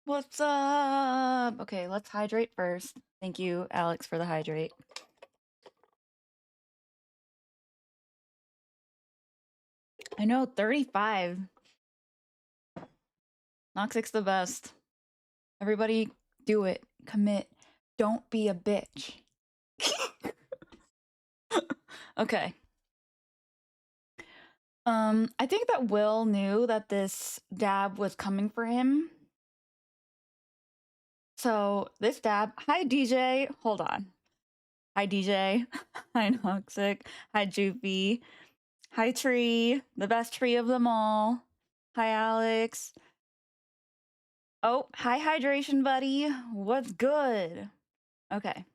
What's up? Okay, let's hydrate first. Thank you, Alex, for the hydrate. I know, 35. Noxic's the best. Everybody do it. Commit. Don't be a bitch. Okay. I think that Will knew that this dab was coming for him. So this dab, hi DJ, hold on. Hi DJ, hi Noxic, hi Joopy, hi Tree, the best tree of them all. Hi Alex. Oh, hi hydration buddy. What's good? Okay.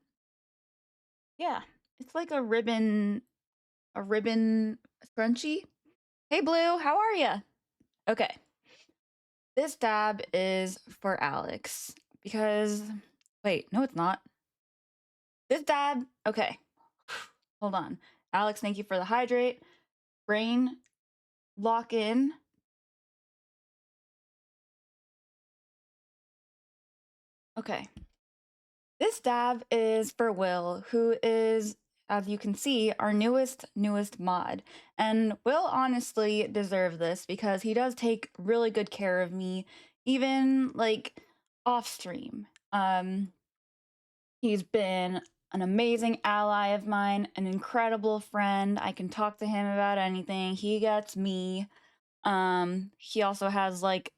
Yeah, it's like a ribbon scrunchie. Hey Blue, how are ya? Okay. This dab is for Alex because wait, no it's not. This dab, okay. Hold on. Alex, thank you for the hydrate. Brain lock in. Okay. This dab is for Will, who is, as you can see, our newest mod. And Will honestly deserve this because he does take really good care of me, even like off stream. He's been an amazing ally of mine, an incredible friend. I can talk to him about anything. He gets me. He also has like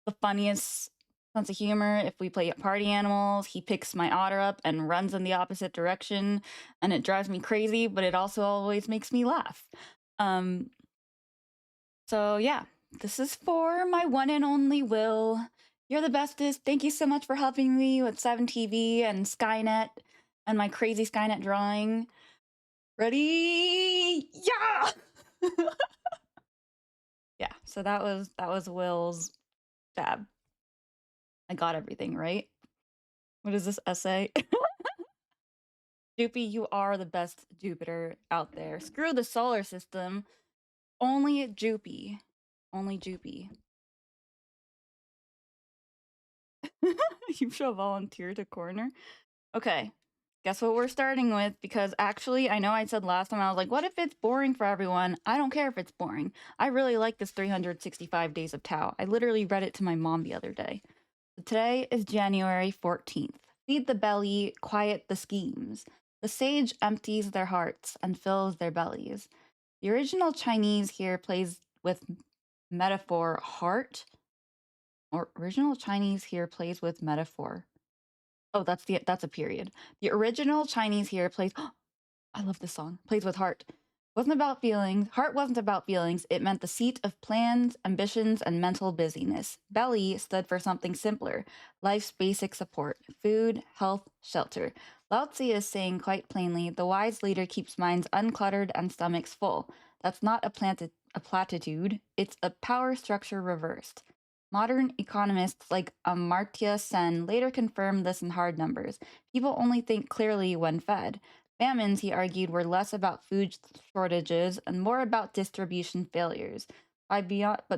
the funniest sense of humor. If we play party animals, he picks my otter up and runs in the opposite direction, and it drives me crazy, but it also always makes me laugh. So yeah, this is for my one and only Will. You're the bestest. Thank you so much for helping me with 7TV and Skynet and my crazy Skynet drawing. Ready? Yeah! Yeah, so that was Will's dab. I got everything, right? What is this essay? Joopy, you are the best Jupiter out there. Screw the solar system. Only Joopy. Only Joopy. You shall volunteer to corner. Okay. Guess what we're starting with? Because actually, I know I said last time, I was like, what if it's boring for everyone? I don't care if it's boring. I really like this 365 Days of Tao. I literally read it to my mom the other day. Today is January 14th. Feed the belly, quiet the schemes. The sage empties their hearts and fills their bellies. The original Chinese here plays with metaphor heart. Or original Chinese here plays with metaphor. Oh, that's a period. The original Chinese here plays I love this song. Plays with heart. Wasn't about feelings. Heart wasn't about feelings. It meant the seat of plans, ambitions, and mental busyness. Belly stood for something simpler. Life's basic support. Food, health, shelter. Lao Tzu is saying quite plainly, the wise leader keeps minds uncluttered and stomachs full. That's not a platitude. It's a power structure reversed. Modern economists like Amartya Sen later confirmed this in hard numbers. People only think clearly when fed. Famines, he argued, were less about food shortages and more about distribution failures. But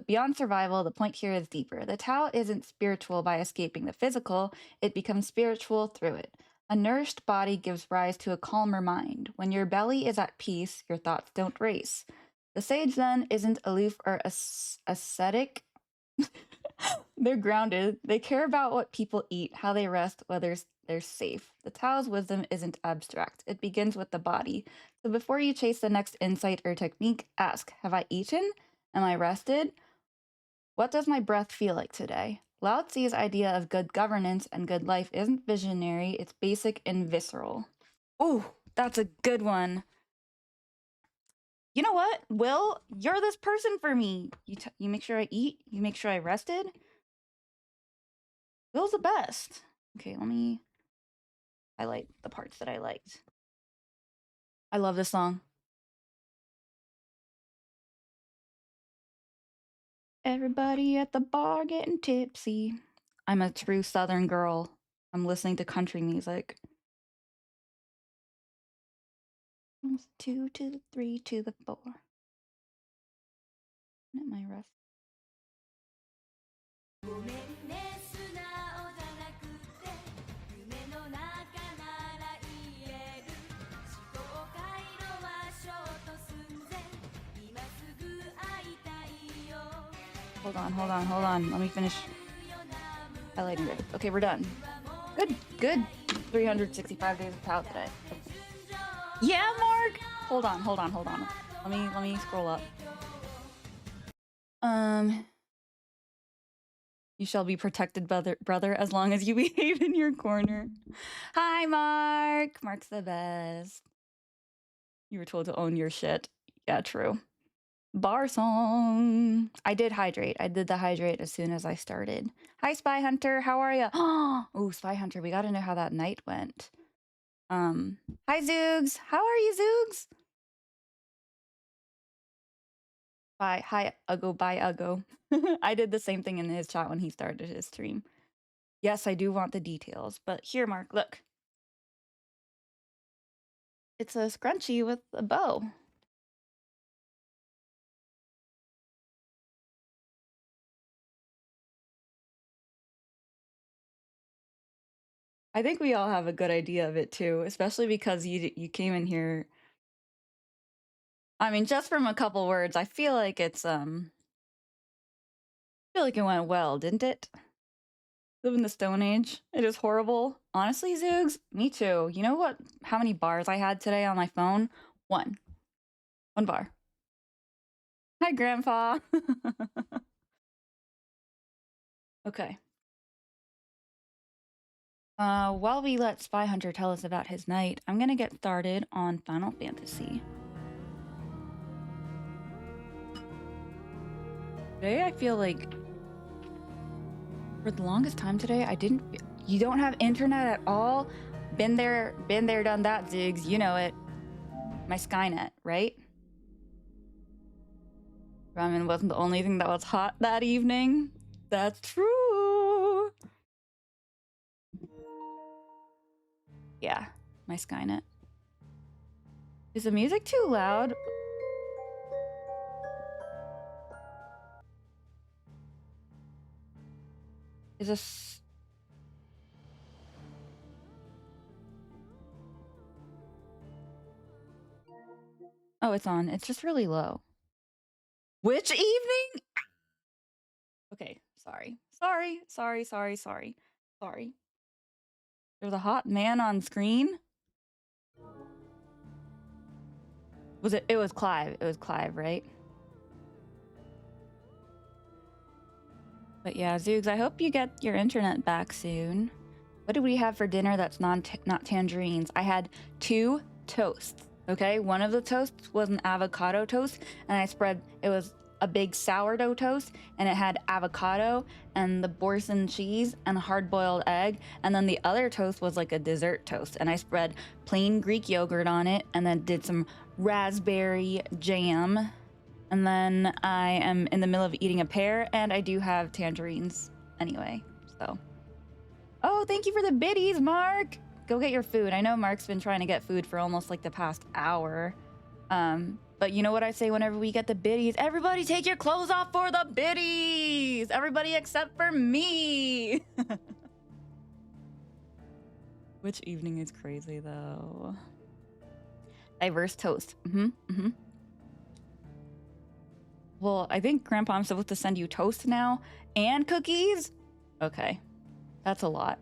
beyond survival, the point here is deeper. The Tao isn't spiritual by escaping the physical, it becomes spiritual through it. A nourished body gives rise to a calmer mind. When your belly is at peace, your thoughts don't race. The sage, then, isn't aloof or ascetic. They're grounded. They care about what people eat, how they rest, whether they're safe. The Tao's wisdom isn't abstract. It begins with the body. So before you chase the next insight or technique, ask, have I eaten? Am I rested? What does my breath feel like today? Lao Tzu's idea of good governance and good life isn't visionary, it's basic and visceral. Ooh, that's a good one. You know what, Will? You're this person for me. You make sure I eat. You make sure I rested. Will's the best. Okay, let me highlight the parts that I liked. I love this song. Everybody at the bar getting tipsy. I'm a true Southern girl. I'm listening to country music. 2 to the 3 to the 4. At my rest. Hold on. Let me finish highlighting this. Okay, we're done. Good. 365 days of POW today. Yeah, Mark! Hold on. Let me scroll up. You shall be protected, brother, as long as you behave in your corner. Hi, Mark! Mark's the best. You were told to own your shit. Yeah, true. Bar song. I did hydrate. I did the hydrate as soon as I started. Hi, Spy Hunter. How are you? Oh, Spy Hunter. We gotta know how that night went. Hi, Zoogs. How are you, Zoogs? Bye. Hi, Uggo. Bye, Uggo. I did the same thing in his chat when he started his stream. Yes, I do want the details. But here, Mark, look. It's a scrunchie with a bow. I think we all have a good idea of it too, especially because you came in here. I mean, just from a couple words, I feel like it went well, didn't it? Live in the Stone Age. It is horrible. Honestly, Zoogs, me too. You know what? How many bars I had today on my phone? One bar. Hi, Grandpa. Okay. While we let Spy Hunter tell us about his night, I'm gonna get started on Final Fantasy. Today, I feel like for the longest time today, you don't have internet at all? Been there, done that, Ziggs. You know it. My Skynet, right? Ramen wasn't the only thing that was hot that evening. That's true. Yeah, my Skynet. Is the music too loud? Is this... Oh, it's on. It's just really low. Which evening? Okay, sorry. There's a hot man on screen? It was Clive. It was Clive, right? But yeah, Zoogs, I hope you get your internet back soon. What did we have for dinner that's not tangerines? I had 2 toasts, okay? One of the toasts was an avocado toast, and it was a big sourdough toast, and it had avocado and the Boursin cheese and a hard-boiled egg, and then the other toast was like a dessert toast, and I spread plain Greek yogurt on it, and then did some raspberry jam, and then I am in the middle of eating a pear, and I do have tangerines anyway, so. Oh, thank you for the biddies, Mark! Go get your food. I know Mark's been trying to get food for almost like the past hour. But you know what I say whenever we get the biddies? Everybody take your clothes off for the biddies! Everybody except for me! Which evening is crazy, though? Diverse toast. Well, I think Grandpa, I'm supposed to send you toast now and cookies? Okay. That's a lot.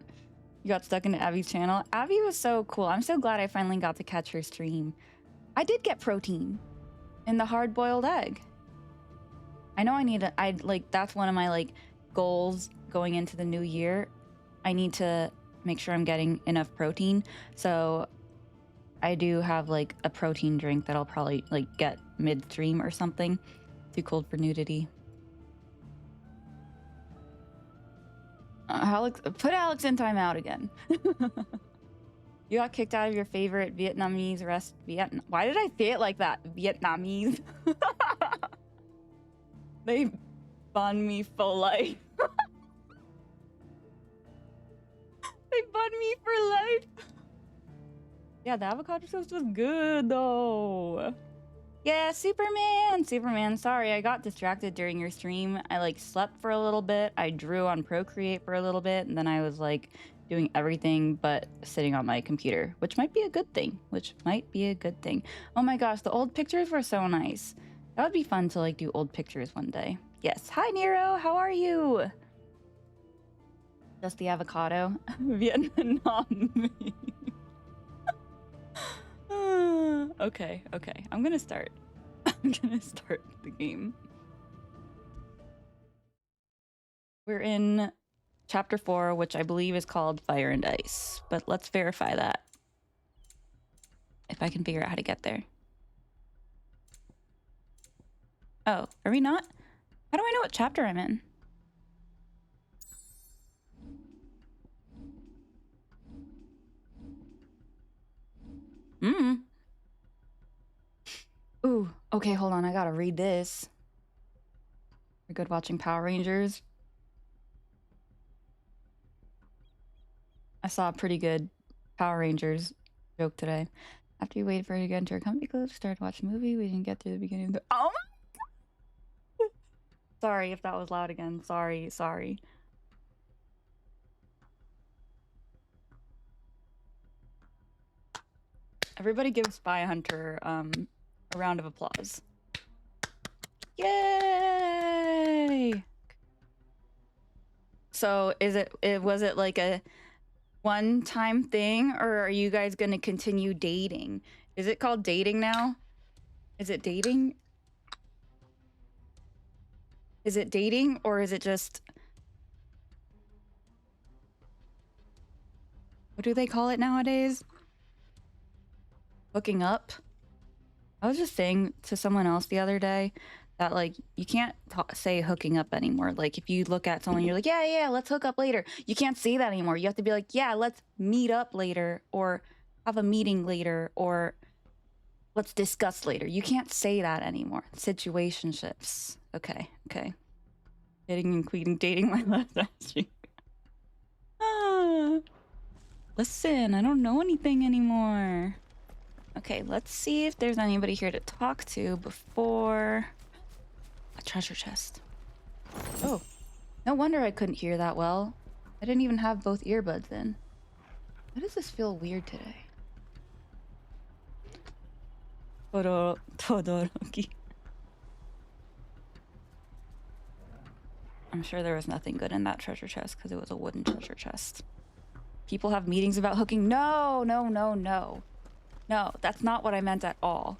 You got stuck into Abby's channel. Abby was so cool. I'm so glad I finally got to catch her stream. I did get protein in the hard-boiled egg. I know that's one of my goals going into the new year. I need to make sure I'm getting enough protein. So I do have a protein drink that I'll probably get midstream or something. Too cold for nudity. Alex, put Alex in timeout again. You got kicked out of your favorite Vietnamese Why did I say it like that? Vietnamese. They banned me for life. They banned me for life. Yeah, the avocado toast was good though. Yeah, Superman, sorry, I got distracted during your stream. I slept for a little bit. I drew on Procreate for a little bit, and then I was doing everything but sitting on my computer, which might be a good thing. Oh my gosh, the old pictures were so nice. That would be fun to do old pictures one day. Yes. Hi, Nero. How are you? Just the avocado. Vietnam. Okay. I'm gonna start. I'm gonna start the game. We're in chapter 4, which I believe is called Fire and Ice. But let's verify that. If I can figure out how to get there. Oh, are we not? How do I know what chapter I'm in? Ooh, okay, hold on. I gotta read this. We're good watching Power Rangers. I saw a pretty good Power Rangers joke today. After you waited for it to get into our comfy club, started watching the movie, we didn't get through the beginning of the— Oh my— Sorry if that was loud again. Sorry. Everybody give Spy Hunter a round of applause. Yay! So was it like a one-time thing, or are you guys gonna continue dating? Is it called dating now? Is it dating? Is it dating, or is it just— what do they call it nowadays? Hooking up? I was just saying to someone else the other day that, like, you can't say hooking up anymore. Like, if you look at someone, you're like, yeah, let's hook up later. You can't say that anymore. You have to be like, yeah, let's meet up later, or have a meeting later, or let's discuss later. You can't say that anymore. Situationships. Okay. Dating, including dating my left ass cheek. Listen, I don't know anything anymore. Okay, let's see if there's anybody here to talk to before— a treasure chest. Oh, no wonder I couldn't hear that well. I didn't even have both earbuds in. Why does this feel weird today? Todoroki. I'm sure there was nothing good in that treasure chest because it was a wooden treasure chest. People have meetings about hooking. No, that's not what I meant at all.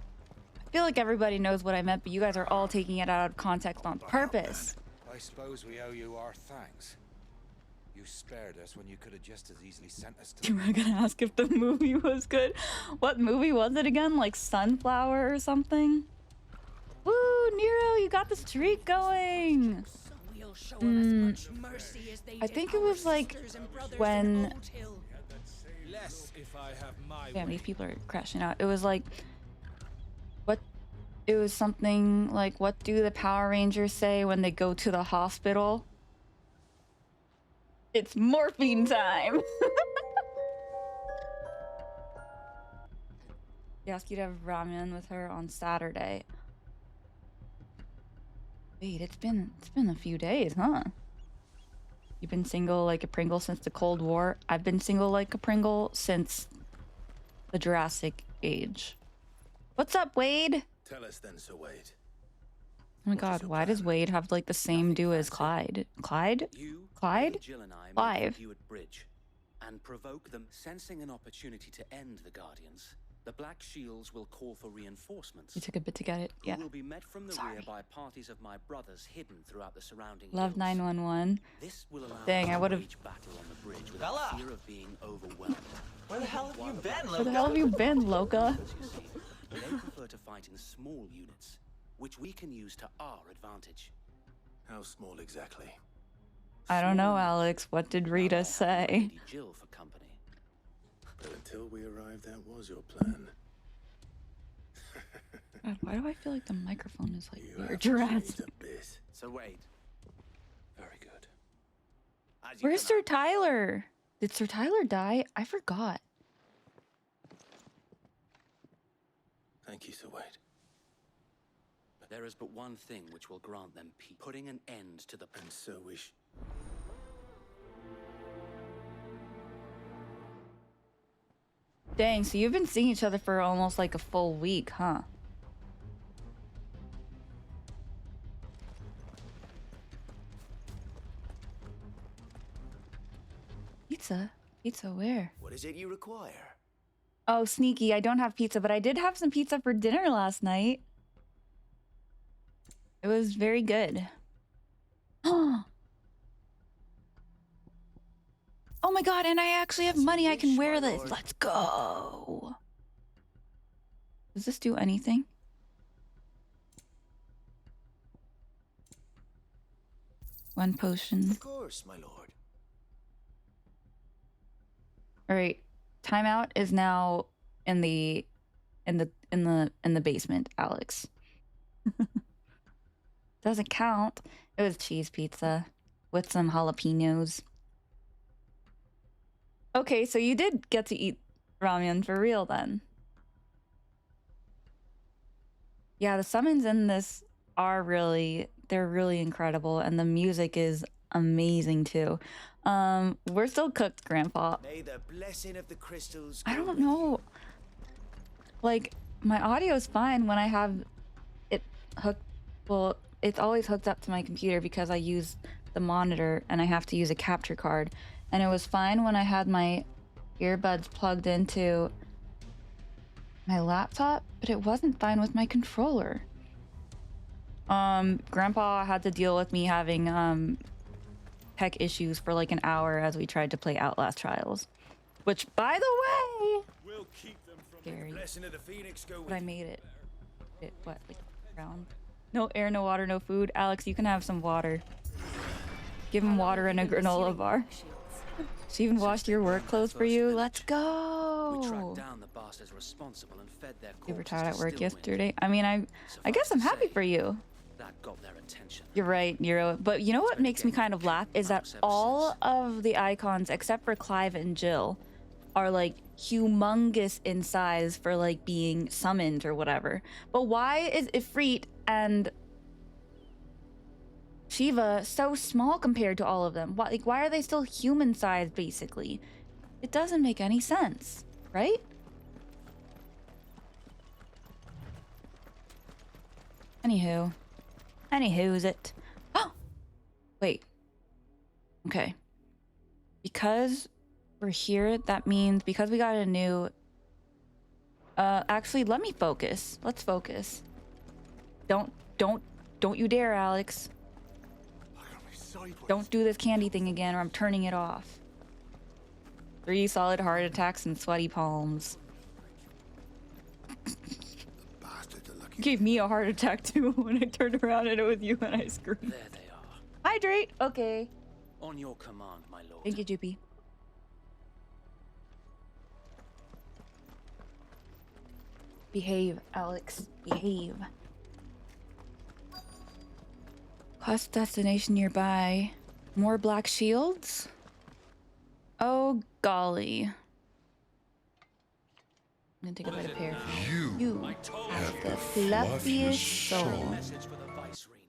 I feel like everybody knows what I meant, but you guys are all taking it out of context on purpose. I suppose we owe you our thanks. You spared us when you could have just as easily sent us to— You were gonna ask if the movie was good. What movie was it again? Like Sunflower or something? Woo, Nero, you got the streak going! I think it was like when— damn, these people are crashing out. It was like— it was something like, what do the Power Rangers say when they go to the hospital? It's morphine time! They asked you to have ramen with her on Saturday. Wait, it's been a few days, huh? You've been single like a Pringle since the Cold War. I've been single like a Pringle since the Jurassic Age. What's up, Wade? Tell us then, Sir Wade. Oh my god, why does Wade have like the same do as Clyde? Clyde? Jill and I Clive. you at bridge and provoke them, sensing an opportunity to end the Guardians. The Black Shields will call for reinforcements. You took a bit to get it. Yeah. Who will be met from the rear by parties of my brothers hidden throughout the surrounding Love hills. 911. This will allow Dang, I would've— battle on the bridge without fear of being overwhelmed. Where the hell have you been, Loka? Where the hell have you been, Loka? They prefer to fight in small units, which we can use to our advantage. How small exactly? I don't know, Alex. What did Rita say? Lady Jill for company. But until we arrived, that was your plan. God, why do I feel like the microphone is like You weird? have Jurassic. changed a bit. So Wade. Very good. Where's Sir Tyler? Did Sir Tyler die? I forgot. Thank you, Sir Wade. There is but one thing which will grant them peace, putting an end to the— And so we Dang, so you've been seeing each other for almost like a full week, huh? Pizza? Pizza where? What is it you require? Oh, sneaky. I don't have pizza, but I did have some pizza for dinner last night. It was very good. Oh my god, and I actually have money. I can wear this. Let's go. Does this do anything? One potion. Of course, my lord. All right. Timeout is now in the basement, Alex. Doesn't count. It was cheese pizza with some jalapenos. Okay, so you did get to eat ramen for real then. Yeah, the summons in this are they're really incredible, and the music is amazing too. We're still cooked, Grandpa. May the blessing of the crystals I go don't with you. know. Like, my audio's fine when I have it hooked. Well, it's always hooked up to my computer because I use the monitor and I have to use a capture card. And it was fine when I had my earbuds plugged into my laptop, but it wasn't fine with my controller. Grandpa had to deal with me having tech issues for like an hour as we tried to play Outlast Trials, which, by the way, We'll keep them from scary. the blessing of the phoenix go with But I you. made it. What, like round? No air, no water, no food. Alex, you can have some water. Give him water and a granola bar. She even washed your work clothes for you. Let's We go. tracked down the bastards responsible and fed their You were corpses tired to at work Stillwind. yesterday. I mean, I guess I'm happy for you. That got their attention. You're right, Nero. But you know what makes me kind of laugh is that all of the icons, except for Clive and Jill, are like humongous in size for like being summoned or whatever. But why is Ifrit and Shiva so small compared to all of them? Why are they still human sized basically? It doesn't make any sense, right? Anywho's it. Oh! Wait. Okay. Because we're here, that means because we got a new... actually, let me focus. Let's focus. Don't you dare, Alex. Don't do this candy thing again or I'm turning it off. 3 solid heart attacks and sweaty palms. Gave me a heart attack too when I turned around and it was you and I screamed. There they are. Hydrate! Okay. On your command, my lord. Thank you, Joopy. Behave, Alex. Behave. Quest destination nearby. More black shields? Oh, golly. I'm gonna take a bite of pear. You have the fluffiest soul. Message for the Vicereine.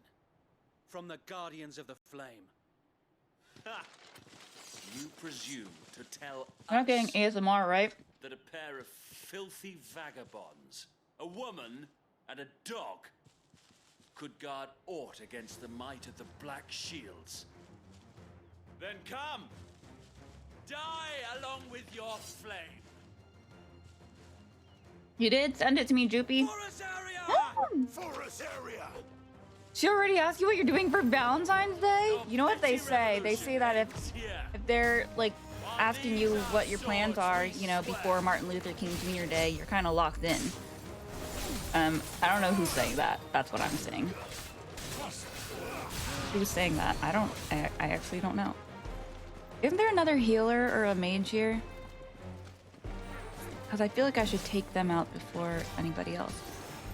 From the Guardians of the Flame. Ha! You presume to tell I'm not getting us ASMR, right? that a pair of filthy vagabonds, a woman and a dog, could guard aught against the might of the Black Shields. Then come! Die along with your flame! You did? Send it to me, Joopy. Forevermore! She already asked you what you're doing for Valentine's Day? You know what they say? They say that if they're like asking you what your plans are, you know, before Martin Luther King Jr. Day, you're kind of locked in. I don't know who's saying that. That's what I'm saying. Who's saying that? I actually don't know. Isn't there another healer or a mage here? Because I feel like I should take them out before anybody else.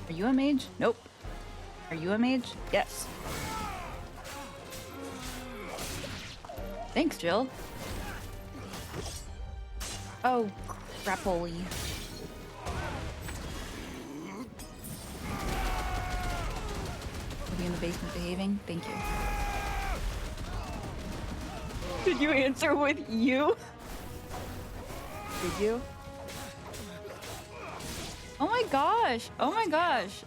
Are you a mage? Nope. Are you a mage? Yes. Thanks, Jill. Oh, crapoly. Are you in the basement behaving? Thank you. Did you answer with you? Did you? Oh my gosh! Oh my gosh!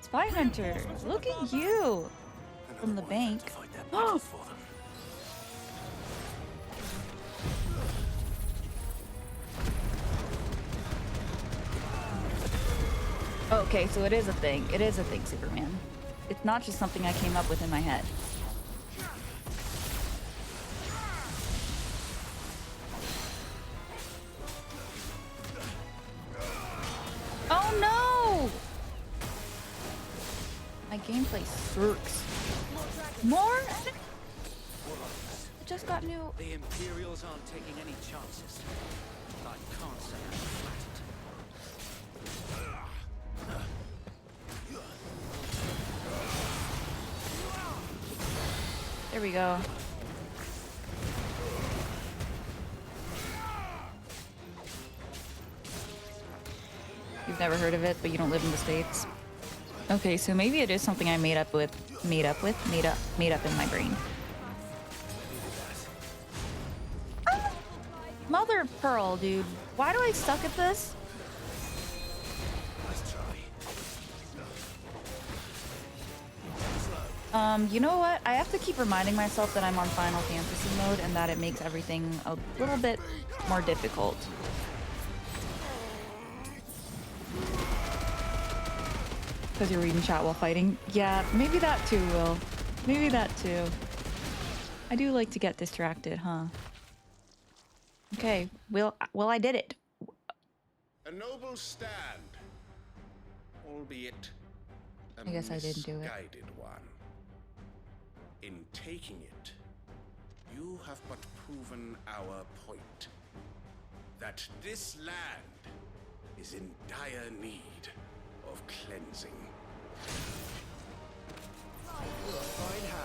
Spy Hunter! Look at you! From the bank. Fight their battles for them. Okay, so it is a thing. It is a thing, Superman. It's not just something I came up with in my head. Oh no! My gameplay sucks. More? I just got new. The Imperials aren't taking any chances. I can't say I'm flattered. There we go. You've never heard of it, but you don't live in the States. Okay, so maybe it is something I made up in my brain. Ah! Mother of pearl, dude. Why do I suck at this? You know what? I have to keep reminding myself that I'm on Final Fantasy mode and that it makes everything a little bit more difficult. Because you're reading chat while fighting? Yeah, maybe that too, Will. Maybe that too. I do like to get distracted, huh? Okay, well, I did it. A noble stand, albeit a I guess I didn't do it. misguided one. In taking it, you have but proven our point. That this land is in dire need of cleansing.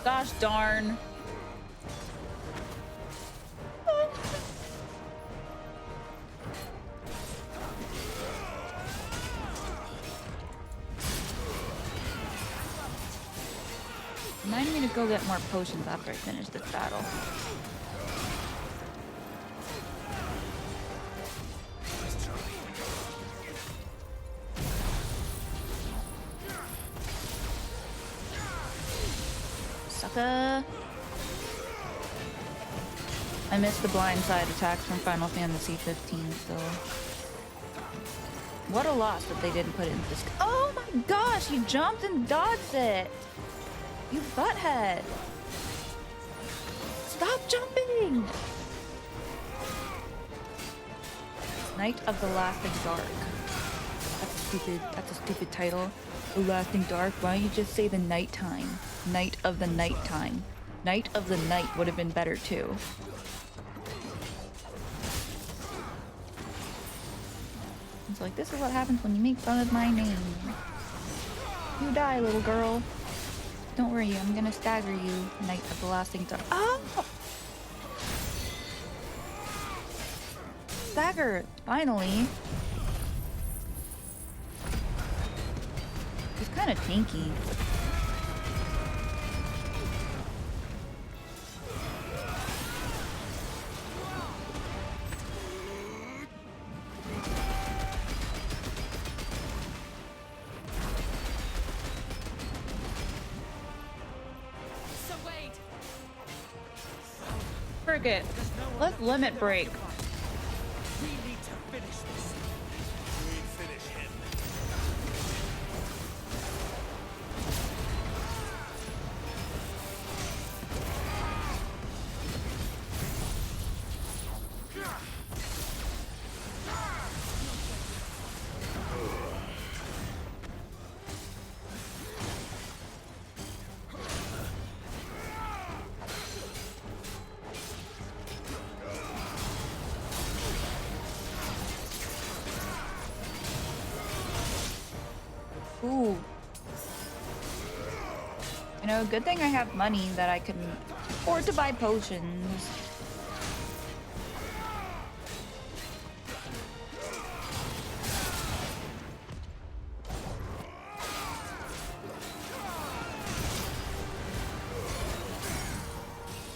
Gosh darn. Remind me to go get more potions after I finish this battle. Sucker! I missed the blindside attacks from Final Fantasy 15, so... What a loss that they didn't put it in this... Oh my gosh! You jumped and dodged it! You butthead! Stop jumping! Night of the Lasting Dark. That's a stupid title. The Lasting Dark. Why don't you just say the nighttime? Night of the nighttime. Night of the night would have been better too. It's like, this is what happens when you make fun of my name. You die, little girl. Don't worry, I'm gonna stagger you. Night of the Lasting Dark. Oh! Stagger! Finally! He's kind of tanky. Forget. Let's limit break. We need to finish this. We finish him. Ooh. You know, good thing I have money that I can afford to buy potions.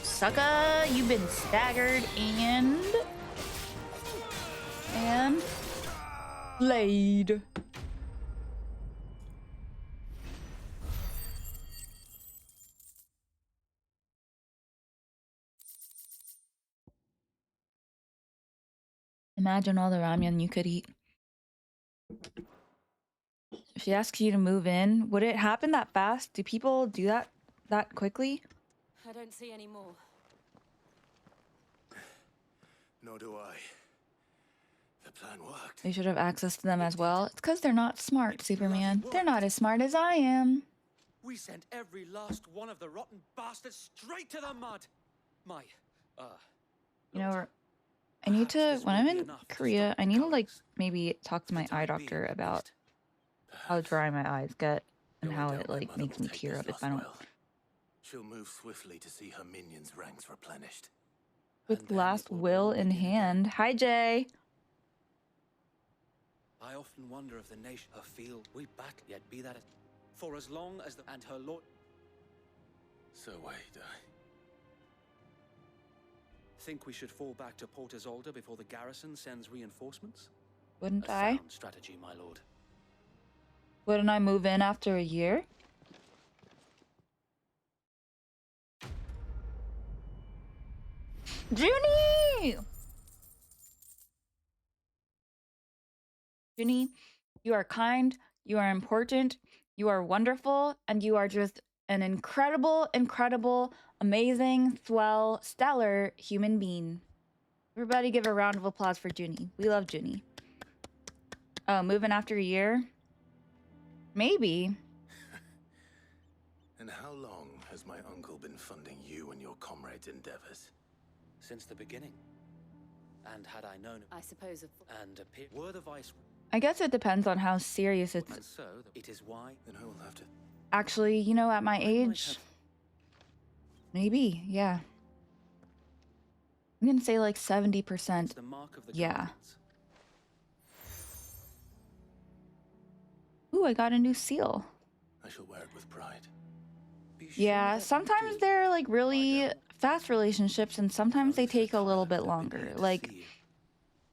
Sucker, you've been staggered and laid. Imagine all the ramen you could eat. If she asks you to move in, would it happen that fast? Do people do that quickly? I don't see any more. Nor do I. The plan worked. You should have access to them as well. It's because they're not smart, Superman. They're not as smart as I am. We sent every last one of the rotten bastards straight to the mud. You know, I need to, when I'm in Korea, I need to like maybe talk to my eye doctor about how dry my eyes get and how it like makes me tear up if I don't. She'll move swiftly to see her minions' ranks replenished. With last will in hand. Hi, Jay. I often wonder if the nation her feel we battle yet be that for as long as and her lord. So wait, Think we should fall back to Port Isolde before the garrison sends reinforcements? Wouldn't A I? sound strategy, my lord. Wouldn't I move in after a year? Junie! Junie, you are kind, you are important, you are wonderful, and you are just an incredible, amazing, swell, stellar human being. Everybody give a round of applause for Junie. We love Junie. Oh, moving after a year? Maybe. And how long has my uncle been funding you and your comrades' endeavors? Since the beginning. And had I known I suppose and were the vice I guess it depends on how serious it's... and so it is why Then I will have to... Actually, you know, at my age... Maybe, yeah. I'm gonna say like 70%. the mark of the Yeah. Guardians. Ooh, I got a new seal. I shall wear it with pride. Be sure Yeah, that you sometimes do. they're like really don't. fast relationships and sometimes they take a little bit longer. Like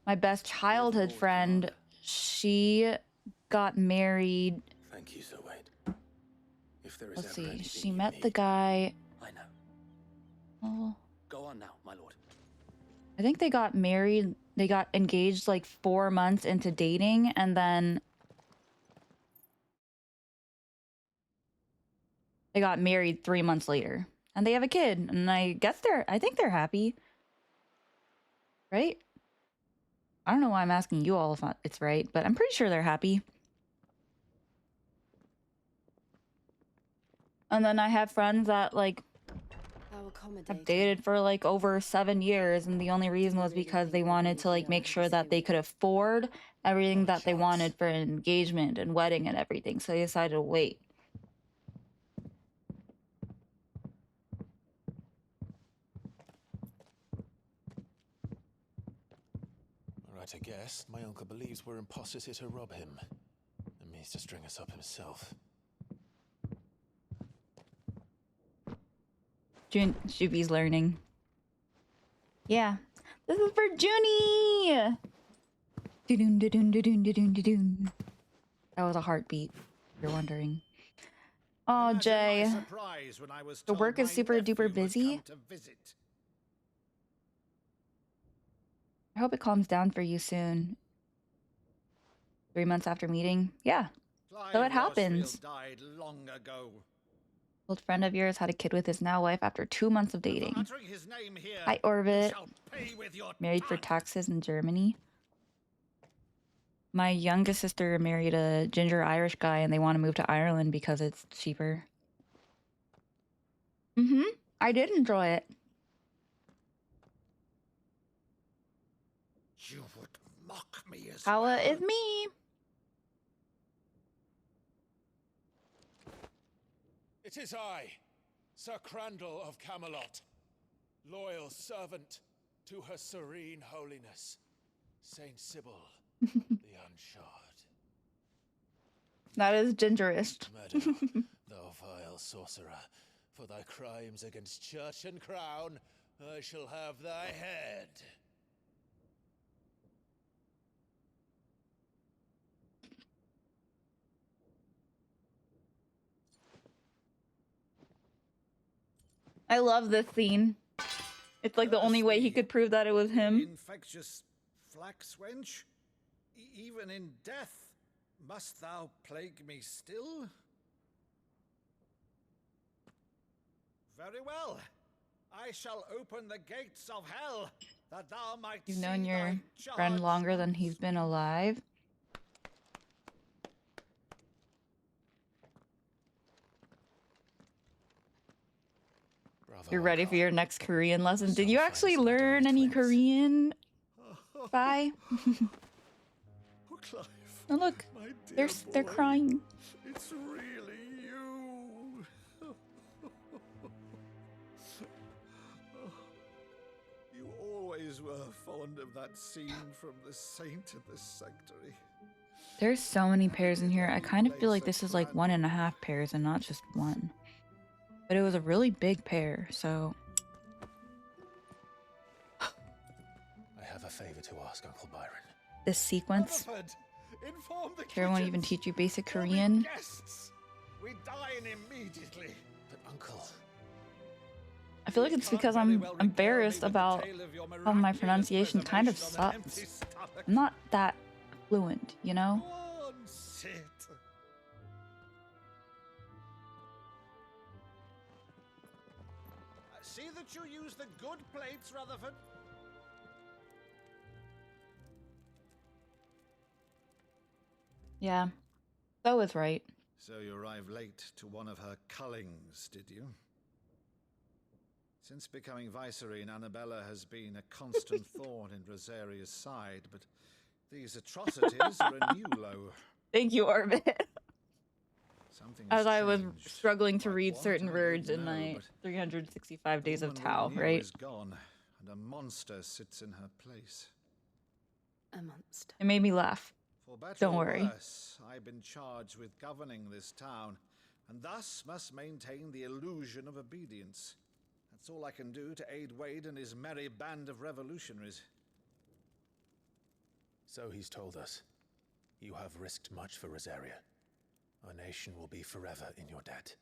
my best childhood friend, she got married. Thank you, Sir Wade. If there is Let's ever see, anything she you met need, the guy. I know. Oh, Go on now, my lord. I think they got married. They got engaged like 4 months into dating and then they got married 3 months later. And they have a kid. And I think they're happy. Right? I don't know why I'm asking you all if it's right, but I'm pretty sure they're happy. And then I have friends that like how have accommodating. dated for like over 7 years, and the only reason was because they wanted to like make sure that they could afford everything that they wanted for an engagement and wedding and everything. So they decided to wait. Right, I guess. My uncle believes we're imposters here to rob him. And means to string us up himself. Shuby's learning. Yeah. This is for Junie! Do-doon, do-doon, do-doon, do-doon, do-doon. That was a heartbeat, if you're wondering. Oh, Jay. The work is super duper busy. I hope it calms down for you soon. 3 months after meeting? Yeah. So it happens. Died long ago. Old friend of yours had a kid with his now wife after 2 months of dating. Uttering his name here, Hi, Orbit. shall pay with your Married for tongue. taxes in Germany. My youngest sister married a ginger Irish guy and they want to move to Ireland because it's cheaper. I did enjoy it. You would mock me as How well. is me? It is I, Sir Crandall of Camelot, loyal servant to Her Serene Holiness, Saint Sybil the Unshod. That is gingerish. Madam, thou vile sorcerer, for thy crimes against church and crown, I shall have thy head. I love this scene. It's like the only way he could prove that it was him. Infectious flax wench. Even in death, Must thou plague me still? Very well. I shall open the gates of hell, that thou might You've see known your thy friend charge longer than once. he's been alive. Bravo, You're ready for Uncle. your next Korean lesson. Did you Some actually finest matter learn in any twins. Korean? Bye. Oh, Clive, Oh, look, my they're dear they're boy, crying. It's really you. You always were fond of that scene from The Saint in the Sanctuary. There's so many pairs in here. I kind of feel like this is like 1.5 pairs and not just one. But it was a really big pair, so I have a favor to ask, Uncle Byron. this sequence. Rutherford, inform the Sure won't even kitchens. teach you basic There'll be Korean. guests. We dine immediately. But Uncle, I feel like it's because I'm embarrassed about how my pronunciation kind of sucks. I'm not that fluent, you know? Go on, sit. See that you use the good plates, Rutherford. Yeah, that was right. So you arrived late to one of her cullings, did you? Since becoming Vicereine, Annabella has been a constant thorn in Rosaria's side, but these atrocities are a new low. Thank you, Orbit. Something As has I was changed. struggling to Like read what? certain I don't words in know, my but 365 days the of woman Tao, we knew right? is gone, and a monster sits in her place. A monster. It made me laugh. For better Don't or worry. worse, I've been charged with governing this town, and thus must maintain the illusion of obedience. That's all I can do to aid Wade and his merry band of revolutionaries. so he's told us. You have risked much for Rosaria. Our nation will be forever in your debt.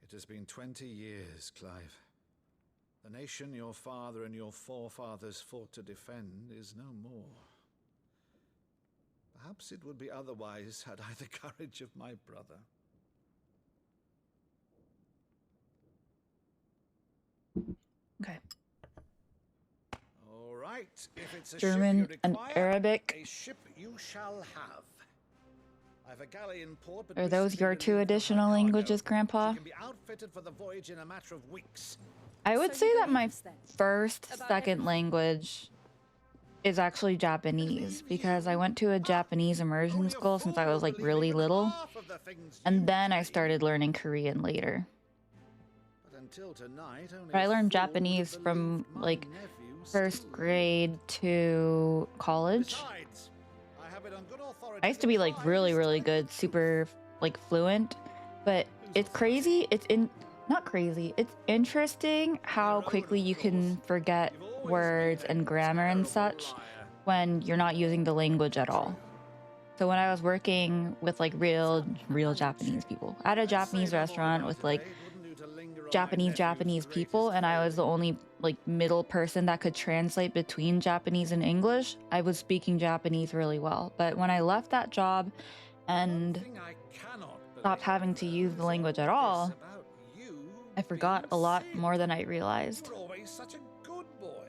It has been 20 years, Clive. The nation your father and your forefathers fought to defend is no more. Perhaps it would be otherwise had I the courage of my brother. Okay. All right, if it's a German ship you and require, Arabic. a ship you shall have. I've a galley in port, but Are those recently your relieved 2 of her additional cargo. languages, Grandpa? She can be outfitted for the voyage in a matter of weeks. I would So say you that believe my us then? first, About second everything? language is actually Japanese because I went to a Japanese immersion Only a school since I fool was would like believe really even little. half of the things And you then I say. started learning Korean later. But until tonight, only But I a learned fool would have Japanese from believed my like nephew first still grade to college. Besides, I have it on good authority I used to that be like Clive really, is really telling the good, super like fluent. But it's crazy. Not crazy. It's interesting how quickly you can forget words and grammar and such when you're not using the language at all. So when I was working with like real Japanese people at a Japanese restaurant with like Japanese people, and I was the only like middle person that could translate between Japanese and English, I was speaking Japanese really well. But when I left that job and stopped having to use the language at all, I forgot a lot more than I realized. You were always such a good boy,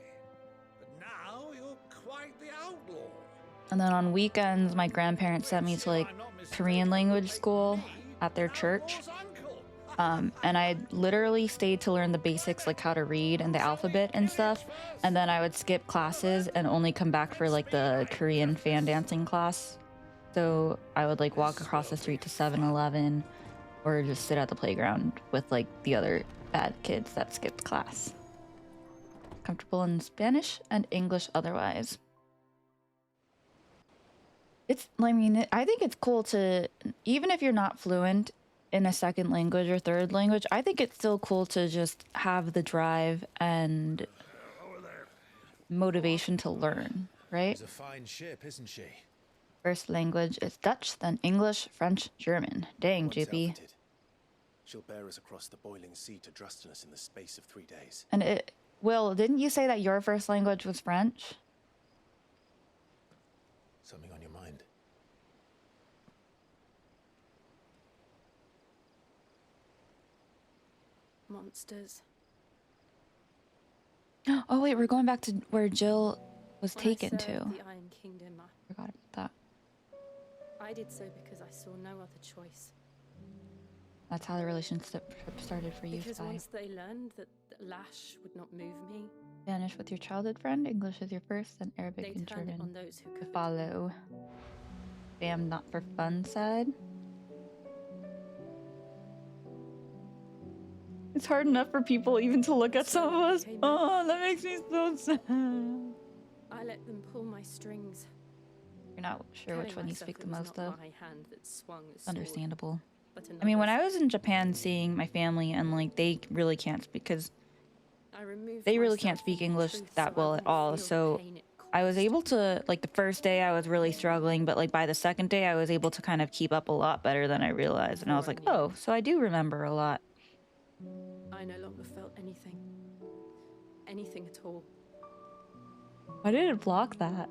but now you're quite the outlaw. And then on weekends, my grandparents sent me to like Korean language school at their church. And I literally stayed to learn the basics, like how to read and the alphabet and stuff. And then I would skip classes and only come back for like the Korean fan dancing class. So I would like walk across the street to 7-Eleven or just sit at the playground with like the other bad kids that skipped class. Comfortable in Spanish and English otherwise. I think it's cool to, even if you're not fluent in a second language or third language, I think it's still cool to just have the drive and motivation to learn, right? She's a fine ship, isn't she? First language is Dutch, then English, French, German. Dang, Once JP. outfitted, she'll bear us across the boiling sea to Drustinus in the space of 3 days. And Will, didn't you say that your first language was French? Something on your mind? Monsters. Oh wait, we're going back to where Jill was When taken I served to. the Iron Kingdom, Forgot about that. I did so because I saw no other choice. That's how the relationship started for you, Because Spy. once they learned that Lash would not move me, Spanish with your childhood friend, English with your first, then Arabic they and turned it on German those who to could. follow. Bam, not for fun side. It's hard enough for people even to look at some of us. Oh, that makes me so sad. I let them pull my strings. You're not sure which telling one you myself speak it the was most not of. my hand that swung the sword, Understandable. but I mean, when another's. I was in Japan seeing my family and like they really can't speak because I removed they really myself can't speak from the English truth that so I well at wouldn't all. feel the So pain it I was caused. able to, like the first day I was really struggling, but like by the second day I was able to kind of keep up a lot better than I realized. And I was Before I like, knew oh, it, so I do remember a lot. I no longer felt anything. Anything at all. Why did it block that?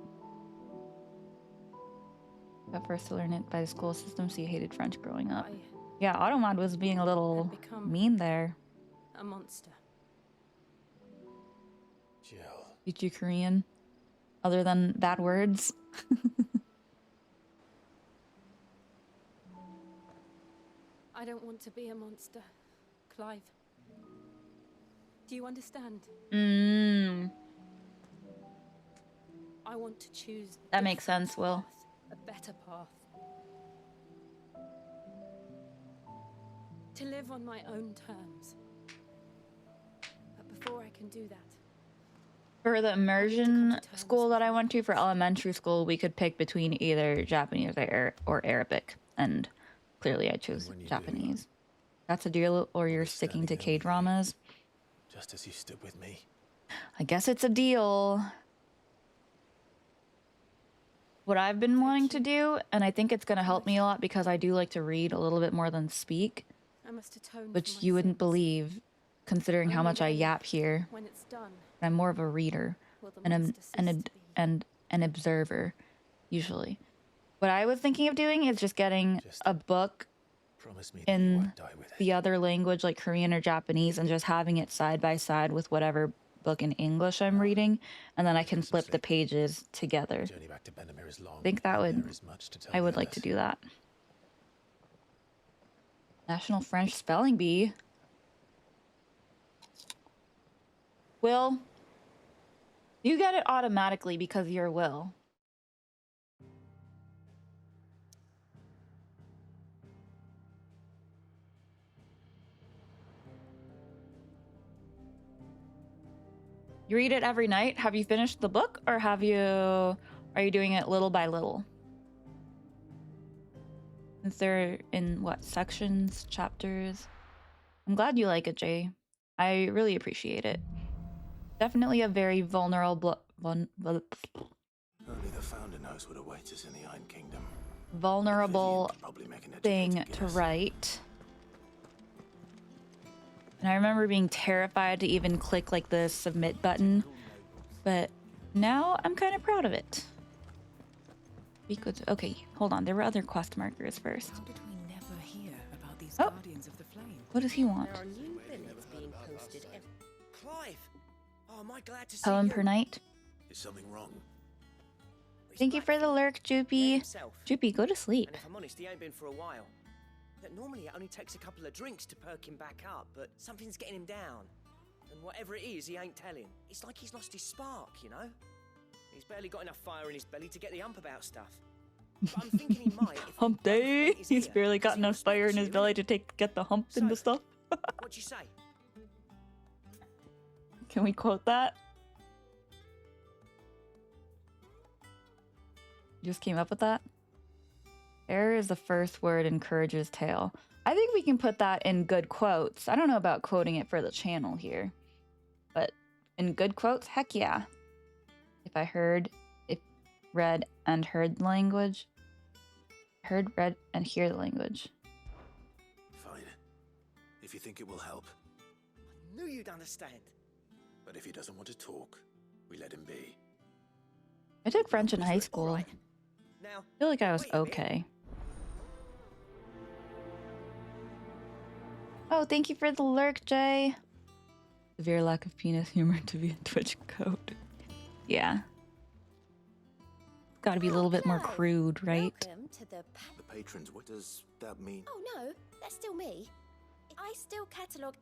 At first to learn it by the school system, so you hated French growing up. Yeah, Automod was being a little had become mean there. a monster. Jill. Teach you Korean? Other than bad words? I don't want to be a monster, Clive. Do you understand? I want to choose That makes sense, Will. path, a better path. To live on my own terms. But before I can do that, For the come immersion to terms school that with I my went to for past. elementary school, we could pick between either Japanese or Arabic, and clearly I chose when you do, Japanese. That's a deal, or I'll you're be sticking to standing here with you. K-dramas. Just as you stood with me. I guess it's a deal. What I've been wanting to do, and I think it's going to help me a lot because I do like to read a little bit more than speak, I must atone for which my you wouldn't sins. believe, considering how Only much I then, yap here. when it's done, I'm more of a reader will the and monster cease to be. an observer, usually. What I was thinking of doing is just getting Just a book promise me that you in won't die with it. the other language, like Korean or Japanese, and just having it side by side with whatever book in English I'm reading, and then I can Get some flip the sleep. pages together. The journey back to Benamir is long. I think that and would, there is much to tell I the would like to others. do that. National French Spelling Bee. Will, you get it automatically because you're Will. You read it every night? Have you finished the book, or are you doing it little by little? Since they're in what, sections, chapters? I'm glad you like it, Jay. I really appreciate it. Definitely a very vulnerable Only the founder knows what awaits us in the Iron Kingdom. vulnerable Vivian could probably make an thing educated to guess. write. And I remember being terrified to even click like the submit button, but now I'm kind of proud of it. Okay, hold on. There were other quest markers first. How did we never hear about these Oh. Guardians of the Flame? What does he want? There are new billets being posted every... Clive! Oh, am I glad to see Poem you? per night. Is something wrong? He's Thank you back for the here. lurk, Yeah, Joopy. himself. Joopy, go to sleep. And if I'm honest, he ain't been for a while. That normally it only takes a couple of drinks to perk him back up, but something's getting him down. And whatever it is, he ain't telling. It's like he's lost his spark, you know? He's barely got enough fire in his belly to get the hump about stuff. But I'm thinking he might. If we Hump both day. meet his He's ear, barely 'cause got he enough fire in respects his you, belly innit? to get the hump into So- stuff. What'd you say? Can we quote that? You just came up with that? Error is the first word in Courage's tale. I think we can put that in good quotes. I don't know about quoting it for the channel here, but in good quotes, heck yeah. If read and heard the language. Heard, read, and hear the language. Fine. If you think it will help. I knew you'd understand. But if he doesn't want to talk, we let him be. I took French in high school. Right. Now, I feel like I was wait a bit. okay. Oh, thank you for the lurk, Jay. Severe lack of penis humor to be a Twitch code. Yeah. Gotta be a little bit more Clive. crude, right? Welcome to the The patrons, what does that mean? Oh no, that's still me. I still catalogue.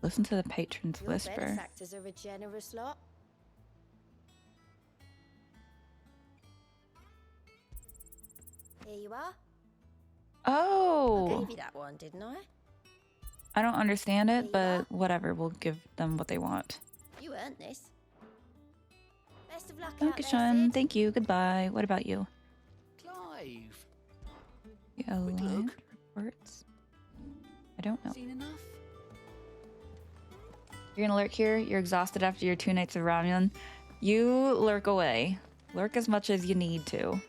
Listen to the patrons Your whisper. benefactors are a generous lot. Here you are. I Oh! gave you that one, didn't I? I don't understand There it, you but are. whatever. We'll give them what they want. You earned this. Best of luck out Okay, there, Sean. Sid. Thank you. Goodbye. What about you? Clive, Yeah, Quick Alliance look. reports. I don't know. seen enough? You're gonna lurk here? You're exhausted after your 2 nights of ramen? You lurk away. Lurk as much as you need to.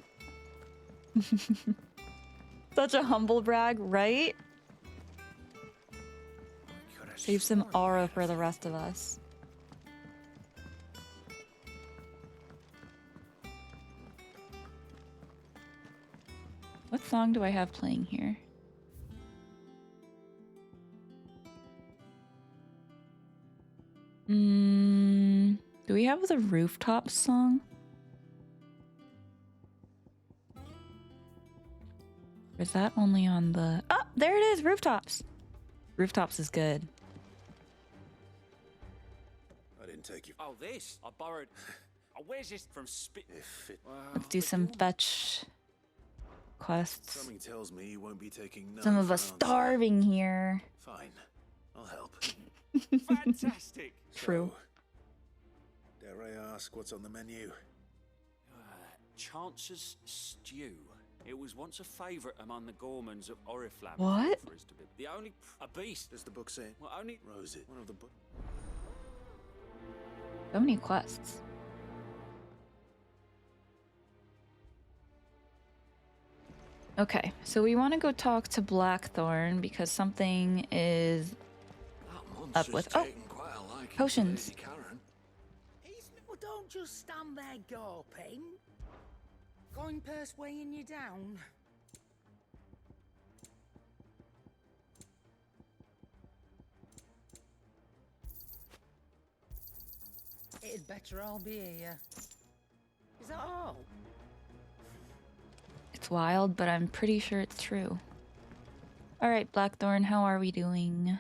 Such a humble brag, right? Save some aura for the rest of us. What song do I have playing here? Do we have the Rooftops song? Or is that only on the... Oh, there it is, Rooftops. Rooftops is good. I didn't take you. Oh, this? I borrowed. Oh, where's this from? If it... Let's do some fetch quests. Something tells me you won't be taking no Some of for us an answer. starving here. Fine. I'll help. Fantastic. True. So, dare I ask what's on the menu? Chance's stew. It was once a favourite among the Gormans of Oriflamme. What? For us to be. The only a beast. Does the book say? Well, only Rose it. One of the book. So many quests. Okay, so we want to go talk to Blackthorn because something is up with... Oh! Potions. Well, don't just stand there gawping. Going purse weighing you down. It'd better all be here. Is that all? It's wild, but I'm pretty sure it's true. Alright, Blackthorn, how are we doing?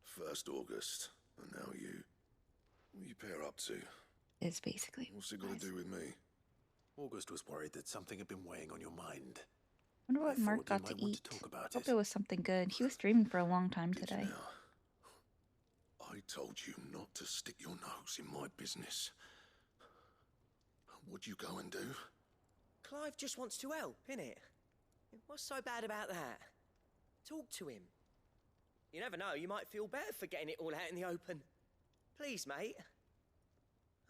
First August, and now you. What you pair up to? It's basically... What's it got to do with me? August was worried that something had been weighing on your mind. I wonder what I Mark thought you got to might want eat. to talk about Hope it. it was something good. He was streaming for a long time Did you today. now? I told you not to stick your nose in my business. What'd you go and do? Clive just wants to help, innit? What's so bad about that? Talk to him. You never know, you might feel better for getting it all out in the open. Please, mate.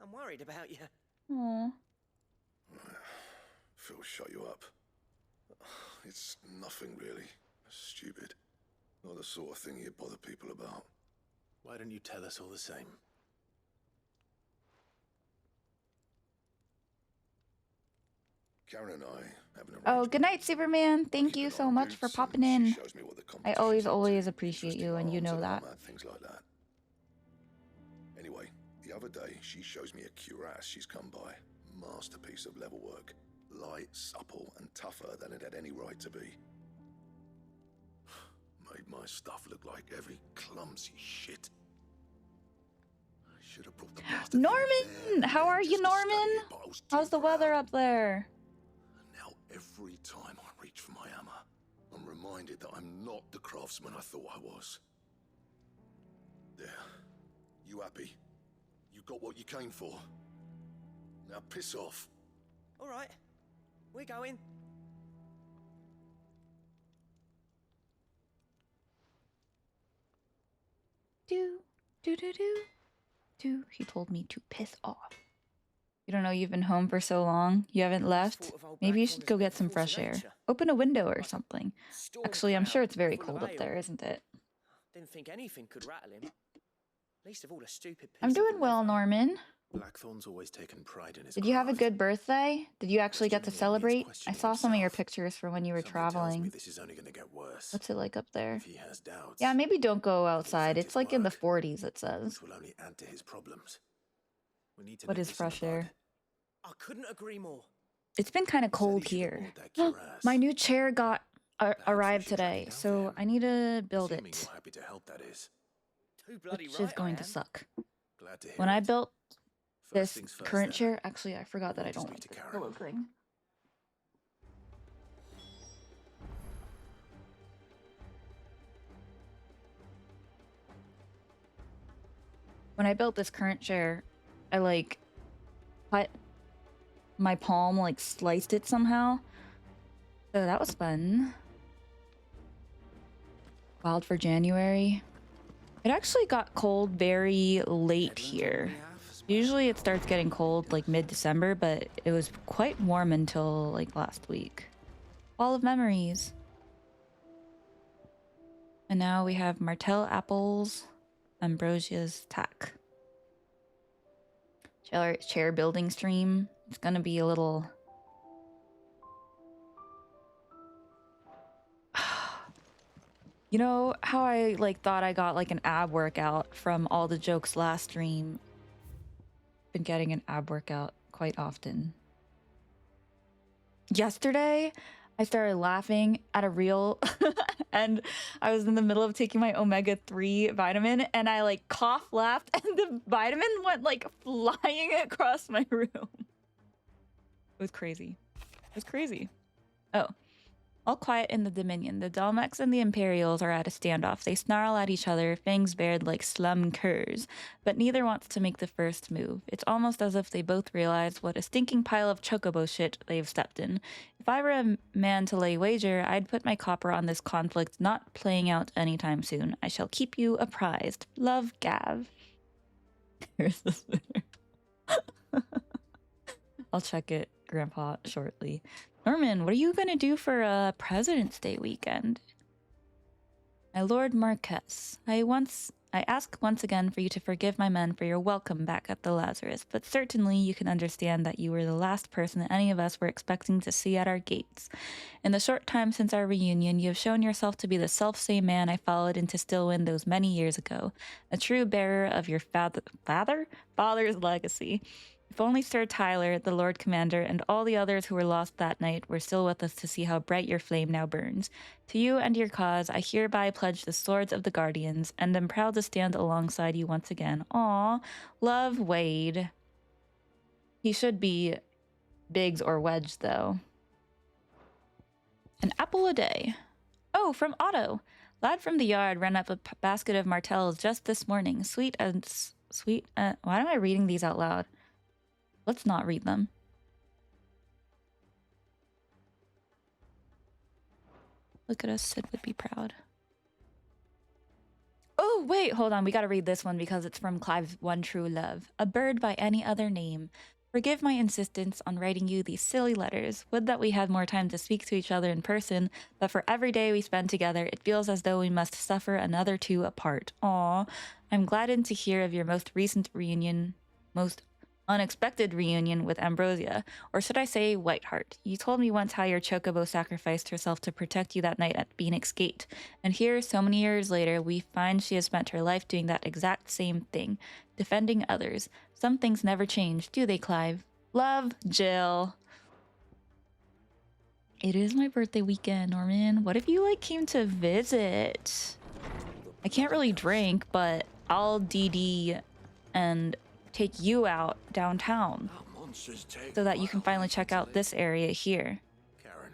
I'm worried about you. Aww. Phil shut you up. It's nothing really. Stupid. Not the sort of thing you bother people about. Why don't you tell us all the same? Karen and I have an Oh, arrangement. good night, Superman. Thank you Keep an so eye on much for Boots, popping and in. she shows me what the I competition's always into, appreciate interesting you, and you arms know and that. armor, things like that. Anyway, the other day she shows me a cuirass she's come by. Masterpiece of level work. Light, supple, and tougher than it had any right to be. Made my stuff look like heavy, clumsy shit. I should have brought the bastard Norman! How are you, Norman? How's the weather up there? Now every time I reach for my hammer, I'm reminded that I'm not the craftsman I thought I was. There. You happy? You got what you came for. Now piss off. All right, we're going. Do. He told me to piss off. You don't know you've been home for so long? You haven't left? Maybe you should go get some fresh air. Open a window or something. Actually, I'm sure it's very cold up there, isn't it? Didn't think anything could rattle him. Least of all a stupid piece I'm of doing well, leather. Norman. Blackthorn's always taken pride in his Did you have a craft. good birthday? Did you actually get to Genuinely is celebrate? I questioning saw some of your himself. pictures from when you were Something tells me traveling. this is only going to get worse. What's it like up there? If he has doubts, Yeah, maybe don't go outside. affect It's his like in the work, 40s, it says. which will only add to his problems. We need to What nip is this in the fresh air? bud. I couldn't agree more. It's been kind of cold Said he should have here. bought that cuirass. My new chair got Perhaps we arrived should track today, it down for so him. I need to build Assuming it, you're happy to help, that is. Too bloody which right is going I to am. suck. Glad to hear When I it. built First this things first, current then. chair, actually, I forgot that I want to don't speak like to this Karen. pillow thing. When I built this current chair, I like cut my palm, like sliced it somehow. So that was fun. Wild for January. It actually got cold very late here. Usually it starts getting cold like mid-December, but it was quite warm until like last week. Wall of memories. And now we have Martell apples, Ambrosia's tack. Chair building stream. It's gonna be a little... You know how I like thought I got like an ab workout from all the jokes last stream? Been getting an ab workout quite often. Yesterday, I started laughing at a reel and I was in the middle of taking my omega-3 vitamin and I like cough laughed and the vitamin went like flying across my room. It was crazy. It was crazy. Oh. All quiet in the Dominion. The Dalmex and the Imperials are at a standoff. They snarl at each other, fangs bared like slum curs, but neither wants to make the first move. It's almost as if they both realize what a stinking pile of chocobo shit they've stepped in. If I were a man to lay wager, I'd put my copper on this conflict not playing out anytime soon. I shall keep you apprised. Love, Gav. Here's the Twitter. I'll check it, Grandpa, shortly. Norman, what are you going to do for President's Day weekend? My Lord Marquess, I ask once again for you to forgive my men for your welcome back at the Lazarus, but certainly you can understand that you were the last person that any of us were expecting to see at our gates. In the short time since our reunion, you have shown yourself to be the self-same man I followed into Stillwind those many years ago, a true bearer of your father's legacy. If only Sir Tyler, the Lord Commander, and all the others who were lost that night were still with us to see how bright your flame now burns. To you and your cause, I hereby pledge the swords of the Guardians, and am proud to stand alongside you once again. Aw, love, Wade. He should be Biggs or Wedge, though. An apple a day. Oh, from Otto. Lad from the yard ran up a basket of Martells just this morning. Sweet. Why am I reading these out loud? Let's not read them. Look at us, Sid would be proud. Oh, wait, hold on. We gotta read this one because it's from Clive's One True Love. A bird by any other name. Forgive my insistence on writing you these silly letters. Would that we had more time to speak to each other in person, but for every day we spend together, it feels as though we must suffer another two apart. Aw, I'm gladdened to hear of your most recent reunion, most unexpected reunion with Ambrosia, or should I say Whiteheart. You told me once how your chocobo sacrificed herself to protect you that night at Phoenix Gate, and here, so many years later, we find she has spent her life doing that exact same thing, defending others. Some things never change, do they, Clive? Love, Jill. It is my birthday weekend, Norman. What if you, like, came to visit? I can't really drink, but I'll DD and take you out downtown so that you can finally check out this area here. Karen,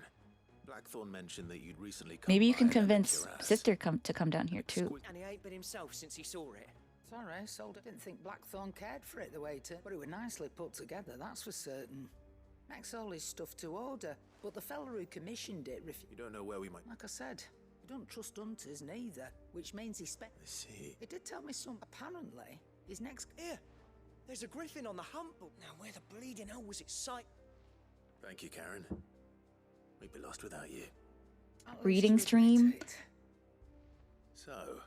Blackthorn mentioned that you'd recently come Maybe you by can and left convince your ass. Sister to come down here too. And he ain't been himself since he saw it. Sorry, sold it. Didn't think Blackthorn cared for it the way to, but it were nicely put together, that's for certain. Makes all his stuff to order, but the fella who commissioned it You don't know where we might... Like I said, you don't trust hunters neither, which means he spent... I see. He did tell me some... Apparently, his next... Here, there's a griffin on the hump. Now, where the bleeding hell was its sight? Thank you, Karen. We'd be lost without you. At least Reading you stream? admit it. So,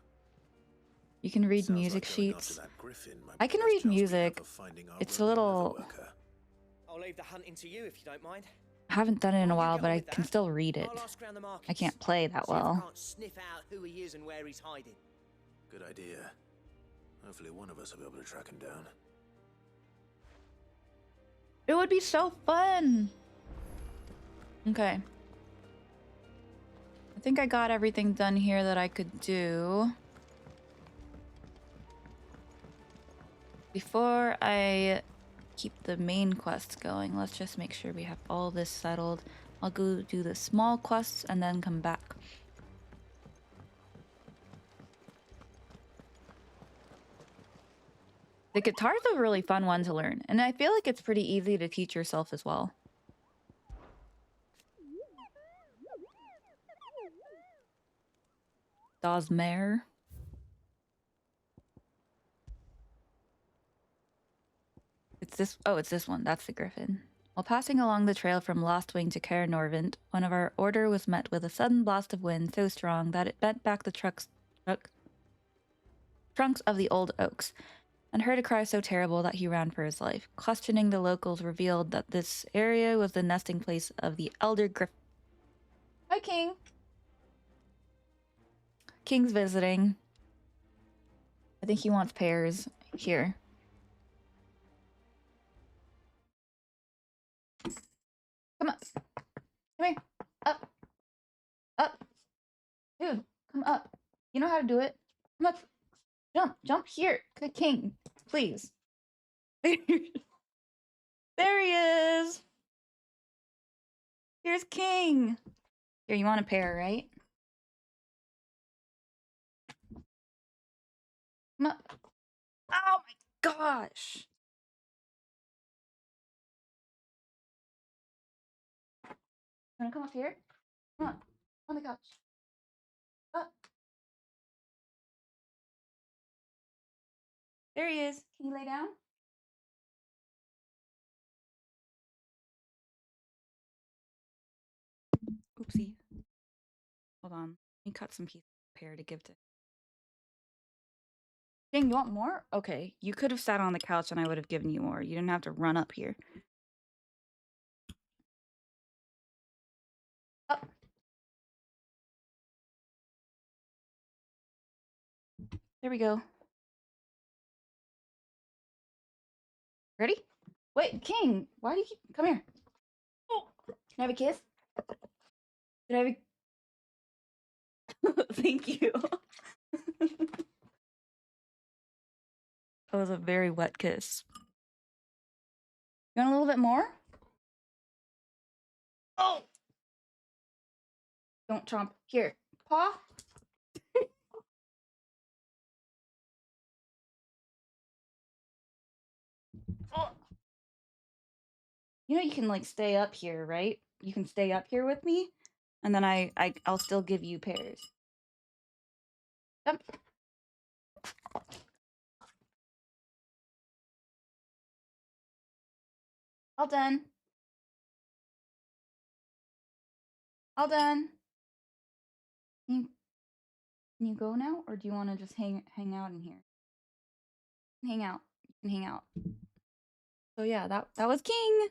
You can read Sounds music like going after sheets. that griffin might I be can the read best chance we have music. of finding our It's a roving little... leatherworker. I'll leave the hunting to you if you don't mind. I haven't done it in a While you while, get but on I with can that, still read it. I'll ask around the I markets. can't play that See if I well. can't sniff out who he is and where he's hiding. Good idea. Hopefully one of us will be able to track him down. It would be so fun! Okay. I think I got everything done here that I could do. Before I keep the main quests going, let's just make sure we have all this settled. I'll go do the small quests and then come back. The guitar's a really fun one to learn, and I feel like it's pretty easy to teach yourself as well. Dosmare. It's this. Oh, it's this one. That's the griffin. While passing along the trail from Lostwing to Caer Norvent, one of our order was met with a sudden blast of wind so strong that it bent back the trunks of the old oaks, and heard a cry so terrible that he ran for his life. Questioning the locals revealed that this area was the nesting place of the elder griffin. Hi, King. King's visiting. I think he wants pears. Here. Come on. Come here. Up. Up. Dude, come up. You know how to do it. Come up. Jump. Jump here. Good King. Please. There he is. Here's King. Here, you want a pear, right? Come up. Oh my gosh. You wanna come up here? Come on the couch. Up. There he is. Can you lay down? Oopsie. Hold on. Let me cut some piece of pear to give to. Dang, you want more? Okay. You could have sat on the couch and I would have given you more. You didn't have to run up here. Up. There we go. Ready? Wait, King, why do you keep... Come here. Oh, can I have a kiss? Can I have a... Thank you. That was a very wet kiss. You want a little bit more? Oh! Don't chomp. Here. Paw. Oh. You know you can like stay up here, right? You can stay up here with me, and then I'll still give you pears. Jump. All done. All done. Can you go now, or do you want to just hang out in here? Hang out. You can hang out. So yeah, that was King.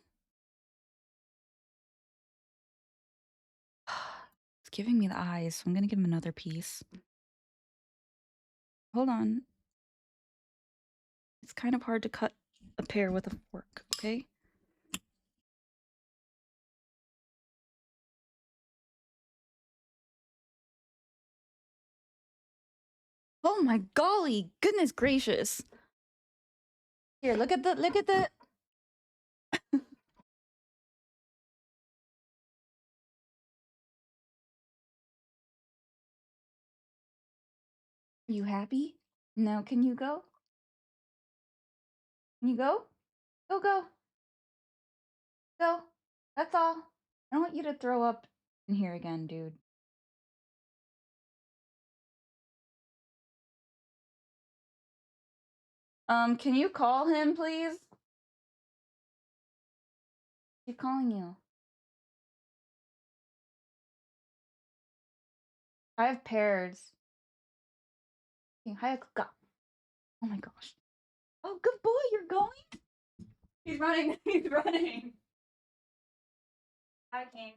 It's giving me the eyes, so I'm gonna give him another piece. Hold on. It's kind of hard to cut a pear with a fork, okay? Oh my golly, goodness gracious. Here, look at the Are you happy? No, can you go? Can you go? Go, go. Go. That's all. I don't want you to throw up in here again, dude. Can you call him, please? He's calling you. I have pears. King Hayakuka. Oh my gosh. Oh, good boy, you're going? He's running. He's running. Hi, King.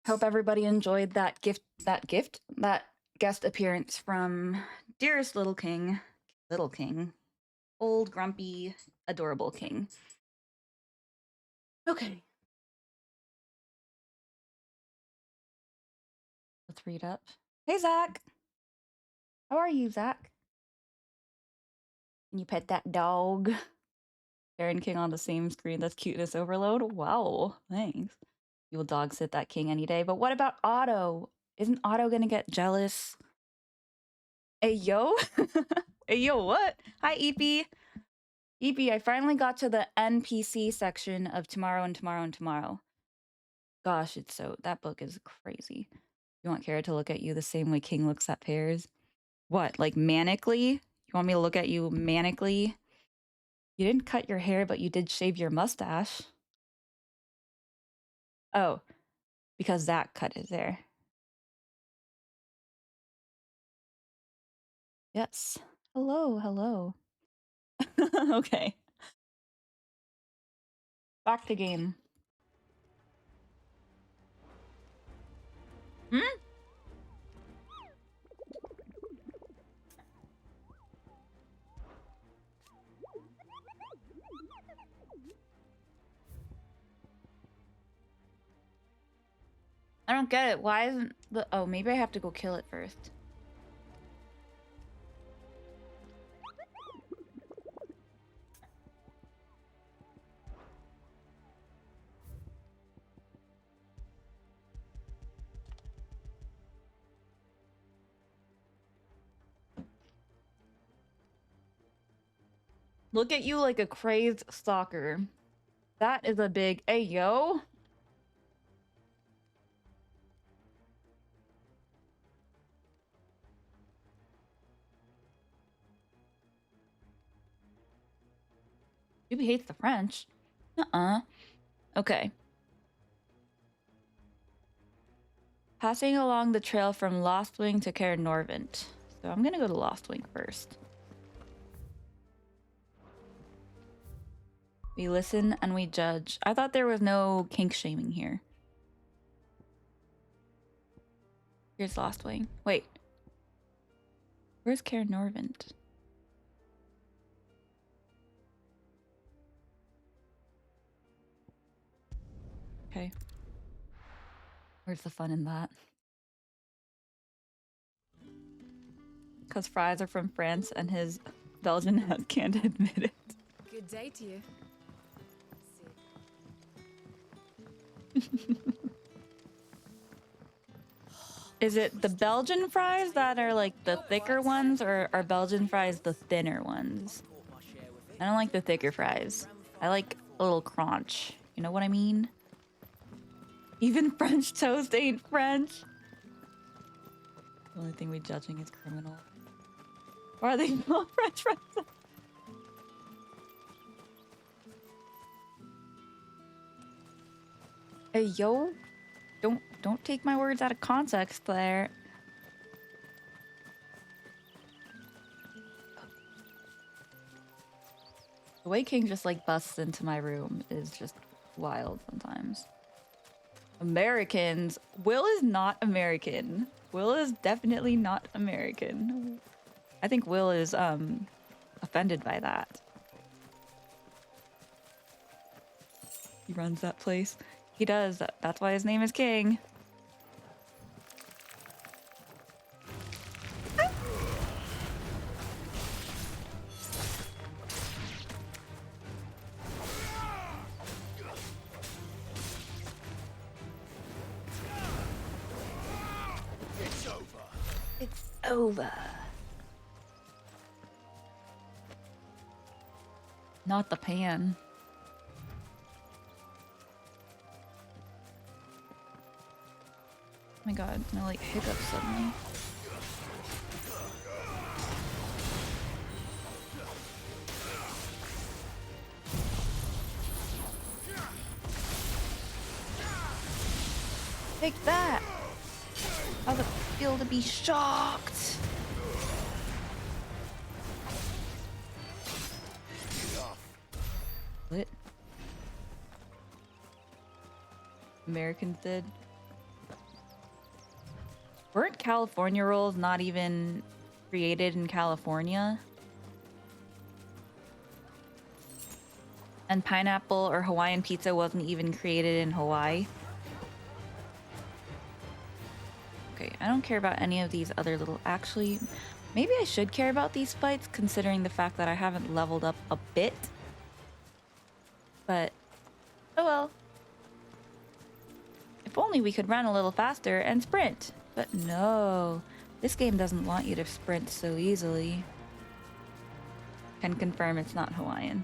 Hope everybody enjoyed that guest appearance from dearest little king, old grumpy adorable king. Okay, let's read up. Hey, Zach. How are you, Zach? Can you pet that dog? Aaron King on the same screen. That's cuteness overload. Wow, thanks. You will dog sit that king any day. But what about Otto? Isn't Otto gonna get jealous? Hey, yo. Hey, yo, what? Hi, Eepy. Eepy, I finally got to the NPC section of Tomorrow and Tomorrow and Tomorrow. Gosh, that book is crazy. You want Kara to look at you the same way King looks at pears? What, like manically? You want me to look at you manically? You didn't cut your hair, but you did shave your mustache. Oh, because Zach cut his hair. Yes. Hello, hello. Okay. Back to game. Hmm? I don't get it. Why isn't the... Oh, maybe I have to go kill it first. Look at you like a crazed stalker. That is a big... Hey, yo! Ruby hates the French. Uh-uh. Okay. Passing along the trail from Lost Wing to Caer Norvent. So I'm gonna go to Lost Wing first. We listen and we judge. I thought there was no kink shaming here. Here's Lost Wing. Wait. Where's Caer Norvent? Okay. Where's the fun in that? Because fries are from France and his Belgian head can't admit it. Good day to you. Is it the Belgian fries that are like the thicker ones, or are Belgian fries the thinner ones? I don't like the thicker fries. I like a little crunch. You know what I mean? Even French toast ain't French. The only thing we judging is criminal. Or are they not French fries? Hey, yo. Don't take my words out of context there. The way King just like busts into my room is just wild sometimes. Americans. Will is not American. Will is definitely not American. I think Will is offended by that. He runs that place. He does. That's why his name is King. It's over. It's over. Not the pan. Oh my god, no like hiccups suddenly. Take that! How's it feel to be shocked? What? Americans did? Weren't California rolls not even created in California? And pineapple or Hawaiian pizza wasn't even created in Hawaii? Okay, I don't care about any of these other little... Actually, maybe I should care about these fights, considering the fact that I haven't leveled up a bit. But, oh well. If only we could run a little faster and sprint. But no, this game doesn't want you to sprint so easily. Can confirm it's not Hawaiian.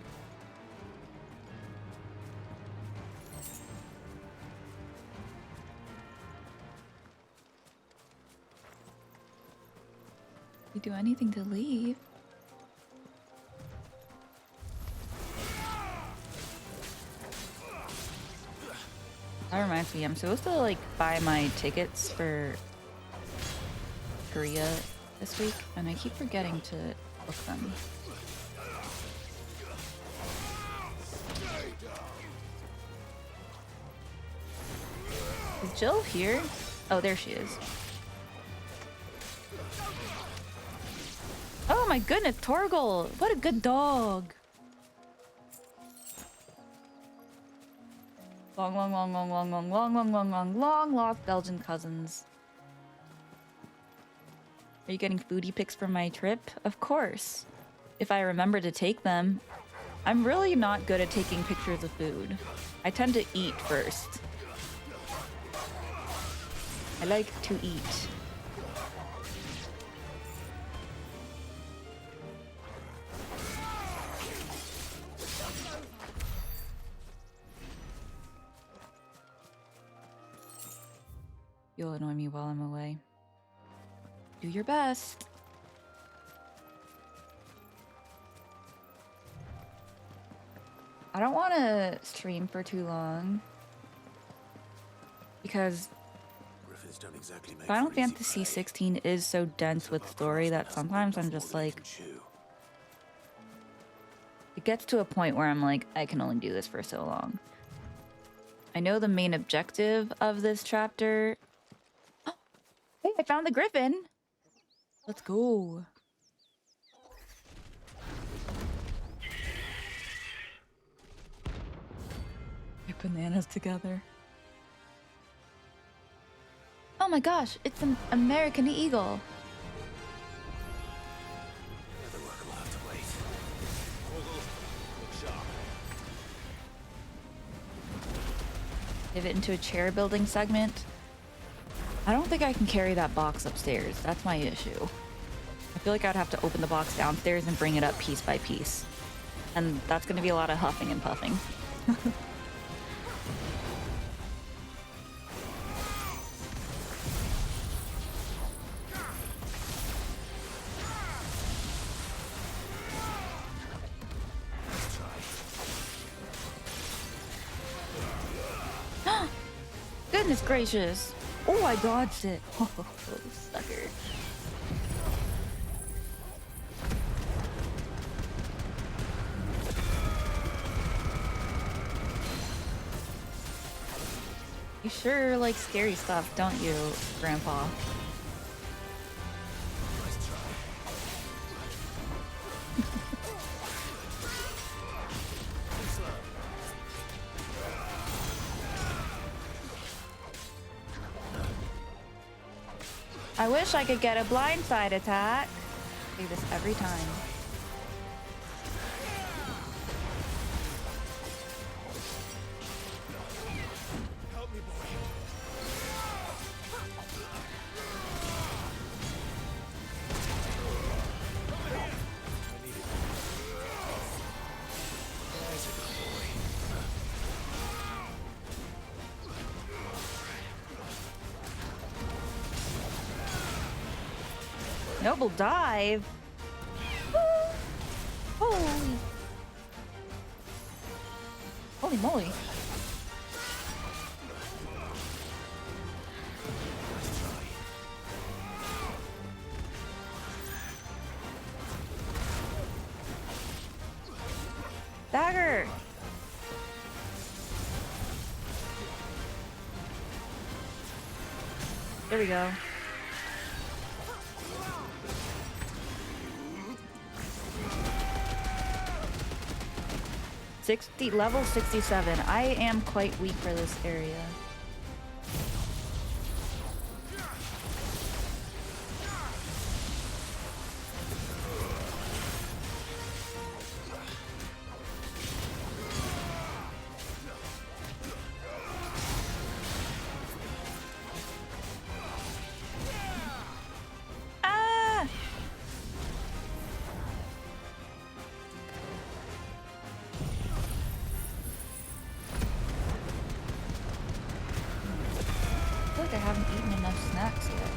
We do anything to leave. That reminds me, I'm supposed to like buy my tickets for Korea this week, and I keep forgetting to book them. Is Jill here? Oh, there she is. Oh my goodness, Torgal! What a good dog! Long lost Belgian cousins. Are you getting foodie pics from my trip? Of course. If I remember to take them. I'm really not good at taking pictures of food. I tend to eat first. I like to eat. You'll annoy me while I'm away. Do your best. I don't want to stream for too long because Final Fantasy 16 is so dense with story that sometimes I'm just like, it gets to a point where I'm like, I can only do this for so long. I know the main objective of this chapter. Hey, I found the griffin. Let's go. Get bananas together. Oh my gosh, it's an American eagle. Pivot into a chair building segment. I don't think I can carry that box upstairs. That's my issue. I feel like I'd have to open the box downstairs and bring it up piece by piece. And that's going to be a lot of huffing and puffing. Goodness gracious. Oh, I dodged it. Oh, sucker. You sure like scary stuff, don't you, Grandpa? I wish I could get a blindside attack. I do this every time. Help me, boy. Noble dive. Holy. Holy moly. Dagger! There we go. Level 67. I am quite weak for this area. I haven't eaten enough snacks yet.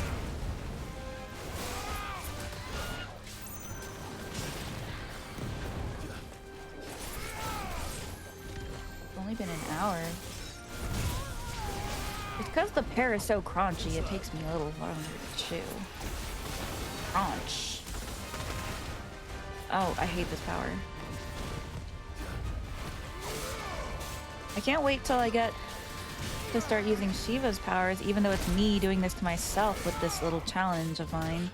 It's only been an hour. It's because the pear is so crunchy, it takes me a little longer to chew. Crunch. Oh, I hate this power. I can't wait till I get to start using Shiva's powers, even though it's me doing this to myself with this little challenge of mine.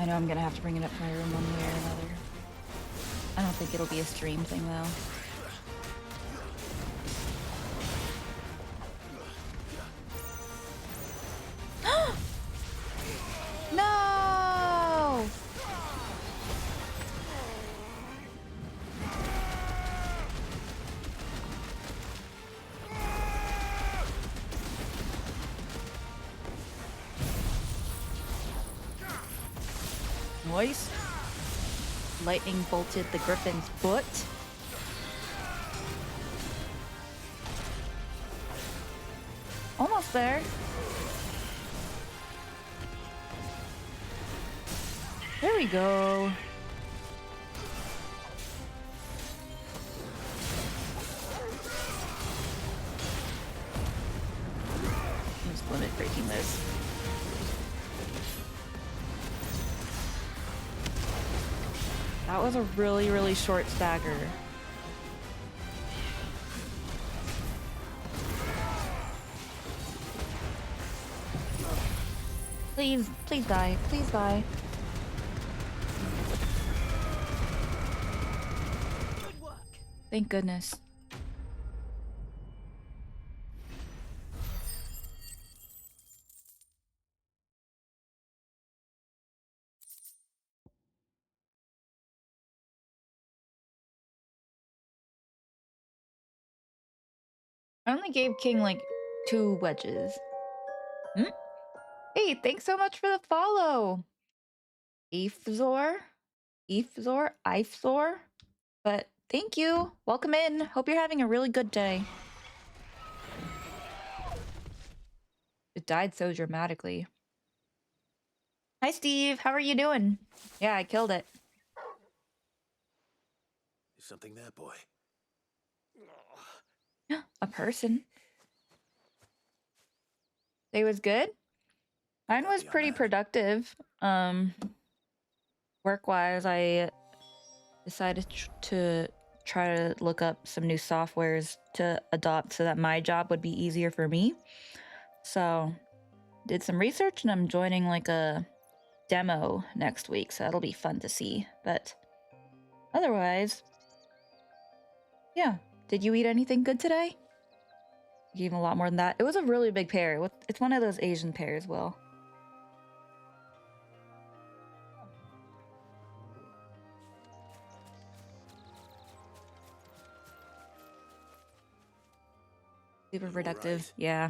I know I'm gonna have to bring it up to my room one way or another. I don't think it'll be a stream thing though. No! Nice. Lightning bolted the griffin's foot. Almost there. There we go. I'm just limit breaking this. That was a really, really short stagger. Please, please die. Please die. Good work. Thank goodness. I only gave King like 2 wedges. Hmm? Hey, thanks so much for the follow. Ifzor. But thank you. Welcome in. Hope you're having a really good day. It died so dramatically. Hi, Steve. How are you doing? Yeah, I killed it. Is something there, boy? A person. Day was good. Mine was pretty productive. Work-wise, I decided to try to look up some new softwares to adopt so that my job would be easier for me. So, did some research and I'm joining like a demo next week, so that'll be fun to see. But otherwise, yeah. Did you eat anything good today? Even a lot more than that. It was a really big pear. It's one of those Asian pears, Will. Super productive, right? yeah.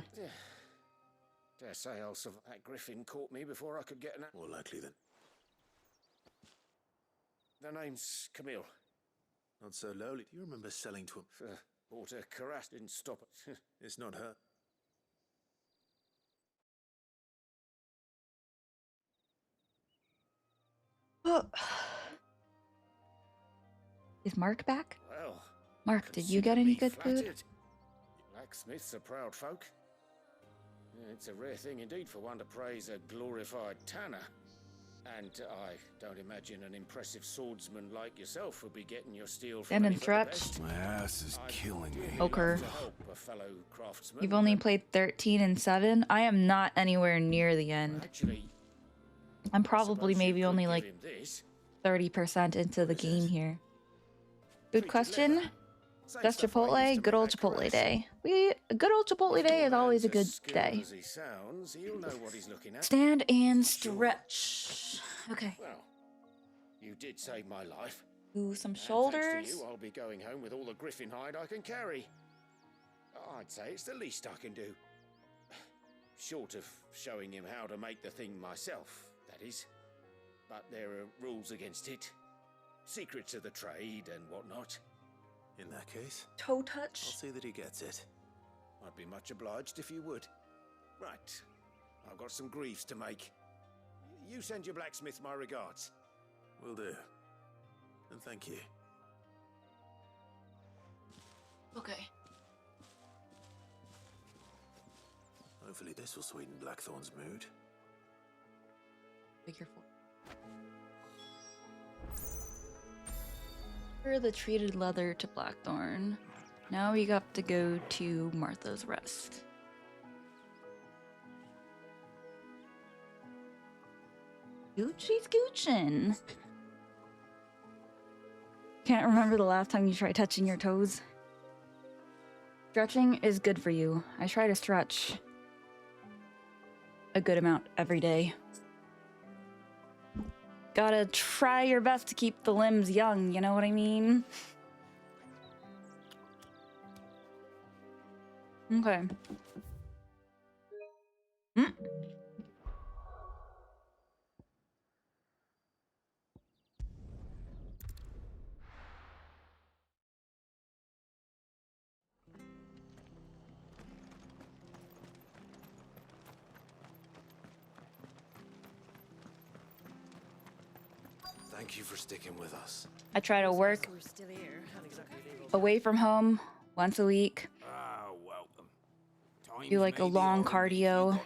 Dare say I'll survive. That griffin caught me before I could get an... More likely than... The name's Camille. Not so lowly. Do you remember selling to him? Bought a Karas, didn't stop it. It's not her. Is Mark back? Well, Mark, did you get any good food? flattered. Blacksmiths are proud folk. It's a rare thing indeed for one to praise a glorified tanner. And I don't imagine an impressive swordsman like yourself will be getting your steel from And in any but the stretch. best. My ass is killing me. Poker. To help a fellow craftsman, You've only but played 13 and 7. I am not anywhere near the end. actually, I'm I probably suppose maybe you could only give like him this. 30% into the game here. Good Treated question. leather. Same Just stuff I used Chipotle, to good make old that Chipotle grass. day. A good old Chipotle day is always a Man's good as skilled day. as he sounds, he'll know what he's looking at. Stand and stretch. Okay. Well, you did save my life. Do some And thanks shoulders. to you, I'll be going home with all the griffin hide I can carry. I'd say it's the least I can do. Short of showing him how to make the thing myself, that is. But there are rules against it. Secrets of the trade and whatnot. In that case, Toe I'll touch. see that he gets it. I'd be much obliged if you would. Right. I've got some greaves to make. You send your blacksmith my regards. Will do. And thank you. Okay. Hopefully this will sweeten Blackthorn's mood. Figure 4. For the treated leather to Blackthorn. Now we got to go to Martha's Rest. Gucci's Guccin'. Can't remember the last time you tried touching your toes. Stretching is good for you. I try to stretch a good amount every day. Gotta try your best to keep the limbs young, you know what I mean? Okay. Thank you for sticking with us. I try to work away from home once a week. Ah, welcome. Do like a long cardio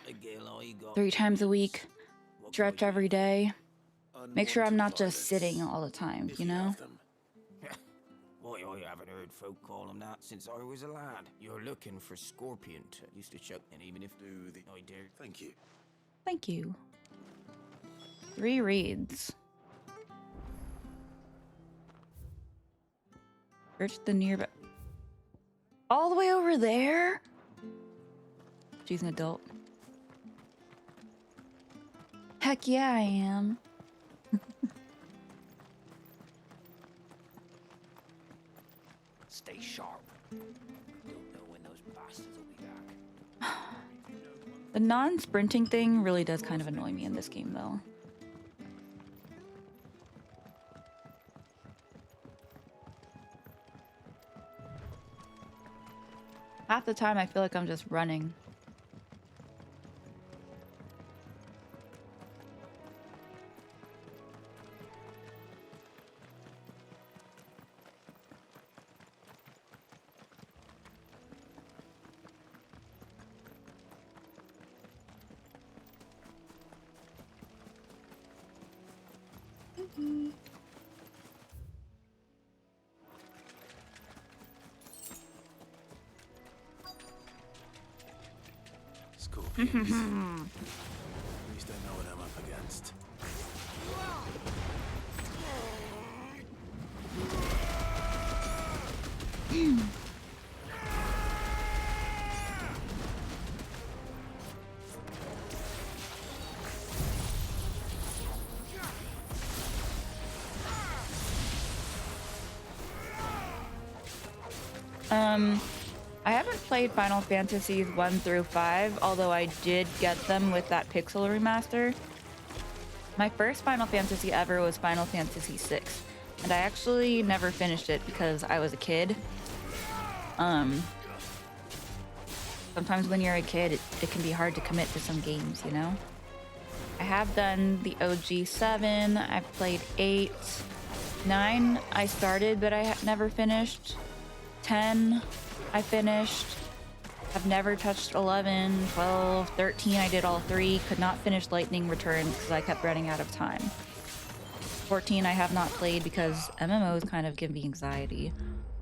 3 times a week. Stretch every day. Make sure I'm not just sitting all the time, you know? Why, I haven't heard folk call him that since I was a lad. You're looking for Scorpion. Used to chuck and even if I dare. Thank you. Thank you. 3 reads. Search the nearby. All the way over there? She's an adult. Heck yeah, I am. Stay sharp. Don't know when those bastards will be back. The non-sprinting thing really does kind of annoy me in this game, though. Half the time, I feel like I'm just running. Scorpions. At least I know what I'm up against. I haven't played Final Fantasies 1 through 5, although I did get them with that Pixel remaster. My first Final Fantasy ever was Final Fantasy 6, and I actually never finished it because I was a kid. Sometimes when you're a kid, it can be hard to commit to some games, you know? I have done the OG 7, I've played 8, 9 I started, but I never finished. 10 I finished. I've never touched 11, 12, 13. I did all 3. Could not finish Lightning Returns because I kept running out of time. 14 I have not played because MMOs kind of give me anxiety.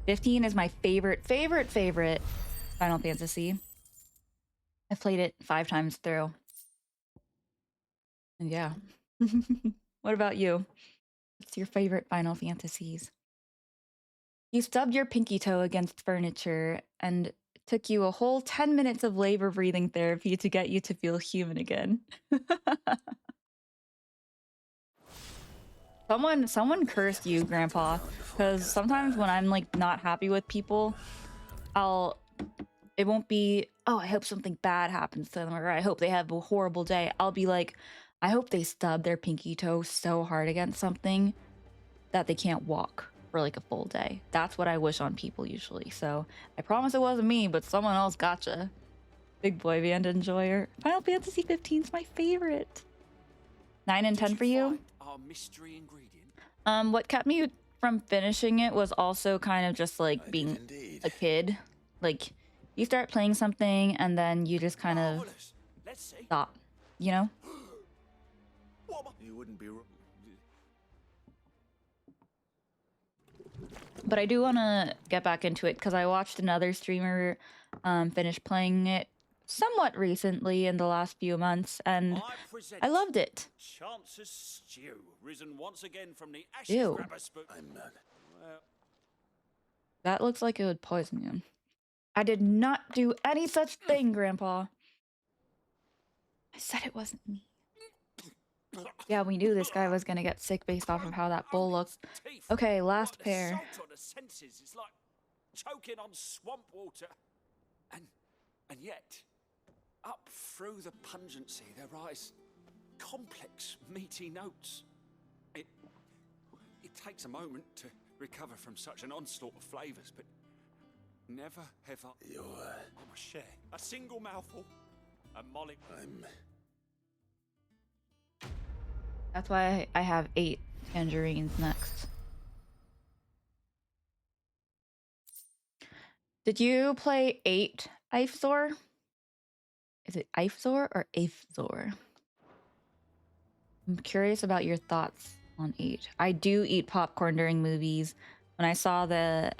15 is my favorite Final Fantasy. I've played it 5 times through. And yeah. What about you? What's your favorite Final Fantasies? You stubbed your pinky toe against furniture and it took you a whole 10 minutes of labor breathing therapy to get you to feel human again. Someone cursed you, Grandpa, because sometimes when I'm like not happy with people, it won't be, oh, I hope something bad happens to them, or I hope they have a horrible day. I'll be like, I hope they stub their pinky toe so hard against something that they can't walk for like a full day. That's what I wish on people usually. So I promise it wasn't me, but someone else gotcha. Big boy band enjoyer. Final Fantasy 15 is my favorite. 9 and 10 for you? Our mystery ingredient. What kept me from finishing it was also kind of just like being a kid. Like you start playing something and then you just kind of stop, you know? You wouldn't be wrong. But I do want to get back into it because I watched another streamer finish playing it somewhat recently in the last few months, and I loved it. Chance's stew, risen once again from the ashes. Ew. I'm mad. That looks like it would poison you. I did not do any such thing, Grandpa. I said it wasn't me. Yeah, we knew this guy was gonna get sick based off of how that bowl looks. Okay, last pair. Salt on the senses is like choking on swamp water. And yet, up through the pungency, there rise complex, meaty notes. It takes a moment to recover from such an onslaught of flavors, but never have I. I'm a share. A single mouthful. A molly. That's why I have 8 tangerines next. Did you play 8 Eifzor? Is it Eifzor or Eifzor? I'm curious about your thoughts on 8. I do eat popcorn during movies. When I saw the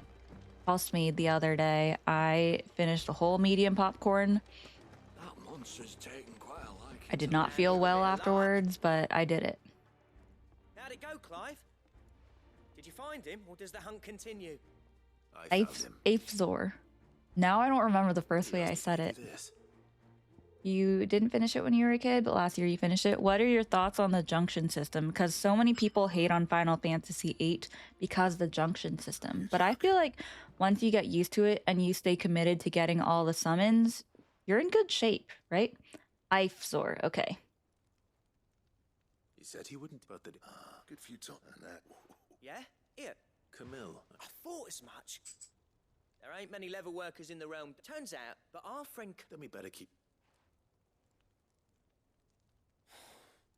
Housemaid the other day, I finished a whole medium popcorn. That monster's taken quite a liking. I did not feel well afterwards, but I did it. How'd it go, Clive? Did you find him, or does the hunt continue? Eifzor. Now I don't remember the first way I said it. You didn't finish it when you were a kid, but last year you finished it. What are your thoughts on the junction system? Because so many people hate on Final Fantasy VIII because of the junction system. But I feel like once you get used to it and you stay committed to getting all the summons, you're in good shape, right? Eifzor, okay. He said he wouldn't, but the good for you, Tom. And that. Yeah? Here. Camille. I thought as much. There ain't many level workers in the realm. Turns out, but our friend. Then we better keep.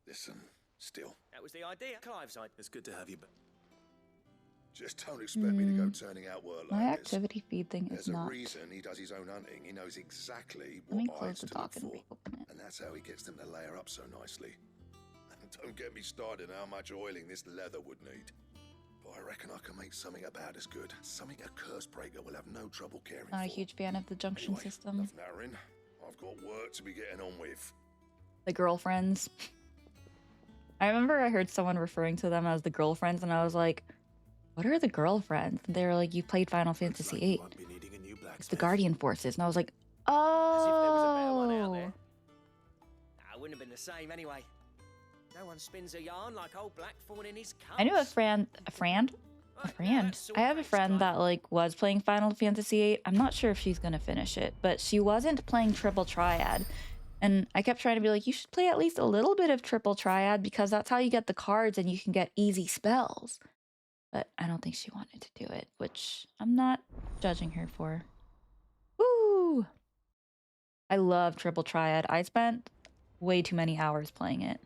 Listen, still. That was the idea. Clive's idea. It's good to have you back. Just don't expect me to go turning out work like My this. activity feed thing is There's not. a reason he does his own hunting. He knows exactly Let me what close eyes the to look dock and for. reopen it. And that's how he gets them to layer up so nicely. And don't get me started on how much oiling this leather would need. But I reckon I can make something about as good. Something a curse breaker will have no trouble caring Not a for. huge fan of the junction Anyway, system. enough narrowing. I've got work to be getting on with. The girlfriends. I remember I heard someone referring to them as the girlfriends, and I was like, what are the girlfriends? And they were like, you played Final Fantasy VIII. It's the Guardian Forces. And I was like, oh. As if there was a better one out there. Nah, it wouldn't have been the same anyway. No one spins a yarn like old Blackthorn in his cups. I knew a friend. I have a friend that like was playing Final Fantasy VIII. I'm not sure if she's gonna finish it, but she wasn't playing Triple Triad. And I kept trying to be like, you should play at least a little bit of Triple Triad because that's how you get the cards and you can get easy spells. But I don't think she wanted to do it, which I'm not judging her for. Woo! I love Triple Triad. I spent way too many hours playing it.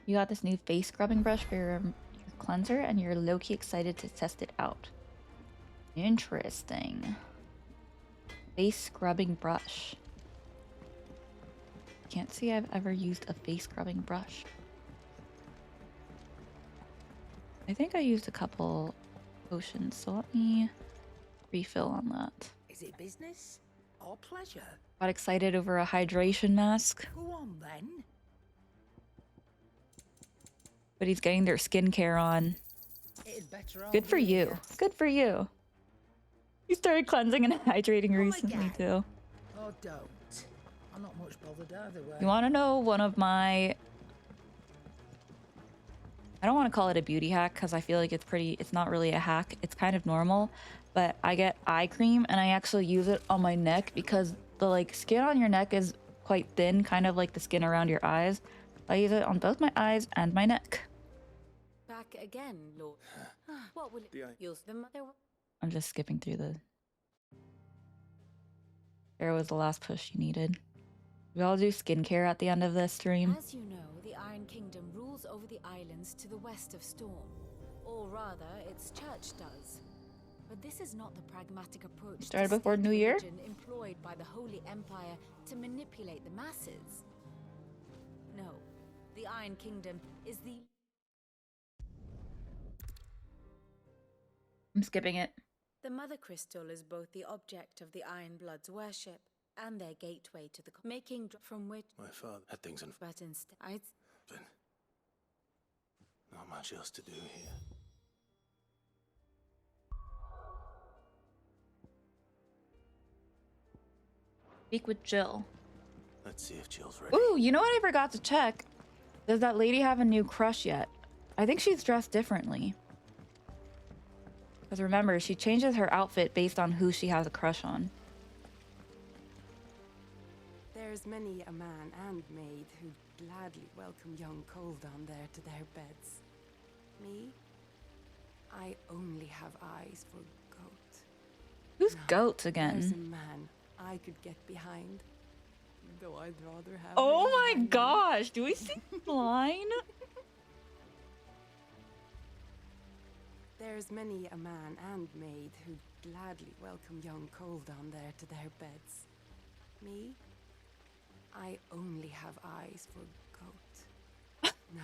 You got this new face scrubbing brush for cleanser and you're low-key excited to test it out. Interesting. Face scrubbing brush. Can't say I've ever used a face scrubbing brush. I think I used a couple potions, so let me refill on that. Is it business or pleasure? Got excited over a hydration mask. Go on then. But he's getting their skincare on. It'd better all Good for be you. here. Good for you. You started cleansing and hydrating recently too. Oh, don't. I'm not much bothered either way. You want to know one of my... I don't want to call it a beauty hack because I feel like it's not really a hack. It's kind of normal. But I get eye cream and I actually use it on my neck because the like skin on your neck is quite thin, kind of like the skin around your eyes. I use it on both my eyes and my neck. Back again, Lord. What will it use the mother? I'm just skipping through the... There was the last push you needed. We all do skincare at the end of this stream. As you know, the Iron Kingdom rules over the islands to the west of Storm. Or rather, its church does. But this is not the pragmatic approach Started to before state New Year? religion employed by the Holy Empire to manipulate the masses. No, the Iron Kingdom is the... I'm skipping it. The Mother Crystal is both the object of the Iron Blood's worship and their gateway to the making from which... My father had things on... But instead... But not much else to do here. Speak with Jill. Let's see if Jill's ready. Ooh, you know what I forgot to check? Does that lady have a new crush yet? I think she's dressed differently. Because remember, she changes her outfit based on who she has a crush on. There's many a man and maid who'd gladly welcome young Cole down there to their beds. Me? I only have eyes for goat. Who's No, goats There's a again? man I could get behind. Though I'd rather have Oh him my behind me. gosh, do we see the line? There's many a man and maid who'd gladly welcome young Cole down there to their beds. Me? I only have eyes for goat. Now,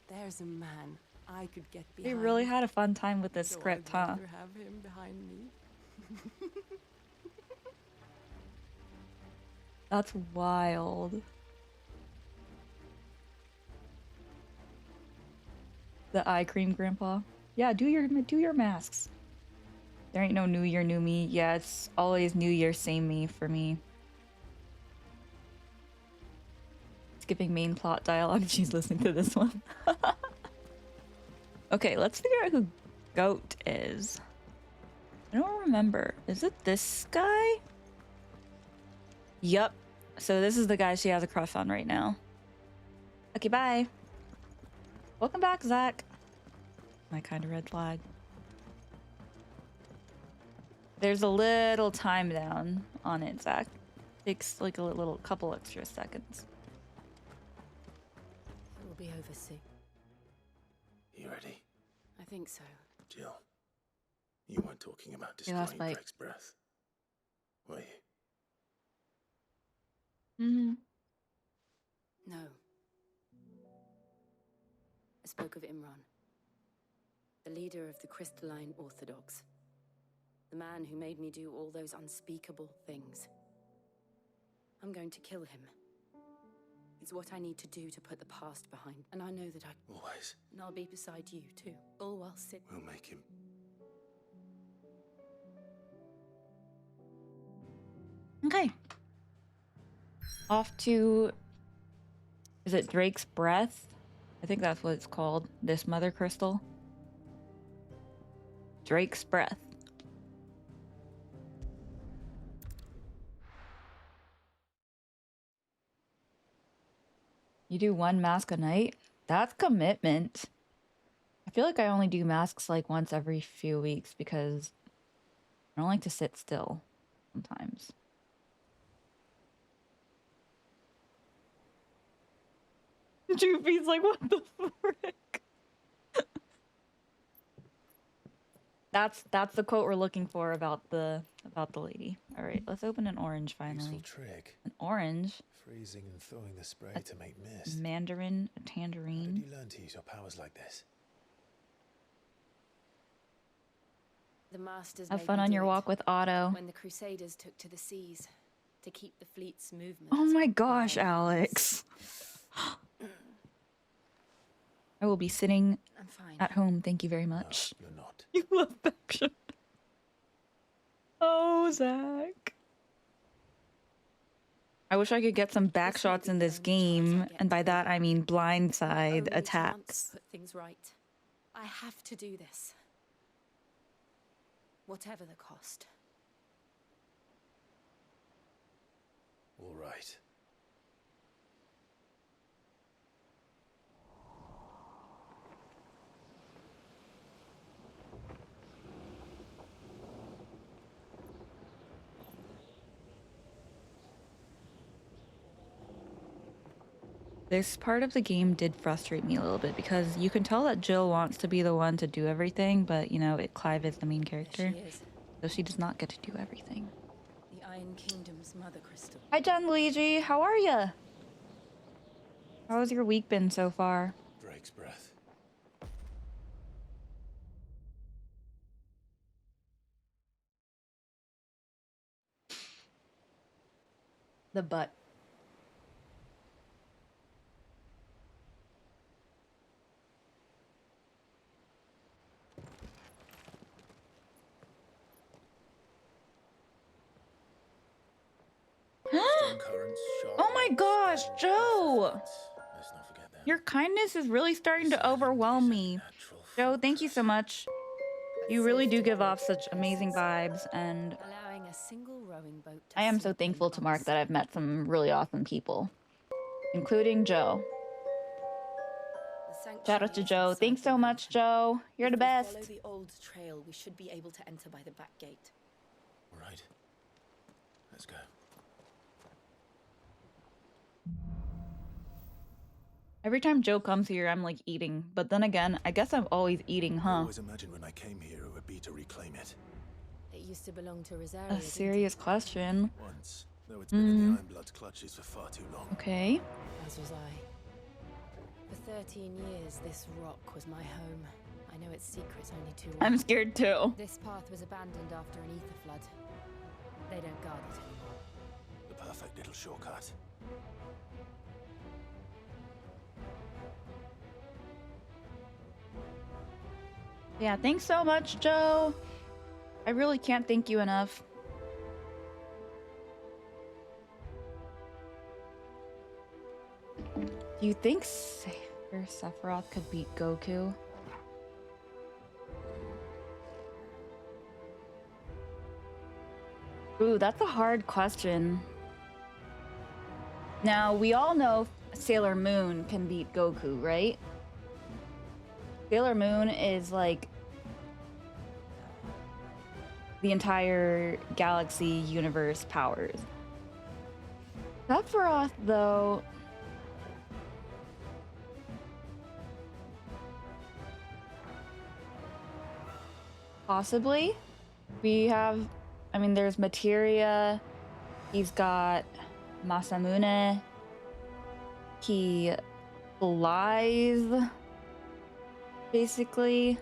there's a man I could get We behind. really had a fun time with this Though script, I'd huh? rather have him behind me. That's wild. The eye cream grandpa. Yeah, do your masks. There ain't no New Year, new me. Yeah, it's always New Year, same me for me. Skipping main plot dialogue. She's listening to this one. Okay, let's figure out who Goat is. I don't remember. Is it this guy? Yup. So this is the guy she has a crush on right now. Okay, bye. Welcome back, Zach. My kind of red flag. There's a little time down on it, Zach. Takes like a little couple extra seconds. It will be over soon. You ready? I think so. Jill, you weren't talking about Your last destroying bite. Drake's breath, were you? Mm-hmm. No. I spoke of Imran, the leader of the Crystalline Orthodox. The man who made me do all those unspeakable things. I'm going to kill him. It's what I need to do to put the past behind. And I know that I... Always. And I'll be beside you, too. All while sitting... We'll make him. Okay. Off to... Is it Drake's Breath? I think that's what it's called. This Mother Crystal. Drake's Breath. You do one mask a night? That's commitment. I feel like I only do masks like once every few weeks because I don't like to sit still sometimes. Joopy's like, what the frick? That's the quote we're looking for about the lady. All right, let's open an orange finally. Useful trick. An orange. Freezing and thawing the spray to make mist. Mandarin, a How tangerine. did you learn to use your powers like this? The masters Have made fun me on do your it walk with Otto. when the Crusaders took to the seas to keep the fleet's movement. Oh my gosh, Alex. I will be sitting I'm fine. at home. Thank you very much. No, you're not. You love action. Oh, Zach. I wish I could get some back shots in this game, and by that I mean blindside Only attacks. chance to put things right. I have to do this. Whatever the cost. All right. This part of the game did frustrate me a little bit because you can tell that Jill wants to be the one to do everything, but you know, Clive is the main character, so she does not get to do everything. The Iron Kingdom's mother crystal. Hi, John Luigi. How are ya? How's your week been so far? Drake's breath. The butt. Oh my gosh, Joe! Your kindness is really starting to overwhelm me. Joe, thank you so much. You really do give off such amazing vibes, and Allowing a single rowing boat to I am so sink thankful in to Mark Oz. that I've met some really awesome people, including Joe. The Shout out to sanctuary is Joe. inside Thanks the so much, mountain. Joe. You're If the we best. Follow the old trail, we should be able to enter by the back gate. All right. Let's go. Every time Joe comes here, I'm like eating. But then again, I guess I'm always eating, I huh? always imagined when I came here it would be to reclaim it. It used to belong to Rosaria. A didn't serious question. Once, though it's been in the Ironblood's clutches for far too long. Okay. it? As was I. For 13 years, this rock was my home. I know its secrets only too well. I'm scared too. This path was abandoned after an ether flood. They don't guard it anymore. The perfect little shortcut. Yeah, thanks so much, Joe. I really can't thank you enough. Do you think Sephiroth could beat Goku? Ooh, that's a hard question. Now, we all know Sailor Moon can beat Goku, right? Sailor Moon is like the entire galaxy universe powers. Sephiroth, though, possibly. We have, I mean, there's Materia. He's got Masamune. He flies, basically.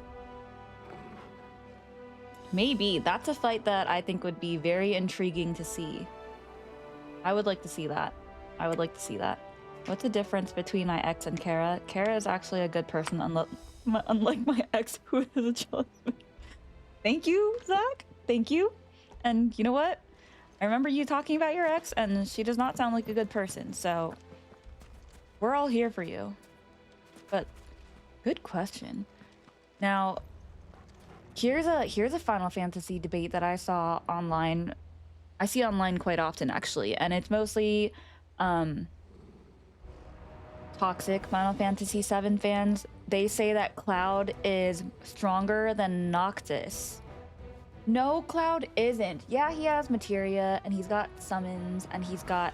Maybe. That's a fight that I think would be very intriguing to see. I would like to see that. I would like to see that. What's the difference between my ex and Kara? Kara is actually a good person, unlike my ex, who is a jealous man. Thank you, Zach. Thank you. And you know what? I remember you talking about your ex, and she does not sound like a good person, so we're all here for you. But good question. Now, here's a Final Fantasy debate that I saw online. I see online quite often, actually, and it's mostly toxic Final Fantasy VII fans. They say that Cloud is stronger than Noctis. No, Cloud isn't. Yeah, he has materia, and he's got summons, and he's got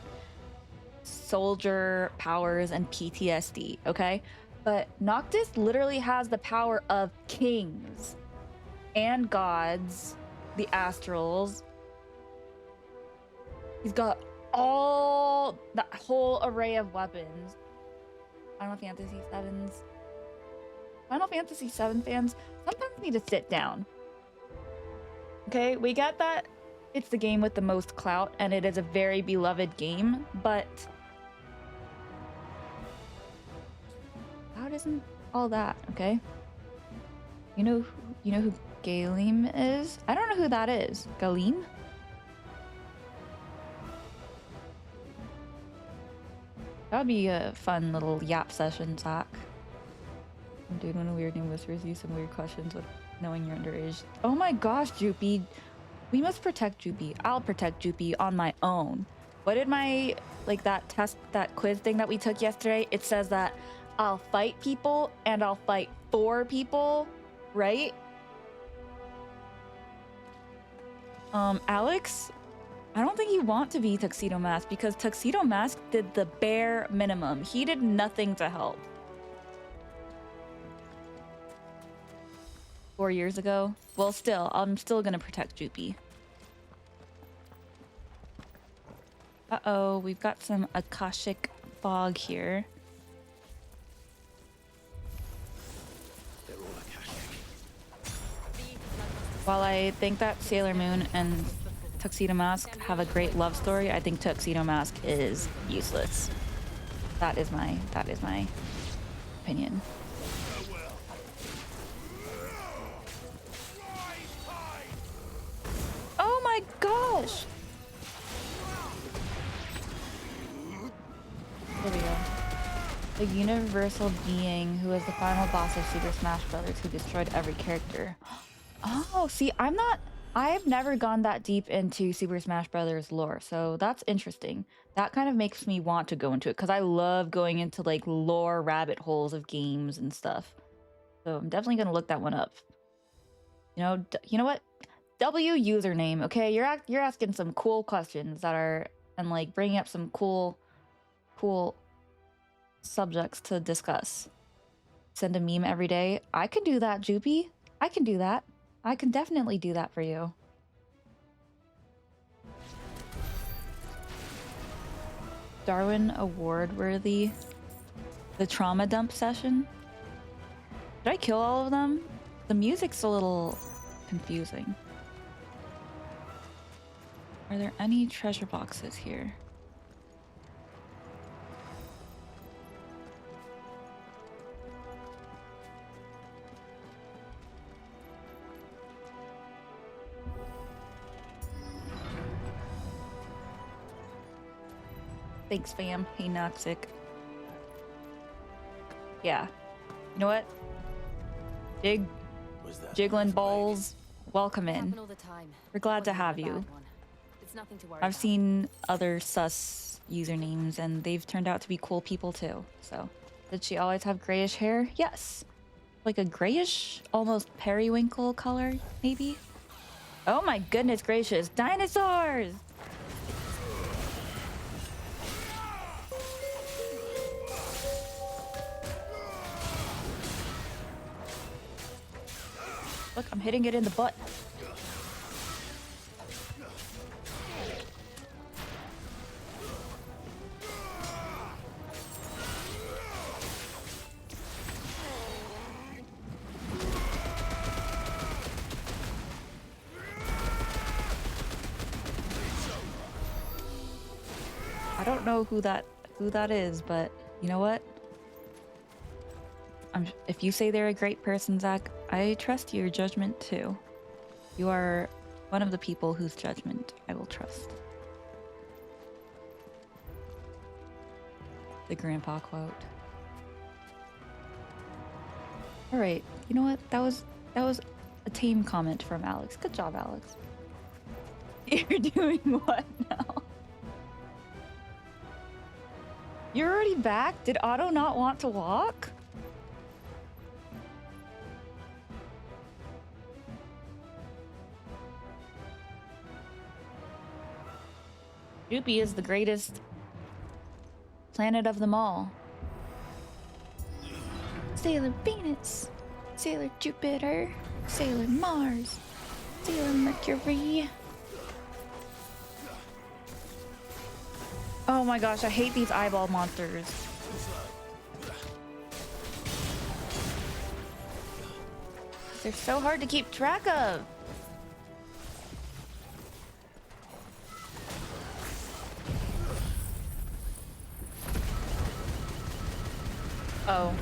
soldier powers and PTSD, okay? But Noctis literally has the power of kings. and gods, the astrals. He's got all that whole array of weapons. Final Fantasy VII fans sometimes need to sit down. Okay, we get that it's the game with the most clout and it is a very beloved game, but clout isn't all that, okay? You know who Galim is? I don't know who that is. Galim? That would be a fun little yap session, Zach. Dude, when a weird name whispers you some weird questions with knowing you're underage. Oh my gosh, Joopy. We must protect Joopy. I'll protect Joopy on my own. What did my, like, that quiz thing that we took yesterday? It says that I'll fight people and I'll fight for people, right? Alex, I don't think you want to be Tuxedo Mask because Tuxedo Mask did the bare minimum. He did nothing to help. 4 years ago? Well, still, I'm still gonna protect Joopy. Uh-oh, we've got some Akashic fog here. While I think that Sailor Moon and Tuxedo Mask have a great love story, I think Tuxedo Mask is useless. That is my opinion. Oh my gosh! There we go. The universal being who is the final boss of Super Smash Bros. Who destroyed every character. Oh, see, I've never gone that deep into Super Smash Bros. Lore, so that's interesting. That kind of makes me want to go into it, because I love going into, like, lore rabbit holes of games and stuff. So I'm definitely going to look that one up. You know what? W username, okay? You're asking some cool questions that are, and, like, bringing up some cool subjects to discuss. Send a meme every day. I can do that, Joopy. I can do that. I can definitely do that for you. Darwin Award worthy. The trauma dump session. Did I kill all of them? The music's a little confusing. Are there any treasure boxes here? Thanks, fam. Hey, Noxic. Yeah. You know what? Jiggling balls. Welcome in. We're glad to have you. I've seen other sus usernames and they've turned out to be cool people too. So, did she always have grayish hair? Yes. Like a grayish, almost periwinkle color, maybe? Oh my goodness gracious. Dinosaurs! Look, I'm hitting it in the butt. I don't know who that is, but you know what? If you say they're a great person, Zach, I trust your judgment too. You are one of the people whose judgment I will trust. The grandpa quote. All right, you know what? That was a tame comment from Alex. Good job, Alex. You're doing what now? You're already back? Did Otto not want to walk? Joopy is the greatest planet of them all. Sailor Venus. Sailor Jupiter, Sailor Mars, Sailor Mercury. Oh my gosh, I hate these eyeball monsters. They're so hard to keep track of. Oh,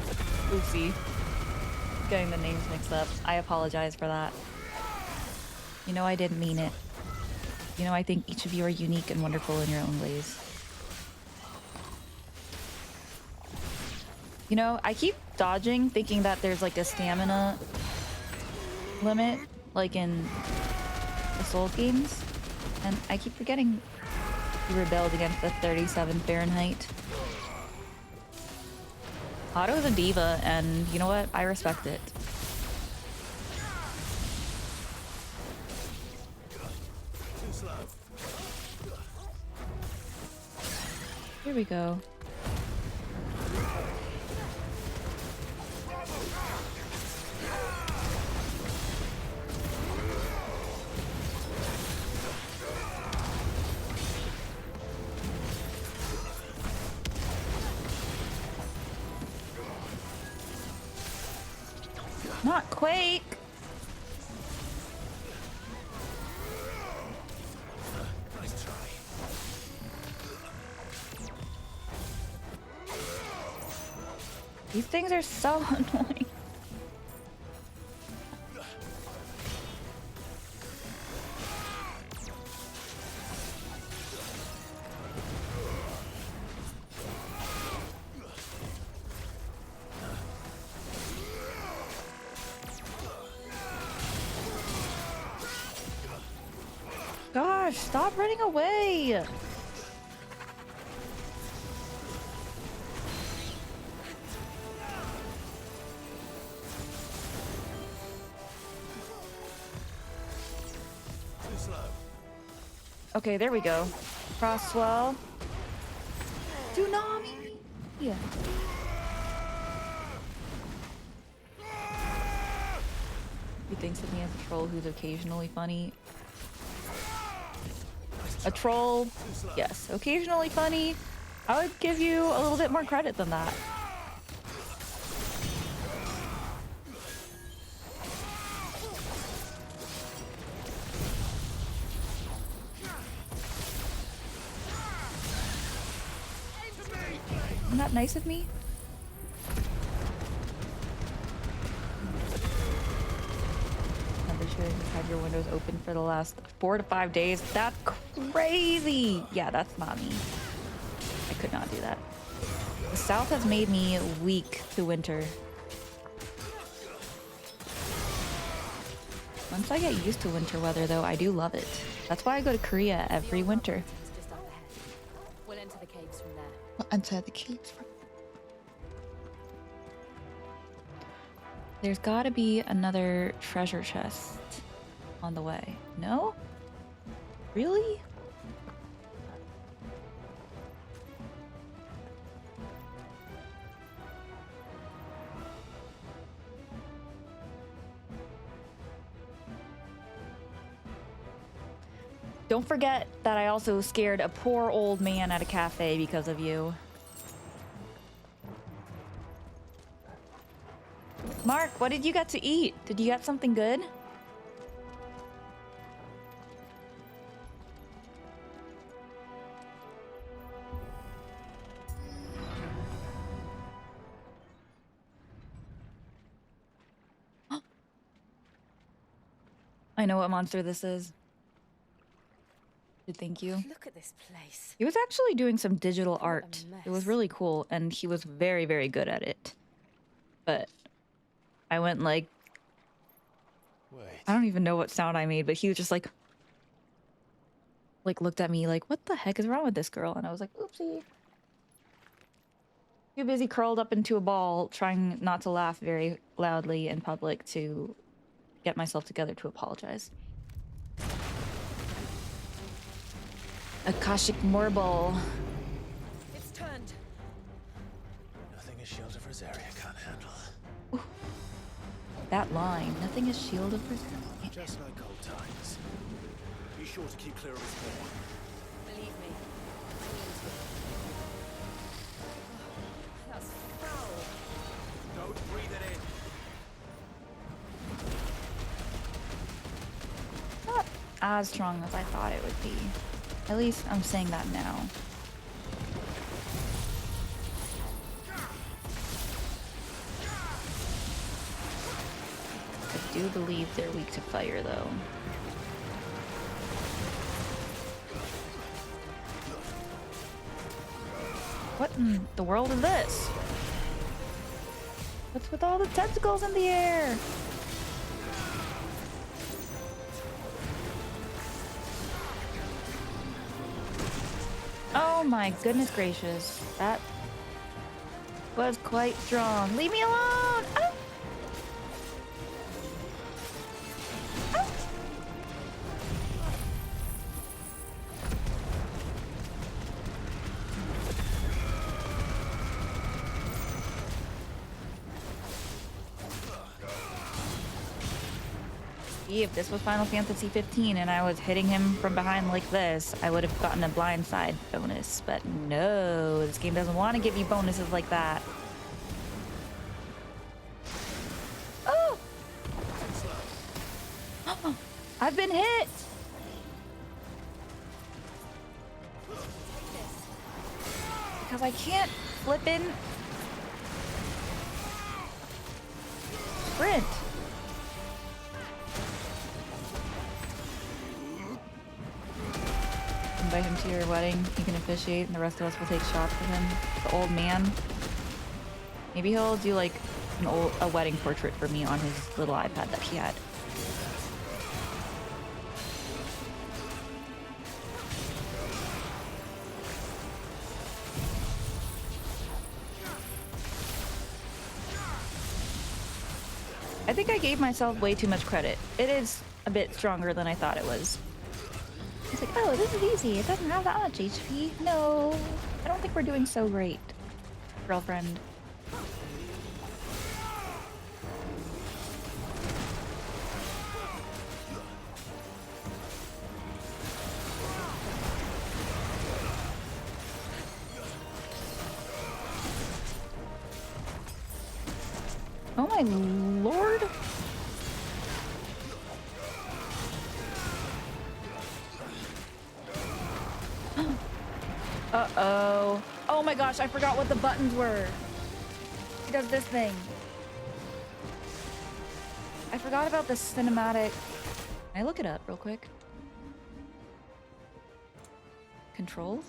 oopsie. Getting the names mixed up. I apologize for that. You know I didn't mean it. You know I think each of you are unique and wonderful in your own ways. You know, I keep dodging thinking that there's like a stamina limit, like in the Souls games. And I keep forgetting you rebelled against the 37 Fahrenheit. Otto's a diva, and you know what? I respect it. Here we go. Not Quake. Nice try. These things are so annoying. Gosh, stop running away! Okay, there we go. Cross swell. Tsunami! Yeah. He thinks of me as a troll who's occasionally funny. A troll, yes, occasionally funny. I would give you a little bit more credit than that. Isn't that nice of me? Should have had your windows open for the last 4 to 5 days. That's crazy. Yeah, that's not me. I could not do that. The South has made me weak to winter. Once I get used to winter weather, though, I do love it. That's why I go to Korea every winter. We'll enter the caves from there. We'll enter the caves from There's gotta be another treasure chest on the way. No? Really? Don't forget that I also scared a poor old man at a cafe because of you. Mark, what did you get to eat? Did you get something good? I know what monster this is. Thank you. Look at this place. He was actually doing some digital art. It was really cool, and he was very, very good at it. But I went like... Wait. I don't even know what sound I made, but he was just like looked at me like, what the heck is wrong with this girl? And I was like, oopsie. Too busy curled up into a ball, trying not to laugh very loudly in public to get myself together to apologize. Akashic Marble. It's turned. Nothing a shield of Rosaria can't handle. That line, nothing is shielded for... Just like old times. Be sure to keep clear of his paw. Believe me, I need to. That's foul. Don't breathe it in. Not as strong as I thought it would be. At least I'm saying that now. I do believe they're weak to fire, though. What in the world is this? What's with all the tentacles in the air? Oh my goodness gracious. That was quite strong. Leave me alone! Ah! Ah! See, if this was Final Fantasy 15 and I was hitting him from behind like this, I would have gotten a blindside bonus. But no, this game doesn't want to give you bonuses like that. Oh! I've been hit! Because I can't flip in sprint. Invite him to your wedding. He can officiate, and the rest of us will take shots with him. The old man. Maybe he'll do like a wedding portrait for me on his little iPad that he had. I think I gave myself way too much credit. It is a bit stronger than I thought it was. It's like, oh, this is easy. It doesn't have that much HP. No, I don't think we're doing so great, girlfriend. Oh my lord. Uh-oh. Oh my gosh, I forgot what the buttons were. He does this thing. I forgot about the cinematic. Can I look it up real quick? Controls?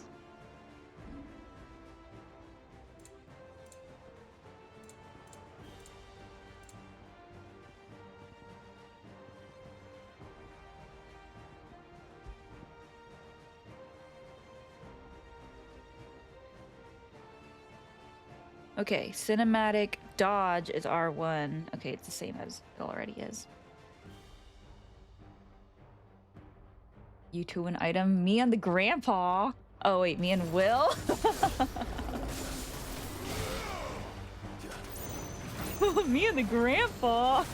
Okay, cinematic dodge is R1. Okay, it's the same as it already is. You two an item? Me and the grandpa? Oh wait, me and Will? Me and the grandpa?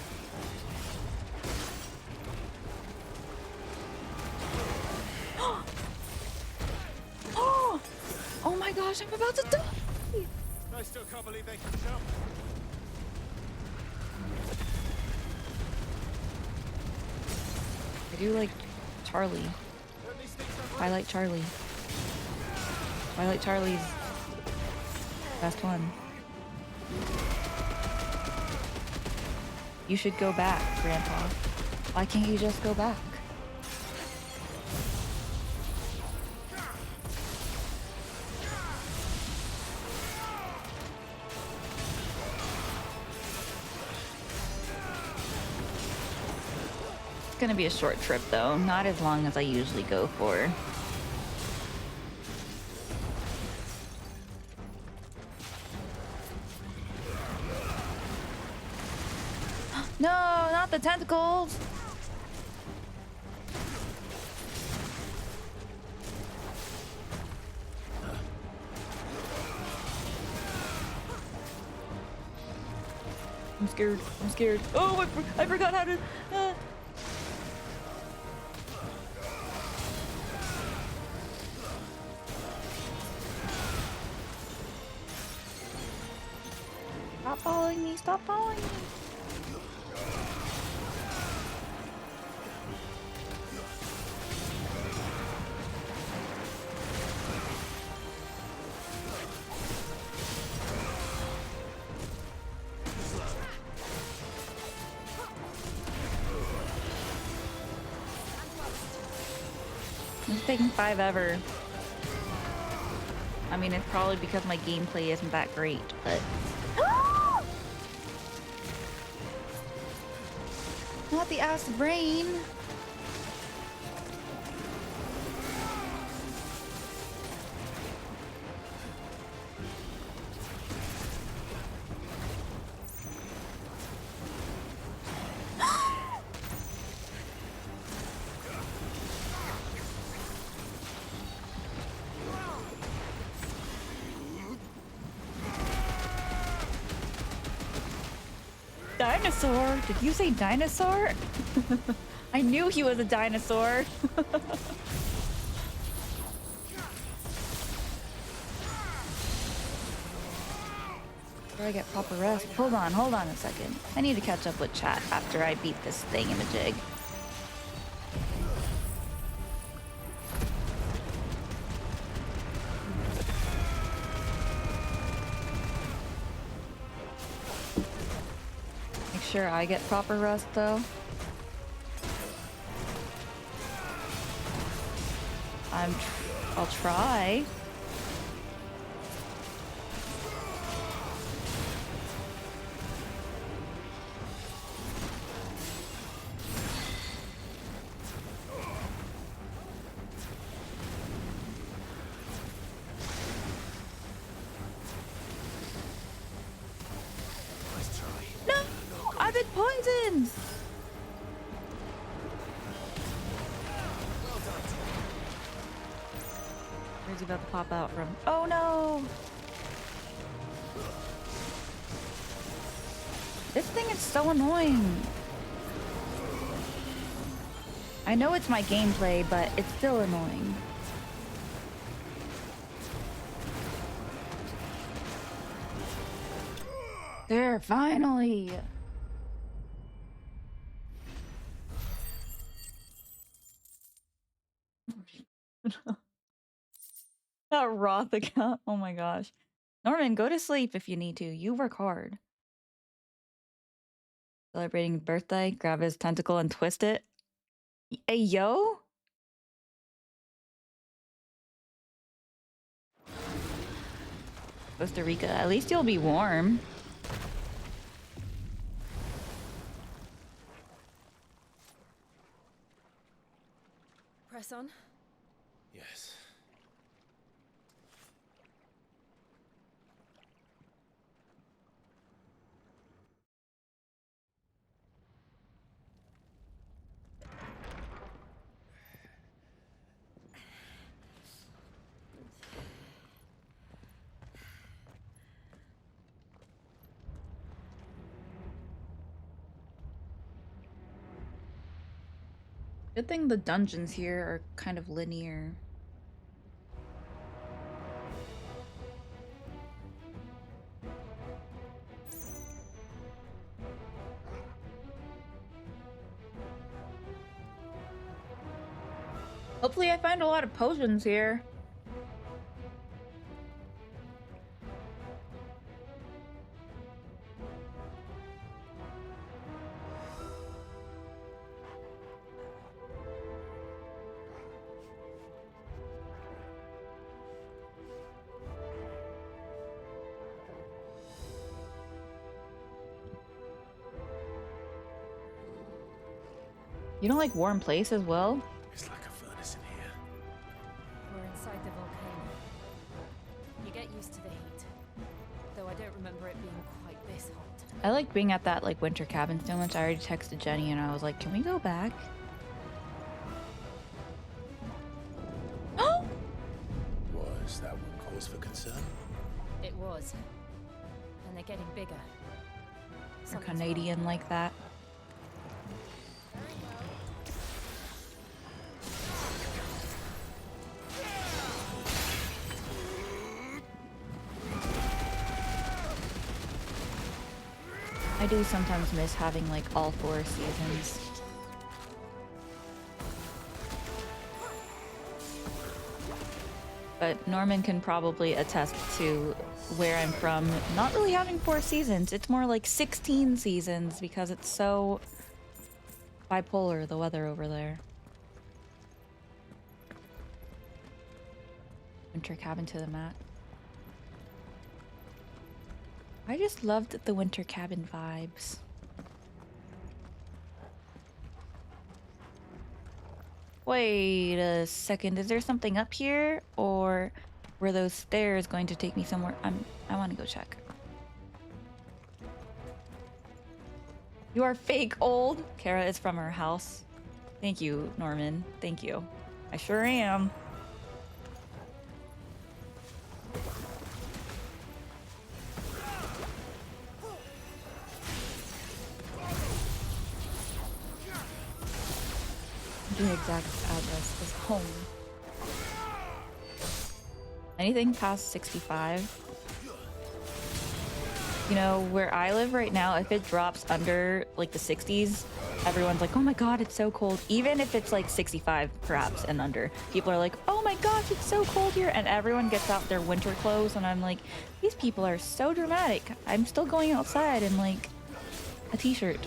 Oh my gosh, I'm about to die! I still can't believe they can jump. I do like Charlie. Twilight Charlie. Twilight Charlie's best one. You should go back, Grandpa. Why can't you just go back? It's gonna be a short trip though, not as long as I usually go for. No, not the tentacles! I'm scared. I'm scared. Oh, I forgot how to. Stop following me. Stop following me. It's taking 5 ever. I mean, it's probably because my gameplay isn't that great, but... Not the acid rain! Dinosaur? Did you say dinosaur? I knew he was a dinosaur. Where I get proper rest? Hold on a second. I need to catch up with chat after I beat this thing in a jig. Sure, I get proper rest though. I'll try. I've been poisoned! Where's he about to pop out from? Oh no! This thing is so annoying. I know it's my gameplay, but it's still annoying. There, finally! That Roth account. Oh my gosh. Norman, go to sleep if you need to. You work hard. Celebrating birthday, grab his tentacle and twist it. Hey, yo? Costa Rica. At least you'll be warm. Press on. Yes. Good thing the dungeons here are kind of linear. Hopefully I find a lot of potions here. You don't like warm place as well? It's like a furnace in here. We're inside the volcano. You get used to the heat, though I don't remember it being quite this hot. I like being at that like winter cabin so much. I already texted Jenny and I was like, can we go back? Was that one cause for concern? It was. And they're getting bigger. or Canadian like that. I do sometimes miss having like all 4 seasons. But Norman can probably attest to where I'm from not really having 4 seasons. It's more like 16 seasons because it's so bipolar, the weather over there. Winter cabin to the mat. I just loved the winter cabin vibes. Wait a second, is there something up here? Or were those stairs going to take me somewhere? I want to go check. You are fake old? Kara is from her house. Thank you, Norman. Thank you. I sure am. The exact address is home. Anything past 65? You know, where I live right now, if it drops under like the 60s, everyone's like, oh my god, it's so cold. Even if it's like 65 perhaps and under, people are like, oh my gosh, it's so cold here. And everyone gets out their winter clothes and I'm like, these people are so dramatic. I'm still going outside in like a t-shirt.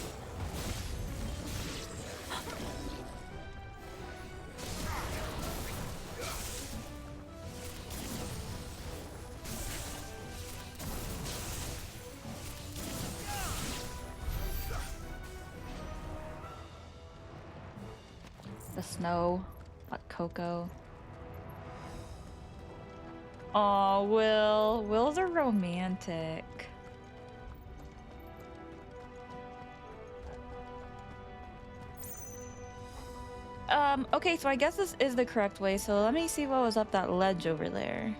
The snow, hot cocoa. Aw, Will. Will's a romantic. Okay, so I guess this is the correct way, so let me see what was up that ledge over there.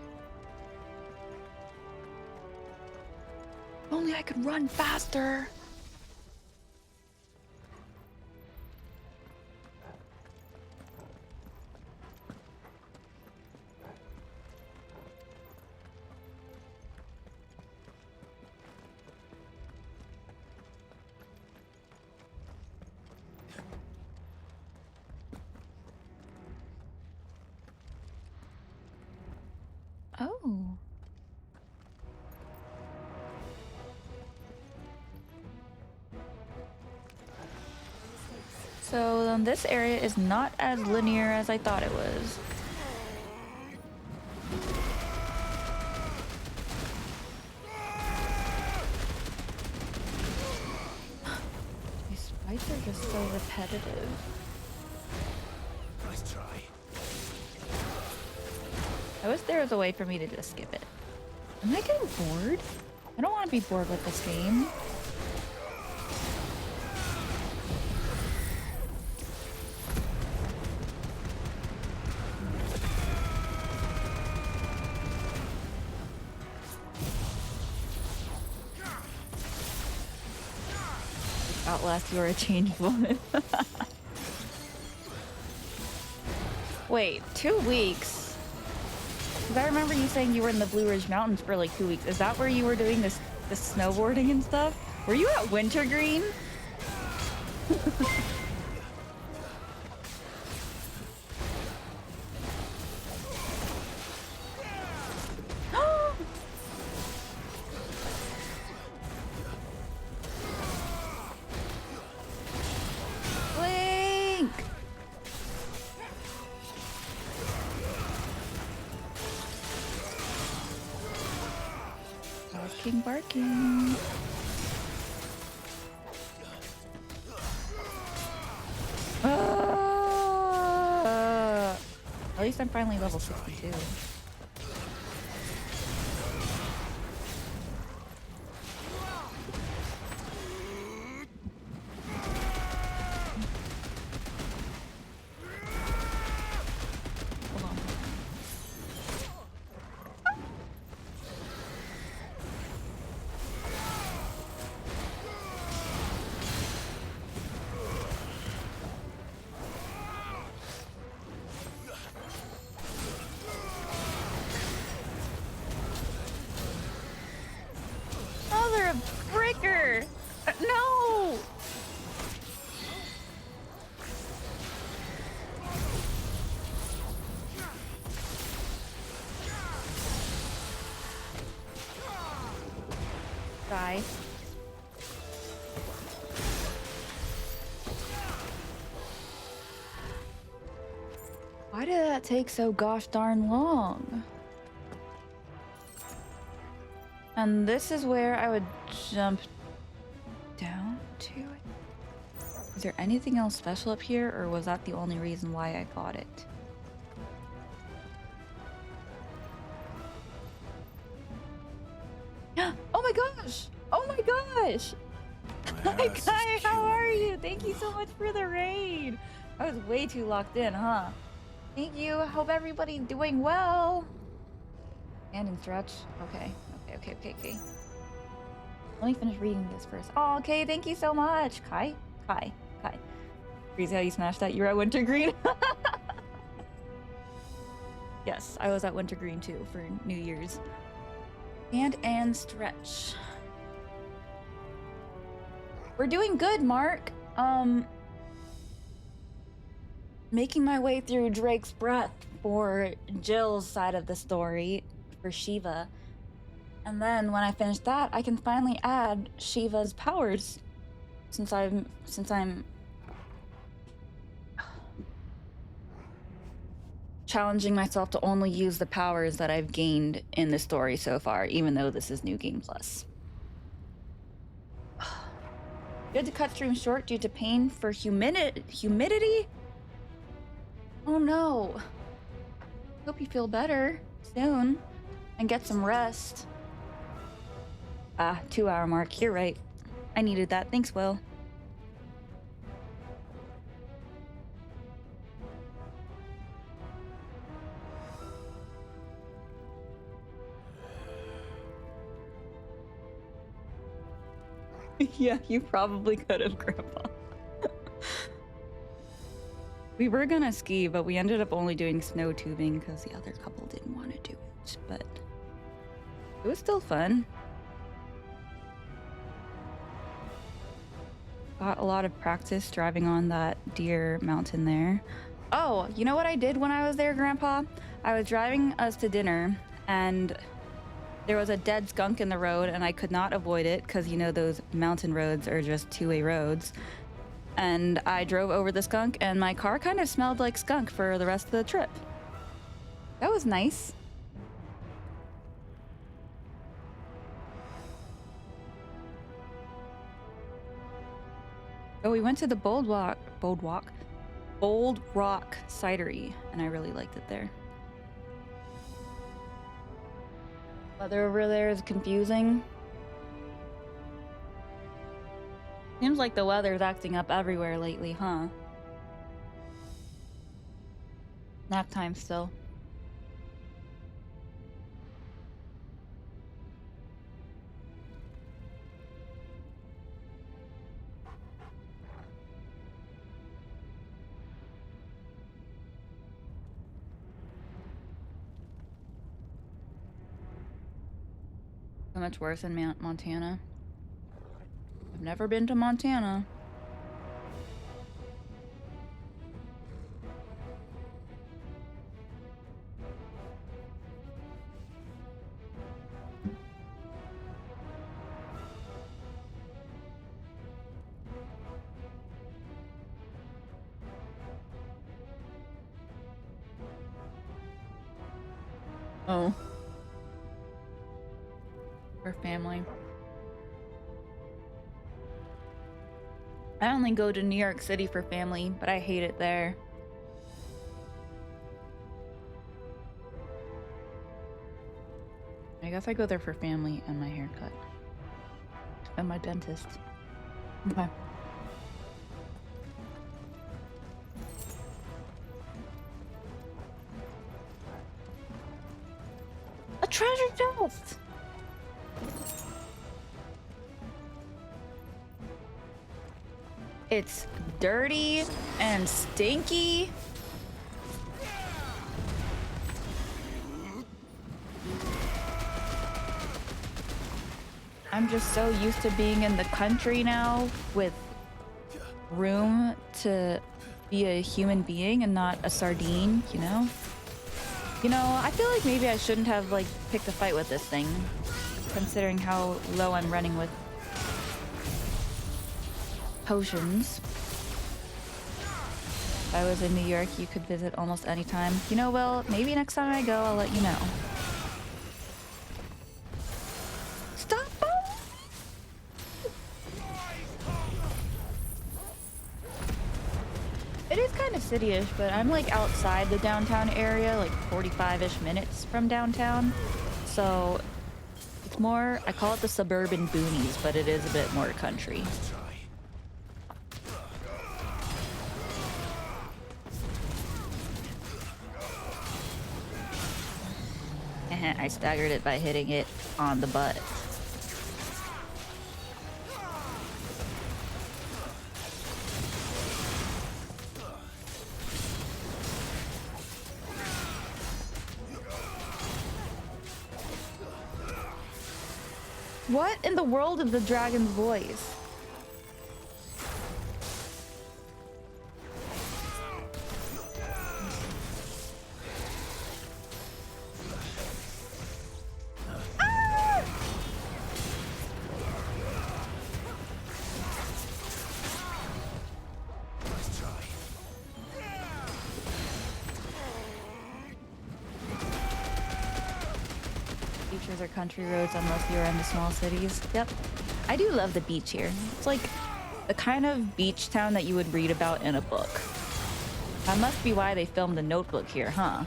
If only I could run faster! Oh. So then this area is not as linear as I thought it was. These fights are just so repetitive. Nice try. I wish there was a way for me to just skip it. Am I getting bored? I don't want to be bored with this game. Outlast, you are a changed woman. Wait, 2 weeks? Because I remember you saying you were in the Blue Ridge Mountains for like 2 weeks. Is that where you were doing this snowboarding and stuff? Were you at Wintergreen? Barking. At least I'm finally level 62. Kai. Why did that take so gosh darn long? And this is where I would jump down to it. Is there anything else special up here, or was that the only reason why I got it? Oh my gosh! Oh my gosh! Hi Kai, how are you? Thank you so much for the raid. I was way too locked in, huh? Thank you. I hope everybody's doing well. And in stretch. Okay. Okay. Let me finish reading this first. Oh, okay. Thank you so much. Kai. Crazy how you smashed that. You were at Wintergreen. Yes, I was at Wintergreen too for New Year's. And stretch. We're doing good, Mark. Making my way through Drake's Breath for Jill's side of the story for Shiva. And then when I finish that, I can finally add Shiva's powers since I'm challenging myself to only use the powers that I've gained in the story so far, even though this is New Game Plus. Good to cut stream short due to pain for humidity? Oh no. Hope you feel better soon and get some rest. 2-hour mark. You're right. I needed that. Thanks, Will. Yeah, you probably could have, Grandpa. We were gonna ski, but we ended up only doing snow tubing because the other couple didn't want to do it. But it was still fun. Got a lot of practice driving on that deer mountain there. Oh, you know what I did when I was there, Grandpa? I was driving us to dinner, and there was a dead skunk in the road, and I could not avoid it because, you know, those mountain roads are just two-way roads. And I drove over the skunk, and my car kind of smelled like skunk for the rest of the trip. That was nice. Oh, we went to the Bold Rock Cidery, and I really liked it there. Weather over there is confusing. Seems like the weather's acting up everywhere lately, huh? Nap time still. So much worse in Montana. I've never been to Montana. Oh. For family. I only go to New York City for family, but I hate it there. I guess I go there for family and my haircut. And my dentist. Okay. A treasure chest! It's dirty and stinky. I'm just so used to being in the country now with room to be a human being and not a sardine, you know? You know, I feel like maybe I shouldn't have, like, picked a fight with this thing, considering how low I'm running with potions. If I was in New York, you could visit almost any time. You know, Will, maybe next time I go, I'll let you know. Stop! It is kind of city-ish, but I'm like outside the downtown area, like 45-ish minutes from downtown. So it's more, I call it the suburban boonies, but it is a bit more country. I staggered it by hitting it on the butt. What in the world is the dragon's voice? Beaches are country roads unless you're in the small cities. Yep. I do love the beach here. It's like the kind of beach town that you would read about in a book. That must be why they filmed The Notebook here, huh?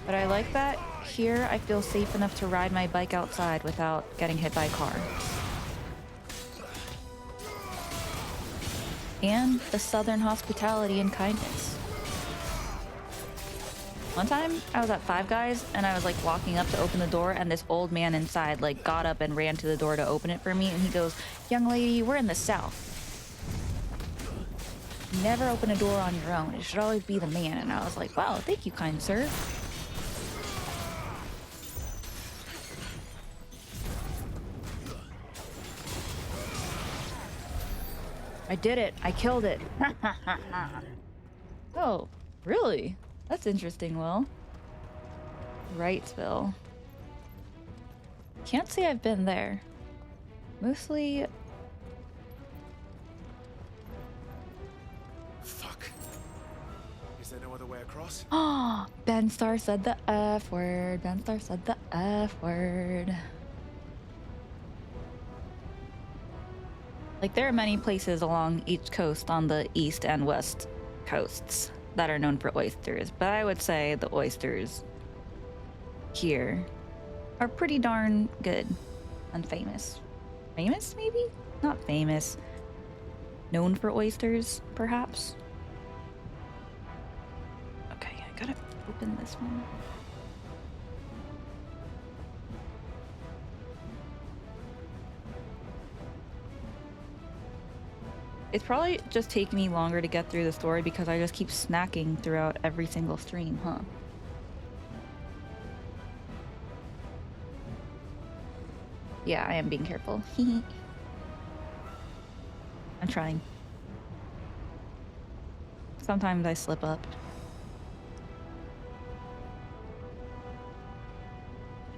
But I like that here I feel safe enough to ride my bike outside without getting hit by a car. And the southern hospitality and kindness. One time I was at Five Guys and I was like walking up to open the door and this old man inside like got up and ran to the door to open it for me and he goes, "Young lady, we're in the South. Never open a door on your own. It should always be the man." And I was like, "Wow, thank you, kind sir." I did it. I killed it. Oh, really? That's interesting, Will. Wrightsville. Can't say I've been there. Mostly... Fuck. Is there no other way across? Oh, Ben Star said the F word. Ben Star said the F word. Like, there are many places along each coast on the east and west coasts that are known for oysters, but I would say the oysters here are pretty darn good and famous. Famous, maybe? Not famous. Known for oysters, perhaps? Okay, I gotta open this one. It's probably just taking me longer to get through the story because I just keep snacking throughout every single stream, huh? Yeah, I am being careful. I'm trying. Sometimes I slip up.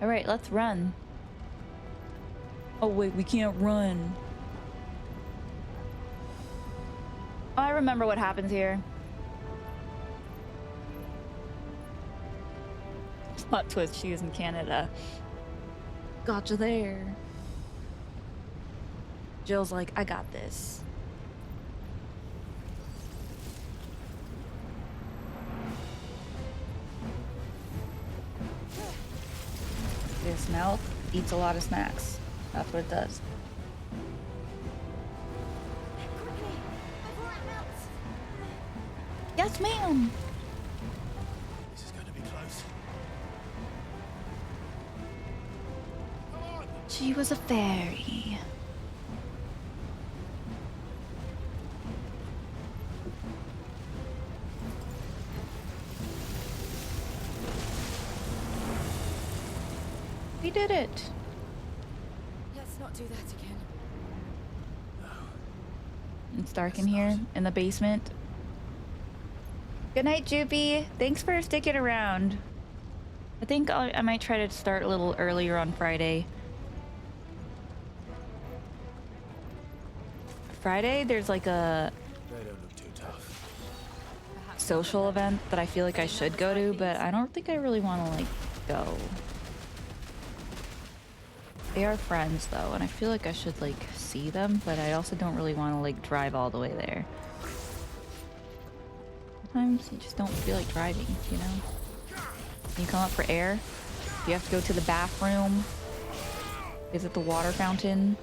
Alright, let's run. Oh wait, we can't run. Oh, I remember what happens here. Plot twist, she is in Canada. Gotcha there. Jill's like, I got this. This mouth eats a lot of snacks. That's what it does. Yes, ma'am. This is going to be close. She was a fairy. We did it. Let's not do that again. It's dark in here, in the basement. Good night, Joopy. Thanks for sticking around. I think I might try to start a little earlier on Friday. Friday, there's like a They don't look too tough. social event that I feel like I should go to, but I don't think I really want to like go. They are friends though, and I feel like I should like see them, but I also don't really want to like drive all the way there. Sometimes you just don't feel like driving, you know? You come up for air, you have to go to the bathroom, visit the water fountain.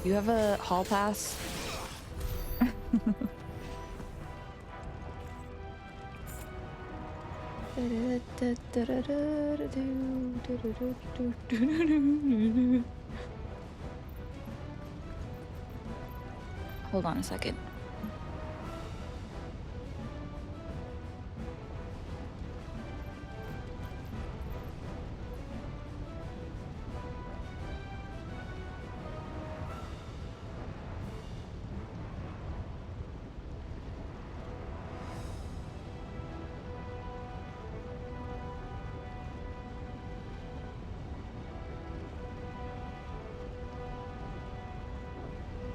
You have a hall pass? Hold on a second.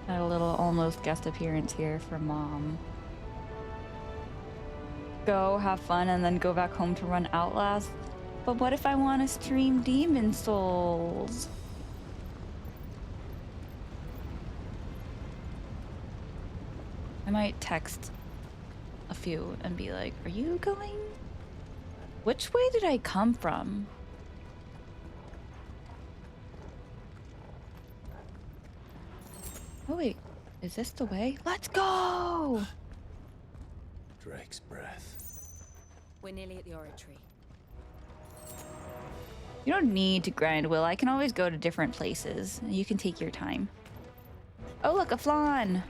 Had a little almost guest appearance here from Mom. Go have fun and then go back home to run Outlast. But what if I want to stream Demon Souls? I might text a few and be like, are you going? Which way did I come from? Oh wait, is this the way? Let's go! Drake's breath. We're nearly at the oratory. You don't need to grind, Will. I can always go to different places. You can take your time. Oh look, a flan!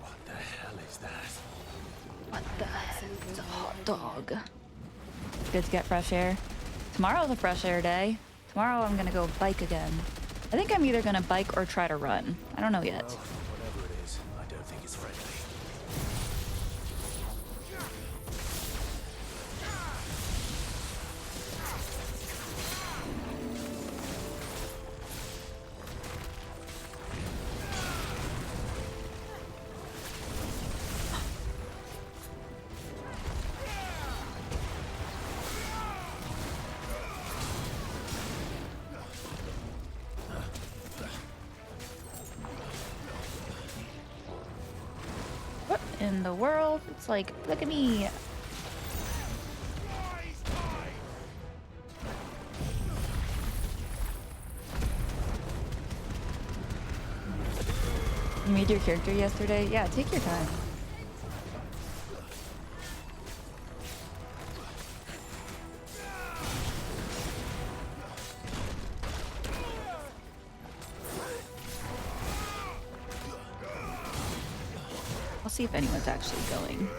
What the hell is that? What the heck? It's a hot dog. Good to get fresh air. Tomorrow's a fresh air day. Tomorrow I'm gonna go bike again. I think I'm either gonna bike or try to run. I don't know yet. Well, whatever it is, I don't think it's friendly. What in the world? It's like, look at me. You made your character yesterday? Yeah, take your time. I'll see if anyone's actually going.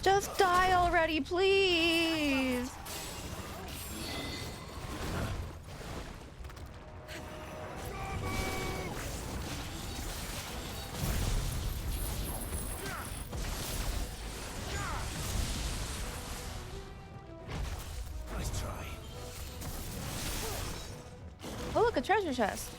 Just die already, please! Nice try. Oh look, a treasure chest.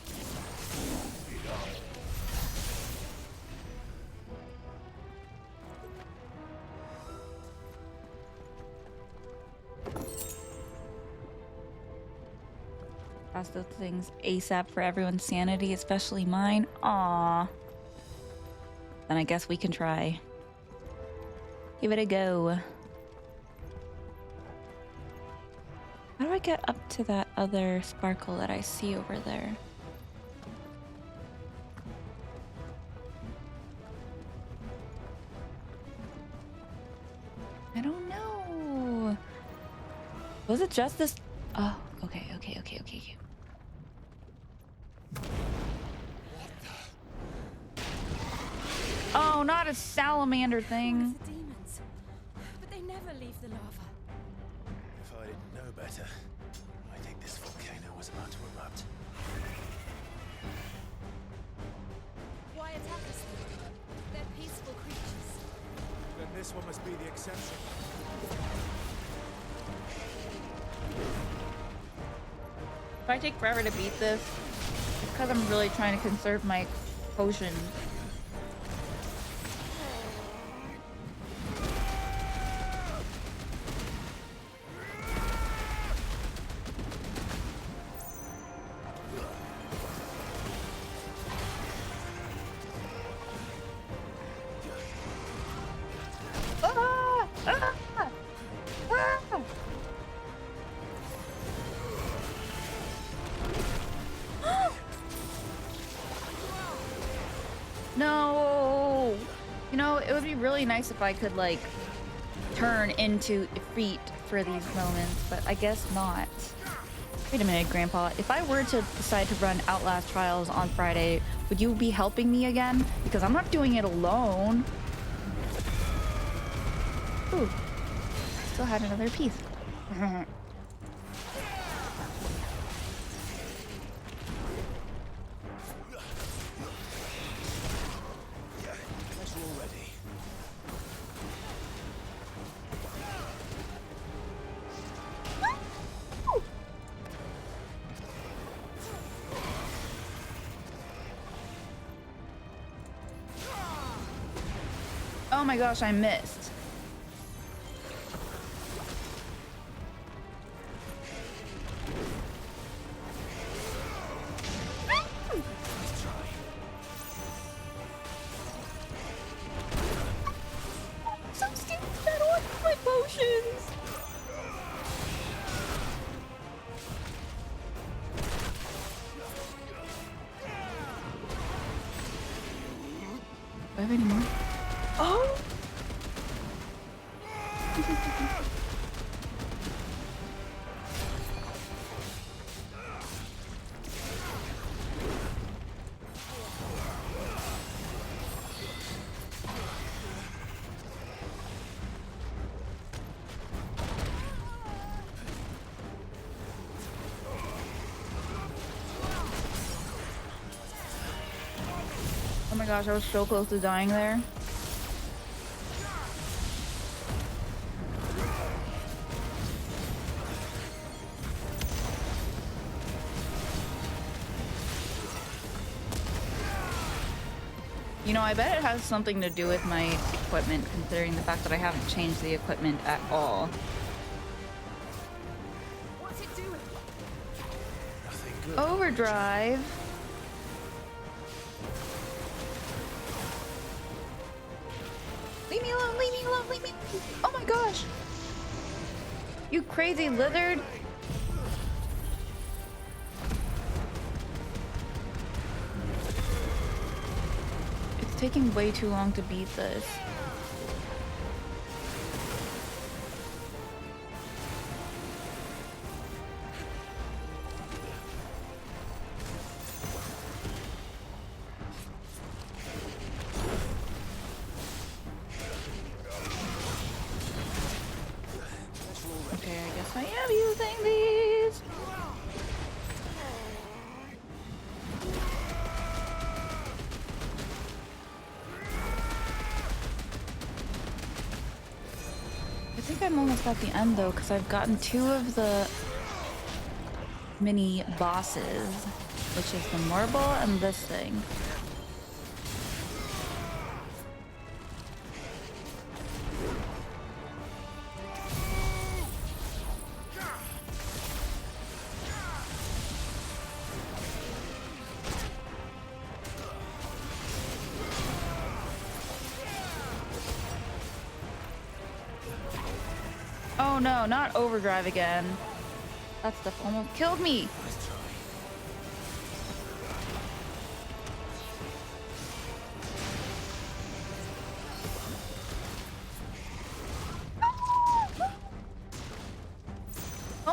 Pass those things ASAP for everyone's sanity, especially mine. Aww. Then I guess we can try. Give it a go. How do I get up to that other sparkle that I see over there? Was it just this? Oh, okay. Oh, not a salamander thing. The demons. But they never leave the lava. If I didn't know better, I think this volcano was about to erupt. Why attack us then? They're peaceful creatures. Then this one must be the exception. If I take forever to beat this, it's because I'm really trying to conserve my potion. No! You know, it would be really nice if I could, like, turn into Ifrit for these moments, but I guess not. Wait a minute, Grandpa. If I were to decide to run Outlast Trials on Friday, would you be helping me again? Because I'm not doing it alone. Ooh. Still had another piece. Oh my gosh, I missed. So stupid, I don't want my potions. Do I have any more? Oh! Oh my gosh, I was so close to dying there. You know, I bet it has something to do with my equipment, considering the fact that I haven't changed the equipment at all. What's it doing? Nothing good. Overdrive. Leave me alone, leave me alone, leave me alone. Oh my gosh. You crazy lizard. It's taking way too long to beat this. Okay, I guess I am using these. I think I'm almost at the end though, because I've gotten 2 of the mini bosses, which is the marble and this thing. Oh no, not overdrive again. That stuff almost killed me.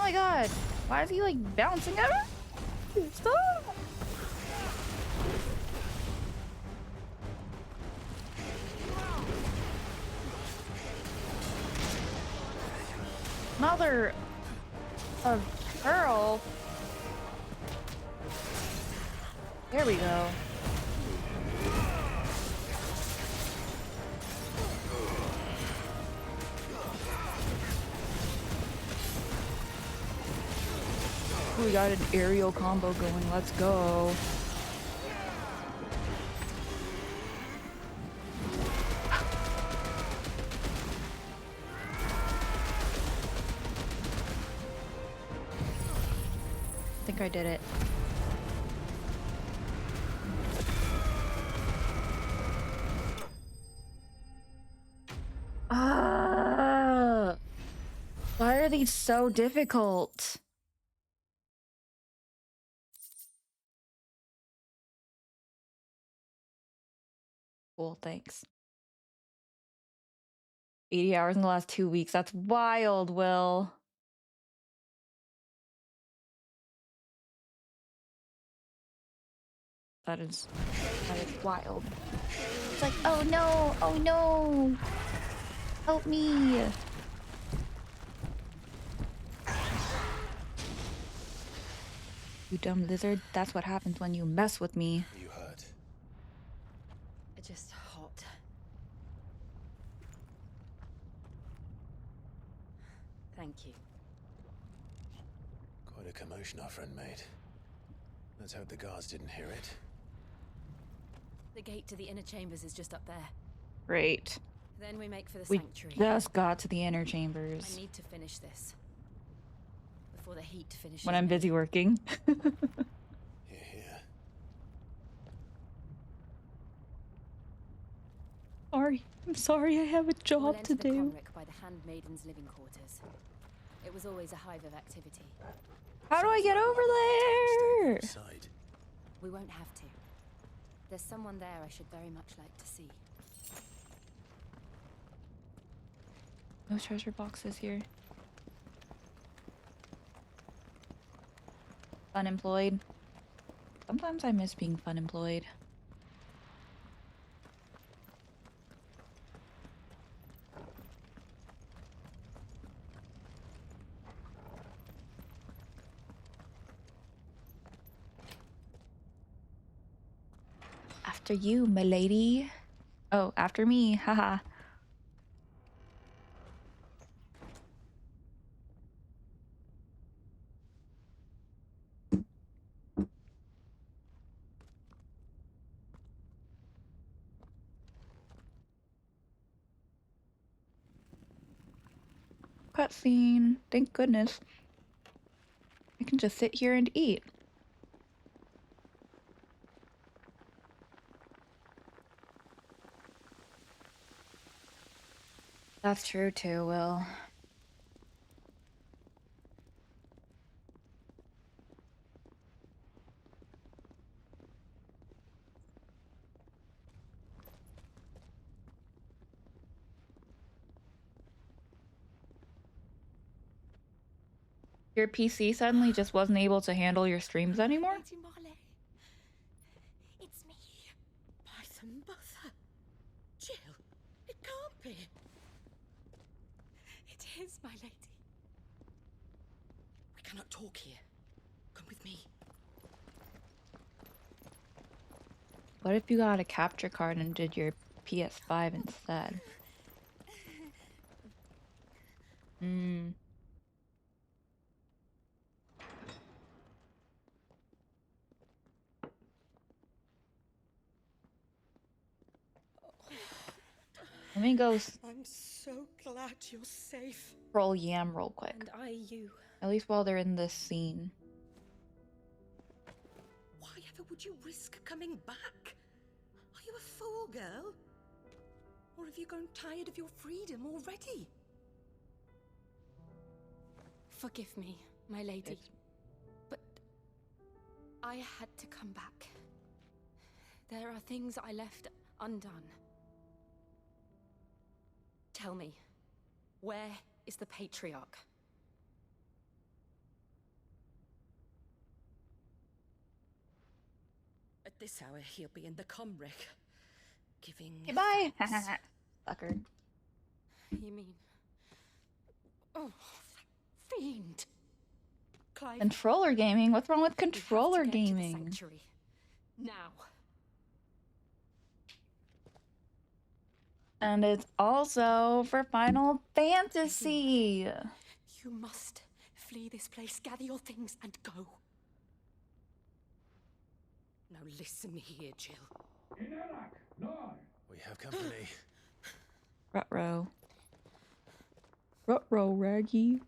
my god! Why is he like bouncing out? Stop! Mother of pearl. There we go. We got an aerial combo going. Let's go. I think I did it. Why are these so difficult? Cool, thanks. 80 hours in the last 2 weeks. That's wild, Will. That is wild. It's like, oh no, help me. You dumb lizard, that's what happens when you mess with me. You hurt. It's just hot. Thank you. Quite a commotion our friend made. Let's hope the guards didn't hear it. The gate to the inner chambers is just up there. Great. Then we make for the We sanctuary. just got to the inner chambers. I need to finish this before the heat finishes. When I'm busy working. Here. Sorry. I'm sorry, I have a job We'll to enter the do. Conric by the handmaiden's living quarters. It was always a hive of activity. How do I get over there? Side. We won't have to. There's someone there I should very much like to see. No treasure boxes here. Unemployed. Sometimes I miss being fun employed. After you, milady. Oh, after me, haha. Cutscene. Thank goodness. I can just sit here and eat. That's true too, Will. Your PC suddenly just wasn't able to handle your streams anymore? Lady Marley. It's me, Python Butler. Jill, it can't be. It is, my lady. We cannot talk here. Come with me. What if you got a capture card and did your PS5 instead? Hmm. Let me go I'm so glad you're safe. scroll Yam real quick. And I you. At least while they're in this scene. Why ever would you risk coming back? Are you a fool, girl? Or have you grown tired of your freedom already? Forgive me, my lady. But I had to come back. There are things I left undone. Tell me, where is the Patriarch? At this hour, he'll be in the Comric, giving. Okay, bye. thanks. Fucker. You mean? Oh, that fiend! Clive, Controller gaming? What's wrong with we have to controller get to the gaming? sanctuary. Now. And it's also for Final Fantasy. You must flee this place, gather your things, and go. Now listen here, Jill. We have company. Ruh-roh. Ruh-roh, Raggy.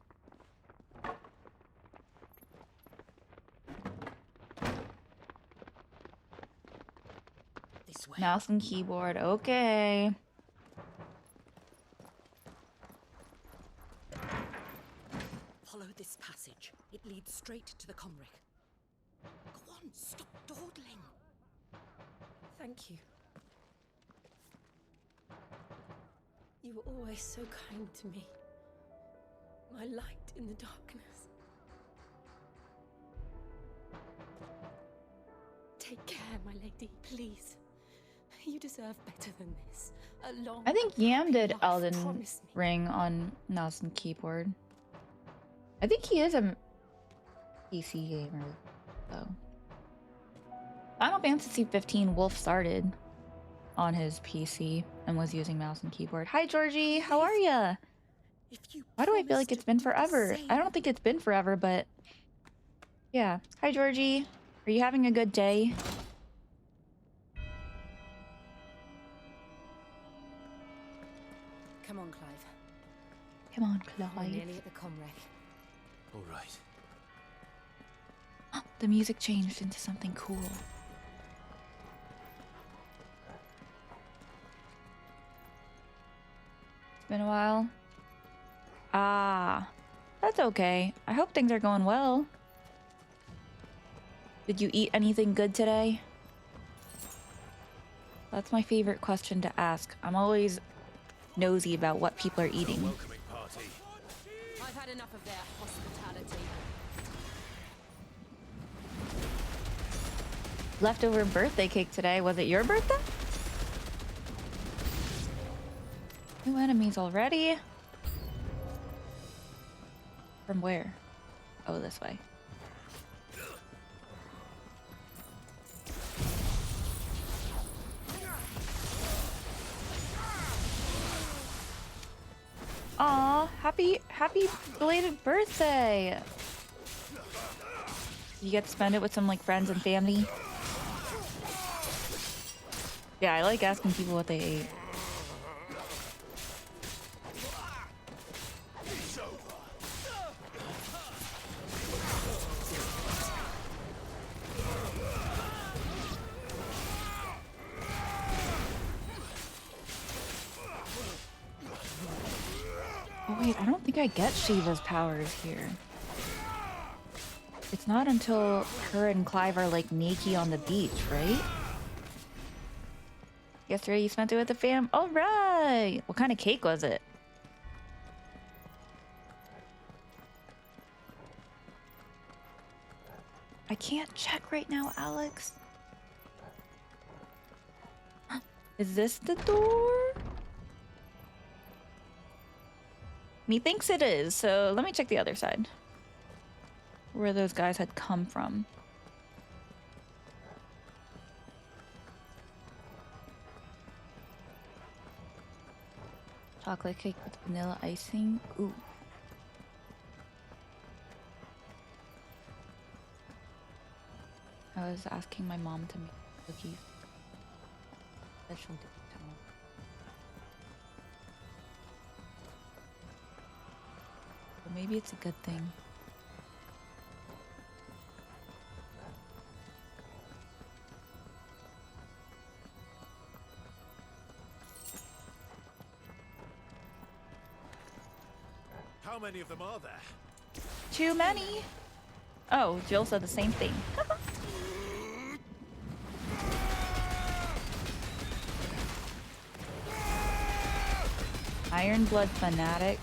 This way. Mouse and keyboard, okay. Follow this passage. It leads straight to the Comric. Go on, stop dawdling. Thank you. You were always so kind to me. My light in the darkness. Take care, my lady, please. You deserve better than this. A long, I think Yam did life, Elden promise me. Ring on mouse and keyboard. I think he is a PC gamer, though. Final Fantasy 15 Wolf started on his PC and was using mouse and keyboard. Hi, Georgie. How are ya? Why do I feel like it's been forever? I don't think it's been forever, but yeah. Hi, Georgie. Are you having a good day? Come on, Clive. Come on, We're Clive. nearly at the Comrec. All right. The music changed into something cool. It's been a while. Ah, that's okay. I hope things are going well. Did you eat anything good today? That's my favorite question to ask. I'm always nosy about what people are eating. Welcoming party. I've had enough of their hospitality. Leftover birthday cake today. Was it your birthday? New enemies already? From where? Oh, this way. Aw, happy belated birthday! You get to spend it with some like friends and family. Yeah, I like asking people what they ate. Oh wait, I don't think I get Shiva's powers here. It's not until her and Clive are like naked on the beach, right? Yesterday you spent it with the fam. All right. What kind of cake was it? I can't check right now, Alex. Is this the door? Methinks it is, so let me check the other side. Where those guys had come from. Chocolate cake with vanilla icing. Ooh. I was asking my mom to make cookies. That she'll do tomorrow. But maybe it's a good thing. How many of them are there? Too many. Oh, Jill said the same thing. Iron Blood Fanatic.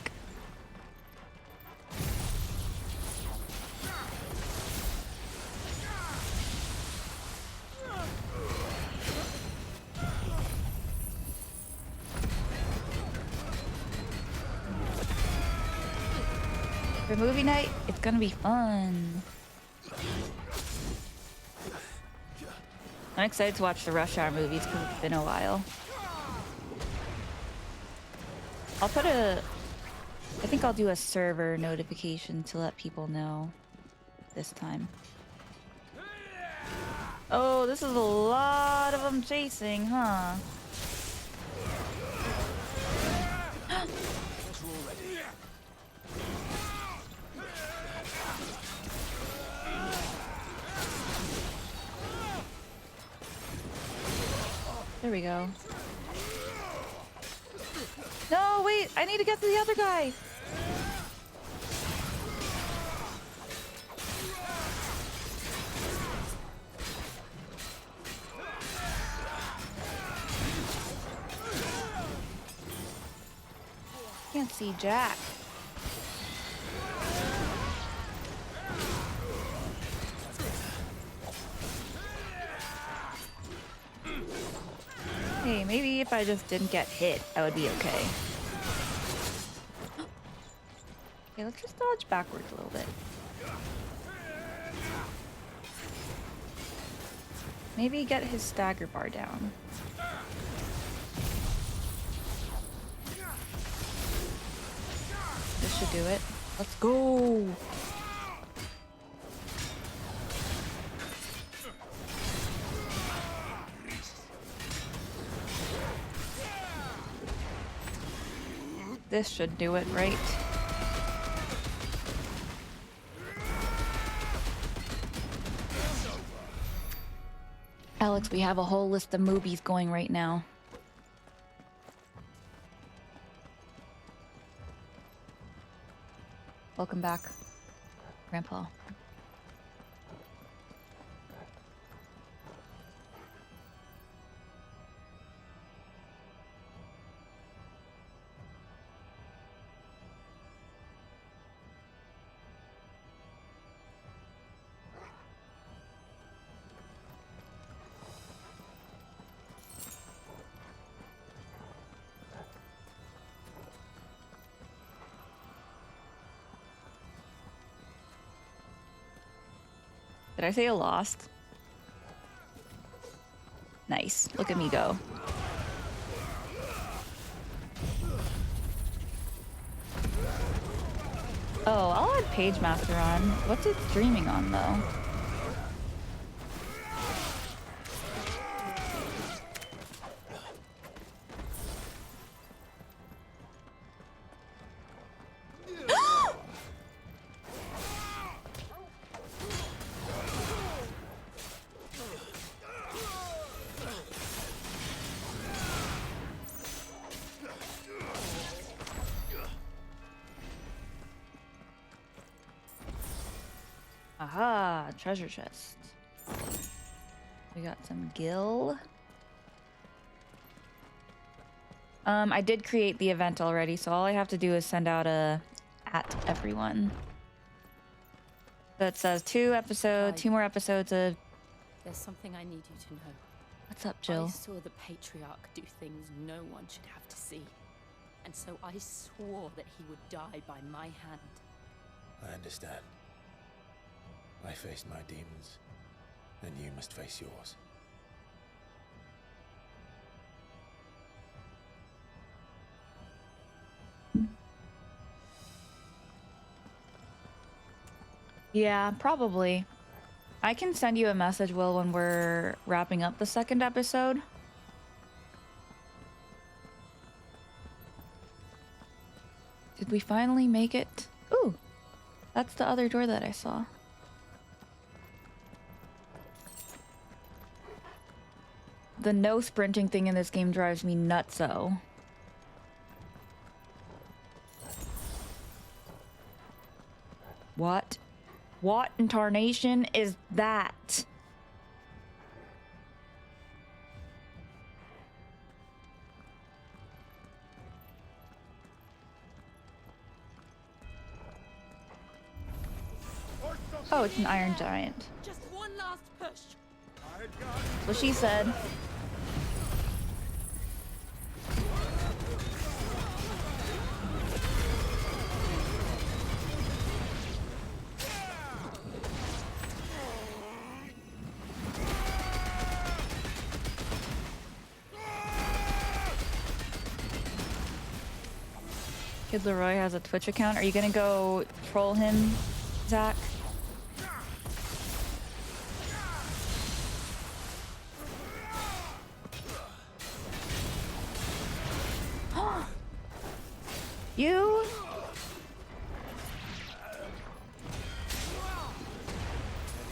For movie night, it's gonna be fun. I'm excited to watch the Rush Hour movies because it's been a while. I think I'll do a server notification to let people know this time. Oh, this is a lot of them chasing, huh? There we go. No, wait, I need to get to the other guy. Can't see Jack. Hey, maybe if I just didn't get hit, I would be okay. Okay, let's just dodge backwards a little bit. Maybe get his stagger bar down. This should do it. Let's go! This should do it, right? Alex, we have a whole list of movies going right now. Welcome back, Grandpa. Did I say a lost? Nice. Look at me go. Oh, I'll add Page Master on. What's it streaming on, though? Aha, treasure chest. We got some gil. I did create the event already, so all I have to do is send out a at everyone. That says two more episodes of... There's something I need you to know. What's up, Jill? I saw the Patriarch do things no one should have to see. And so I swore that he would die by my hand. I understand. I faced my demons, and you must face yours. Yeah, probably. I can send you a message, Will, when we're wrapping up the second episode. Did we finally make it? Ooh, that's the other door that I saw. The no sprinting thing in this game drives me nutso. What? What in tarnation is that? Oh, it's an iron giant. Just one last push. That's what she said. Kid Leroy has a Twitch account. Are you gonna go troll him, Zach? You?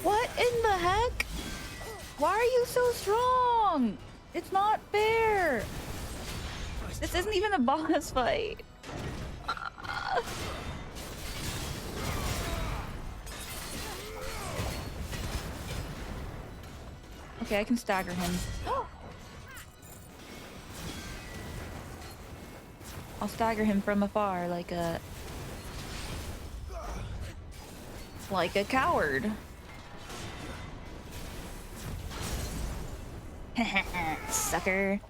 What in the heck? Why are you so strong? It's not fair. This isn't even a boss fight. Okay, I can stagger him. I'll stagger him from afar like a coward. Sucker.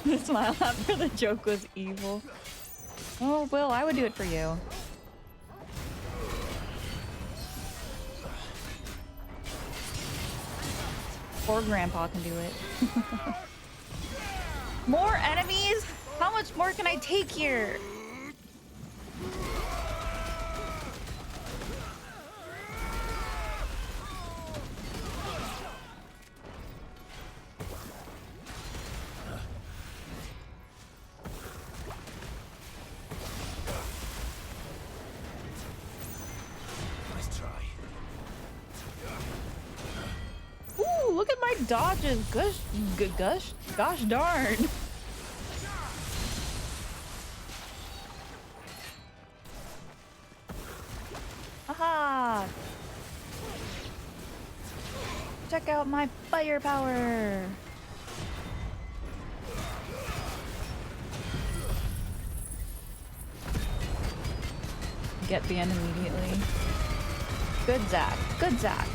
The smile after the joke was evil. Oh, Will, I would do it for you. Or Grandpa can do it. More enemies? How much more can I take here? Ooh, look at my dodges. Gosh darn. Aha! Check out my firepower. Get the end immediately. Good Zach. Good Zach.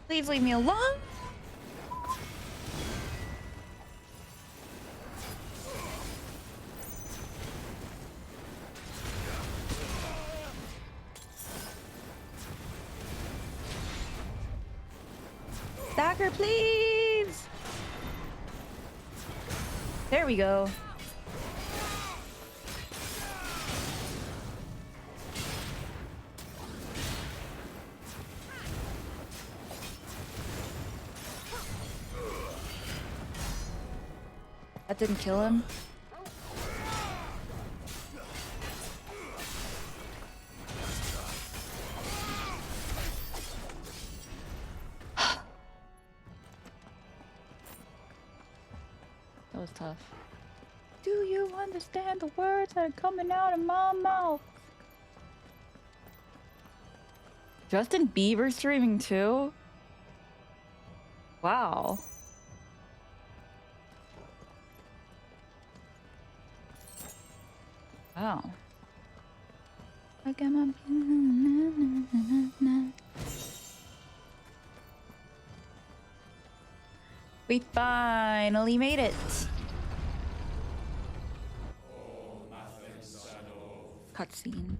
Please leave me alone. Dagger, please. There we go. That didn't kill him. That was tough. Do you understand the words that are coming out of my mouth? Justin Bieber streaming too? Wow. Wow. I got my... We finally made it. Cutscene.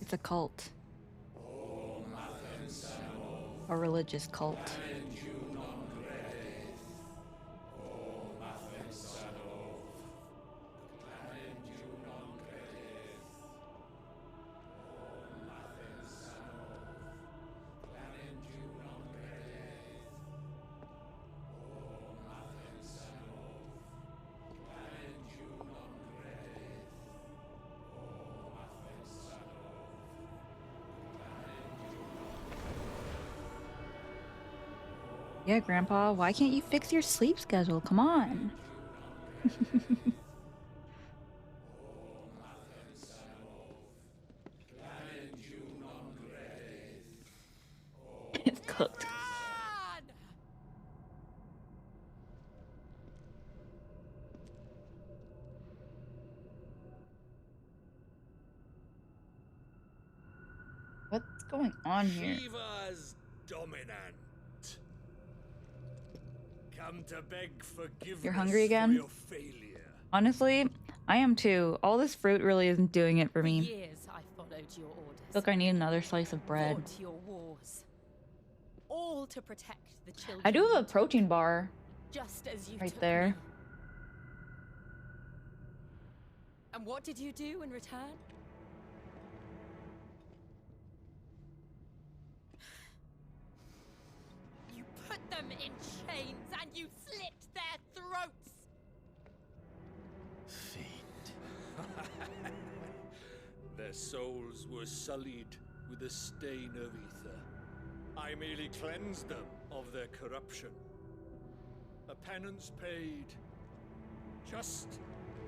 It's a cult. A religious cult. Yeah, Grandpa, why can't you fix your sleep schedule? Come on. It's cooked. going on here? Shiva's dominant. Come to beg forgiveness. You're hungry again? For your failure. Honestly, I am too. All this fruit really isn't doing it for For me. years I followed your orders. Look, I need another slice of bread. Fought your wars. All to protect the children. I do have a protein bar. Just as you right took there. me. And what did you do in return? You put them in chains and you slit their throats. Their souls were sullied with the stain of ether. I merely cleansed them of their corruption. A penance paid, just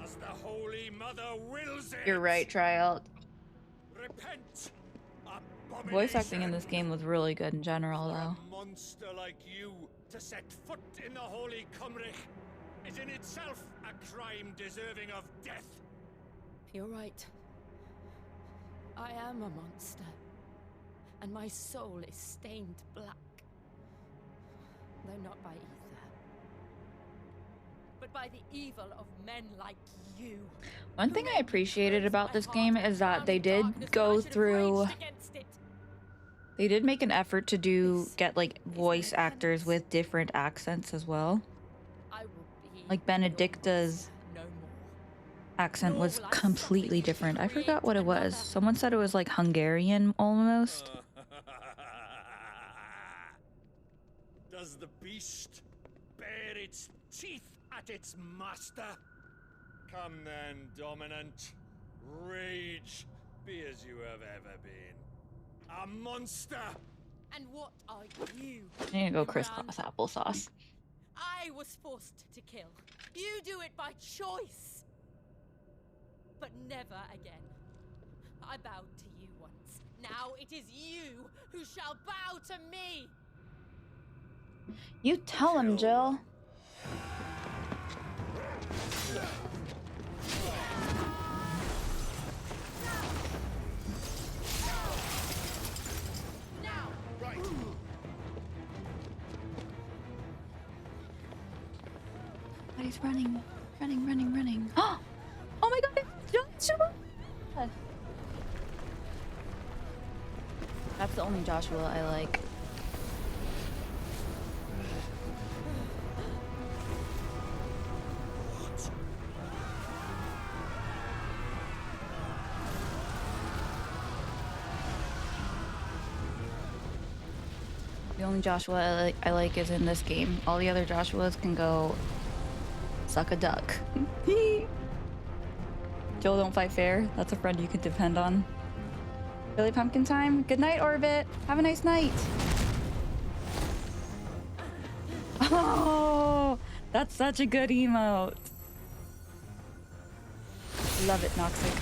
as the Holy Mother wills it. You're right, Tryout. Repent, Voice acting in this game was really good in general, though. a monster like you to set foot in the Holy Cymric is in itself a crime deserving of death. You're right. I am a monster. And my soul is stained black. Though not by ether. But by the evil of men like you. One thing I appreciated about this game is that they did go through... They did make an effort to get, like, voice actors with different accents as well. Like, Benedicta's accent was completely different. I forgot what it was. Someone said it was, like, Hungarian, almost. Does the beast bare its teeth at its master? Come then, dominant. Rage, be as you have ever been. A monster! And what are you? I need to go crisscross applesauce. I was forced to kill. You do it by choice. But never again. I bowed to you once. Now it is you who shall bow to me. You tell him, Jill. But he's running. Oh my god, it's Joshua! That's the only Joshua I like. The only Joshua I like is in this game. All the other Joshuas can go suck a duck. Jill, don't fight fair. That's a friend you can depend on. Billy Pumpkin time. Good night, Orbit. Have a nice night. Oh, that's such a good emote. Love it, Noxic.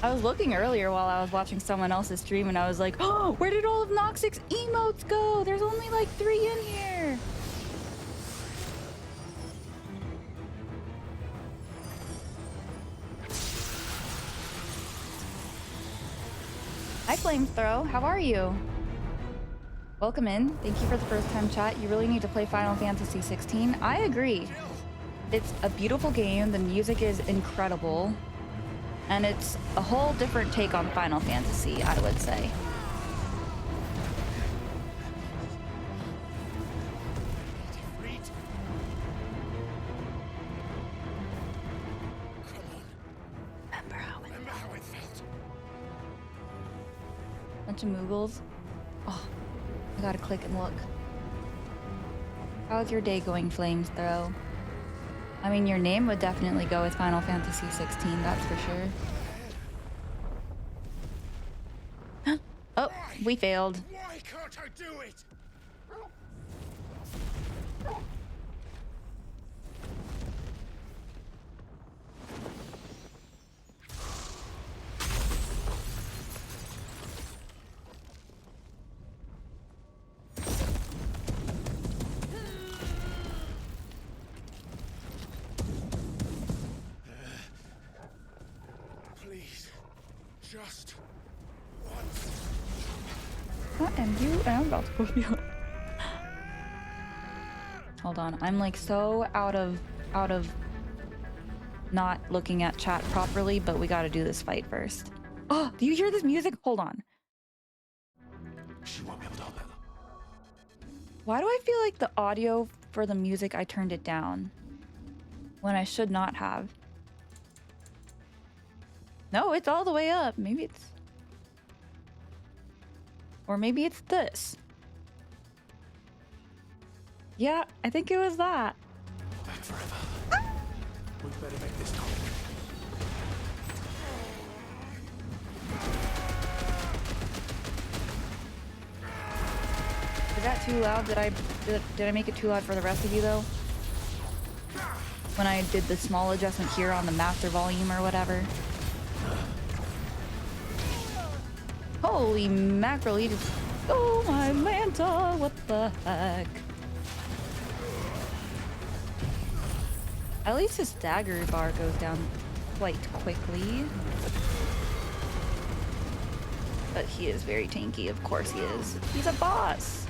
I was looking earlier while I was watching someone else's stream and I was like, oh, where did all of Noxic's emotes go? There's only like 3 in here. Hi, Flamethrow. How are you? Welcome in. Thank you for the first time chat. You really need to play Final Fantasy 16. I agree. It's a beautiful game. The music is incredible. And it's a whole different take on Final Fantasy, I would say. Remember how it felt? Bunch of Moogles. Oh, I gotta click and look. How's your day going, Flamethrow? I mean, your name would definitely go with Final Fantasy 16, that's for sure. Oh, we failed. Why can't I do it? Please, just once. And you am about to put me up. Hold on, I'm like so out of not looking at chat properly, but we gotta do this fight first. Oh, do you hear this music? Hold on. She won't be able to hold it. Why do I feel like the audio for the music, I turned it down when I should not have? No, it's all the way up. Maybe it's... Or maybe it's this. Yeah, I think it was that. Back forever. We better make this quick. Is that too loud? Did I make it too loud for the rest of you though? When I did the small adjustment here on the master volume or whatever. Holy mackerel, he just... Oh my manta, what the heck? At least his stagger bar goes down quite quickly. But he is very tanky, of course he is. He's a boss!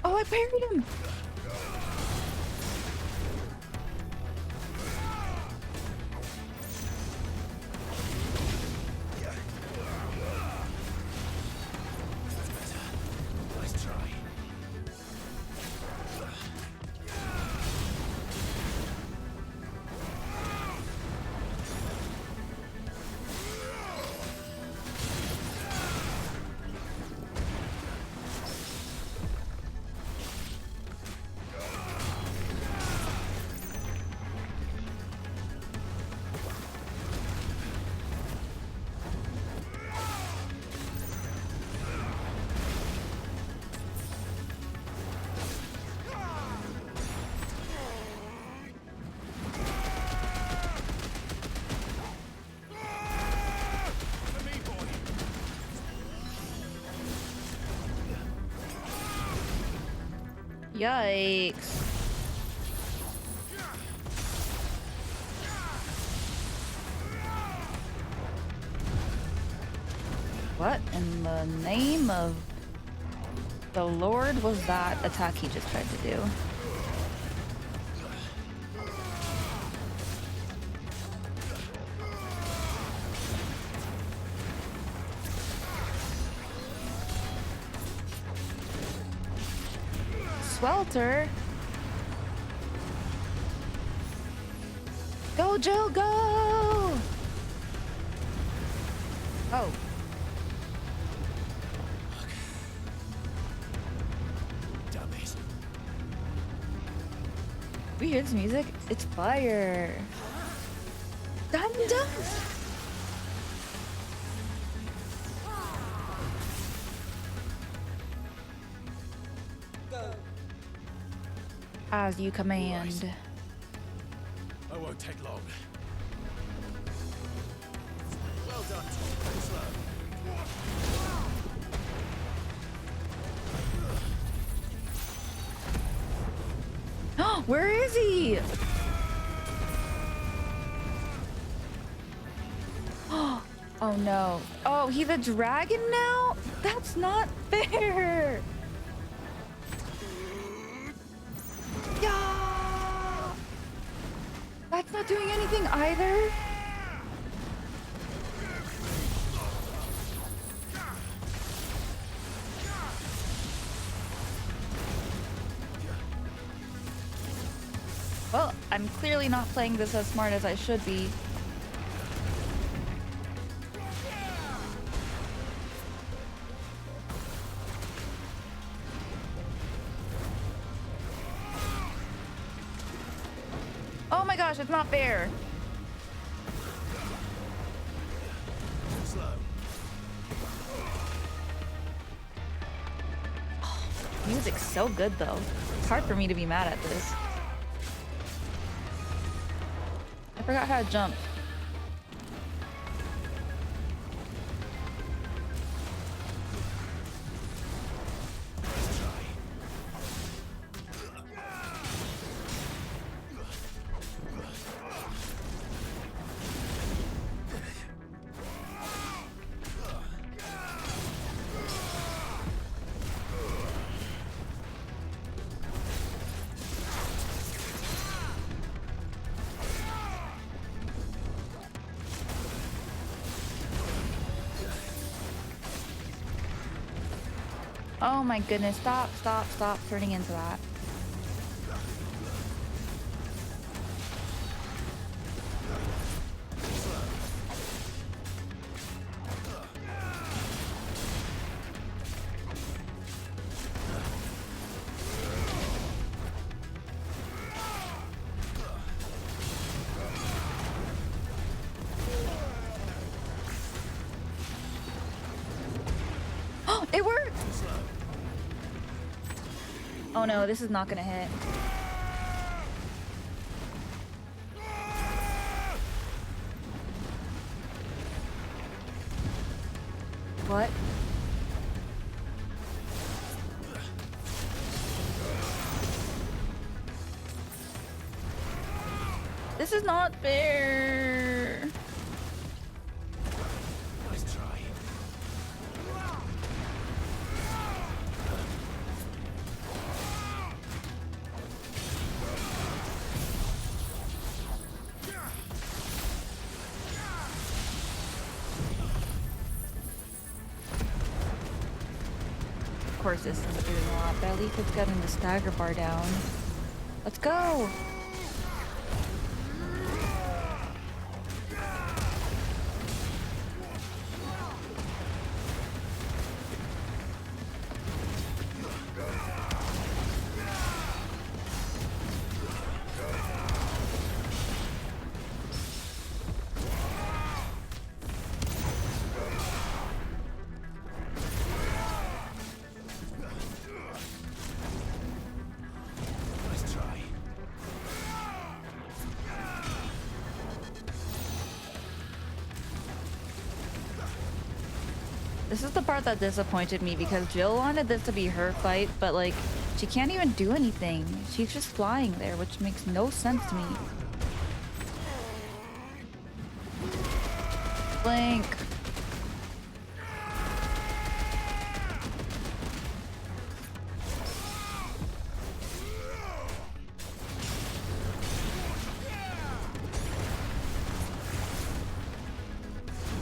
Oh, I parried him! Nice try. Yikes. What in the name of the Lord was that attack he just tried to do? Swelter. Go, Jill, go! Oh. Damn it. We hear this music? It's fire. Done, done. As you command. Right. I won't take long. Well done, Tom. Slow. Where is he? Oh no. Oh, he's a dragon now? That's not fair. Yeah. That's not doing anything either. Well, I'm clearly not playing this as smart as I should be. Oh my gosh, it's not fair. Slow. Oh, music's so good though. It's hard for me to be mad at this. I forgot how to jump. Oh my goodness, stop, stop, stop turning into that. It worked! Oh no, this is not gonna hit. What? This is not fair. Nice try. Of course this isn't doing a lot, but at least it's getting the stagger bar down. Let's go! Nice try. This is the part that disappointed me because Jill wanted this to be her fight, but like, she can't even do anything. She's just flying there, which makes no sense to me. Blink.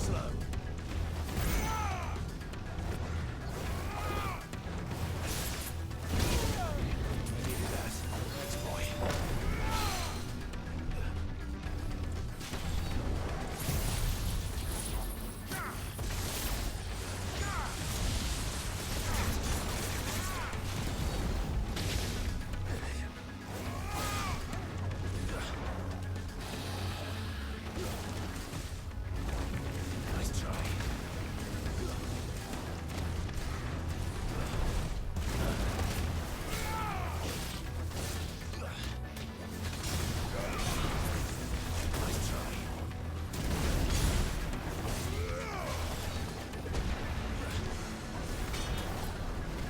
Slow. Needed that. Thanks, boy. Nice try.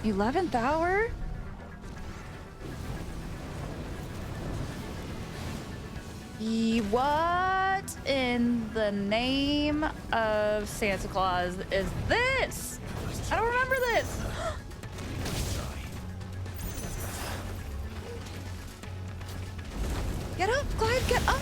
11th hour? What in the name of Santa Claus is this? I don't remember this. Get up, Clyde, get up.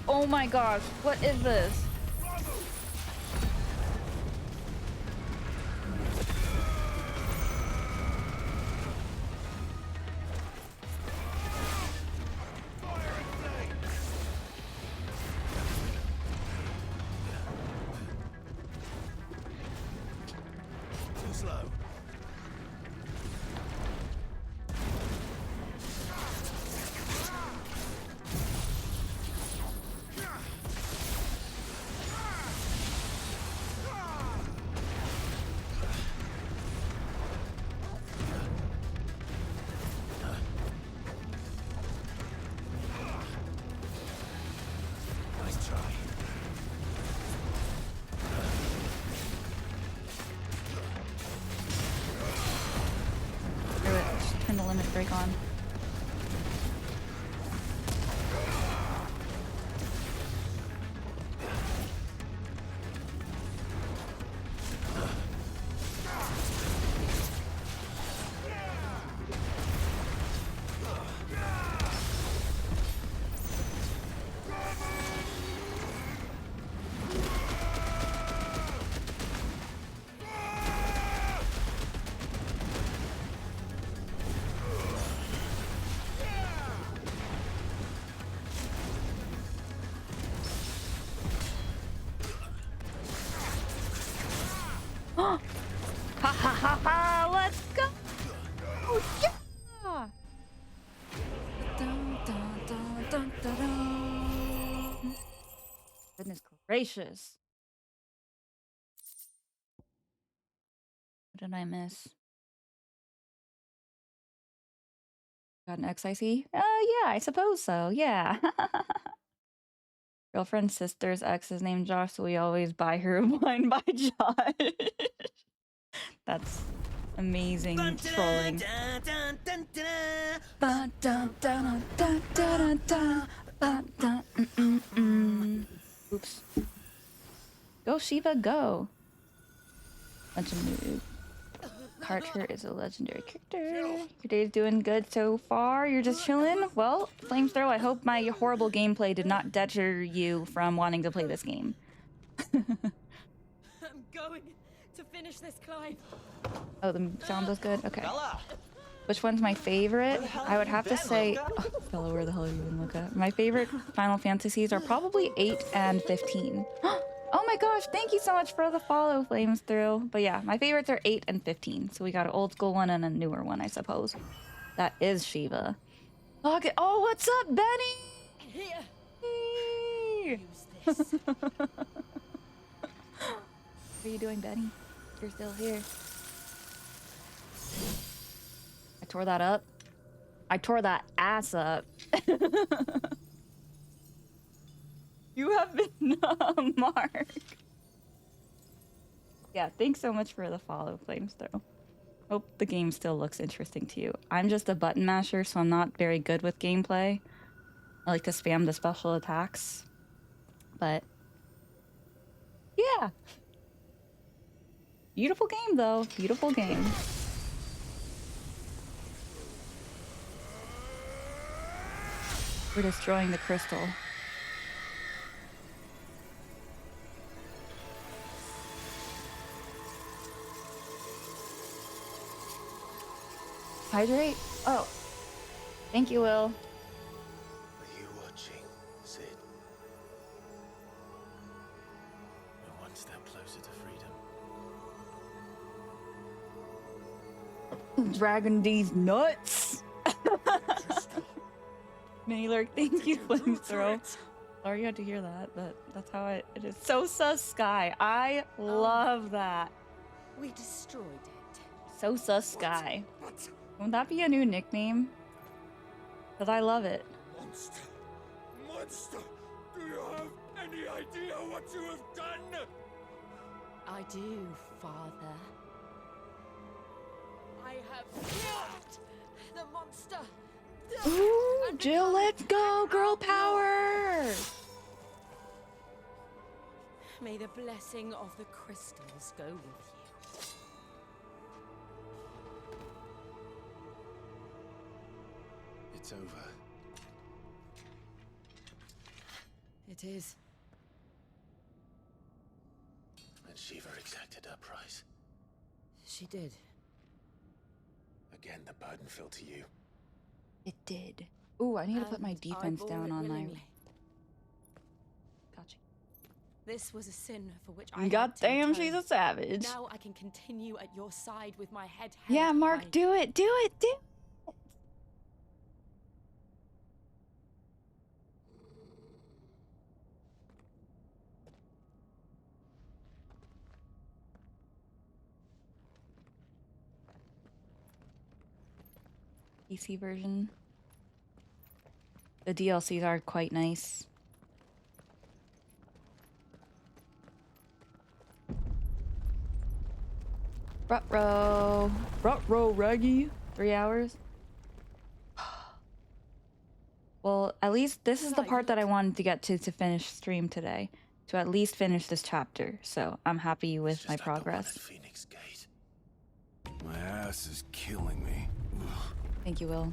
Oh my gosh, what is this? Too slow. Nice try. Screw it, just turn the limit break on. gracious. What did I miss? Got an XIC? Yeah, I suppose so. Yeah. Girlfriend's sister's ex is named Josh, so we always buy her wine by Josh. That's amazing trolling. Oops. Go Shiva, go. Legendary. Carter is a legendary character. Your day's doing good so far. You're just chilling? Well, Flamethrow, I hope my horrible gameplay did not deter you from wanting to play this game. I'm going to finish this climb. Oh, the sound was good? Okay. Which one's my favorite? I would have to say... Oh, Bella, where the hell are you in, Luca? My favorite Final Fantasies are probably 8 and 15. Oh my gosh, thank you so much for the follow, Flames Through. But yeah, my favorites are 8 and 15. So we got an old school one and a newer one, I suppose. That is Shiva. Okay. Oh, what's up, Benny? Here. Use this. What are you doing, Benny? You're still here. I tore that up. I tore that ass up. You have been Mark. Yeah, thanks so much for the follow, Flames Throw. Hope the game still looks interesting to you. I'm just a button masher, so I'm not very good with gameplay. I like to spam the special attacks. But yeah. Beautiful game though. Beautiful game. We're destroying the crystal. Hydrate? Oh. Thank you, Will. Are you watching, Sid? We're one step closer to freedom. Dragon D's nuts. Naylor, thank you, Flamethrow. Sorry you had to hear that, but that's how it is. So sus Sky. I love that. We destroyed it. So sus Sky. Won't that be a new nickname? Because I love it. Monster! Monster! Do you have any idea what you have done? I do, Father. I have killed the monster! Ooh, Jill, let's go! Girl power! May the blessing of the crystals go with you. It's over. It is. And Shiva exacted her price. She did. Again, the burden fell to you. It did. Ooh, I need to put my And I defense bore down it on my... willingly. Gotcha. This was a sin for which I God had to damn, atone. she's a savage. Now I can continue at your side with my head held Yeah, Mark, high. do it, do it, do it. PC version. The DLCs are quite nice. Rut-row, Reggie. 3 hours. Well, at least this is the part that I wanted to get to finish stream today. To at least finish this chapter. So I'm happy with my progress. Phoenix Gate. My ass is killing me. Thank you, Will.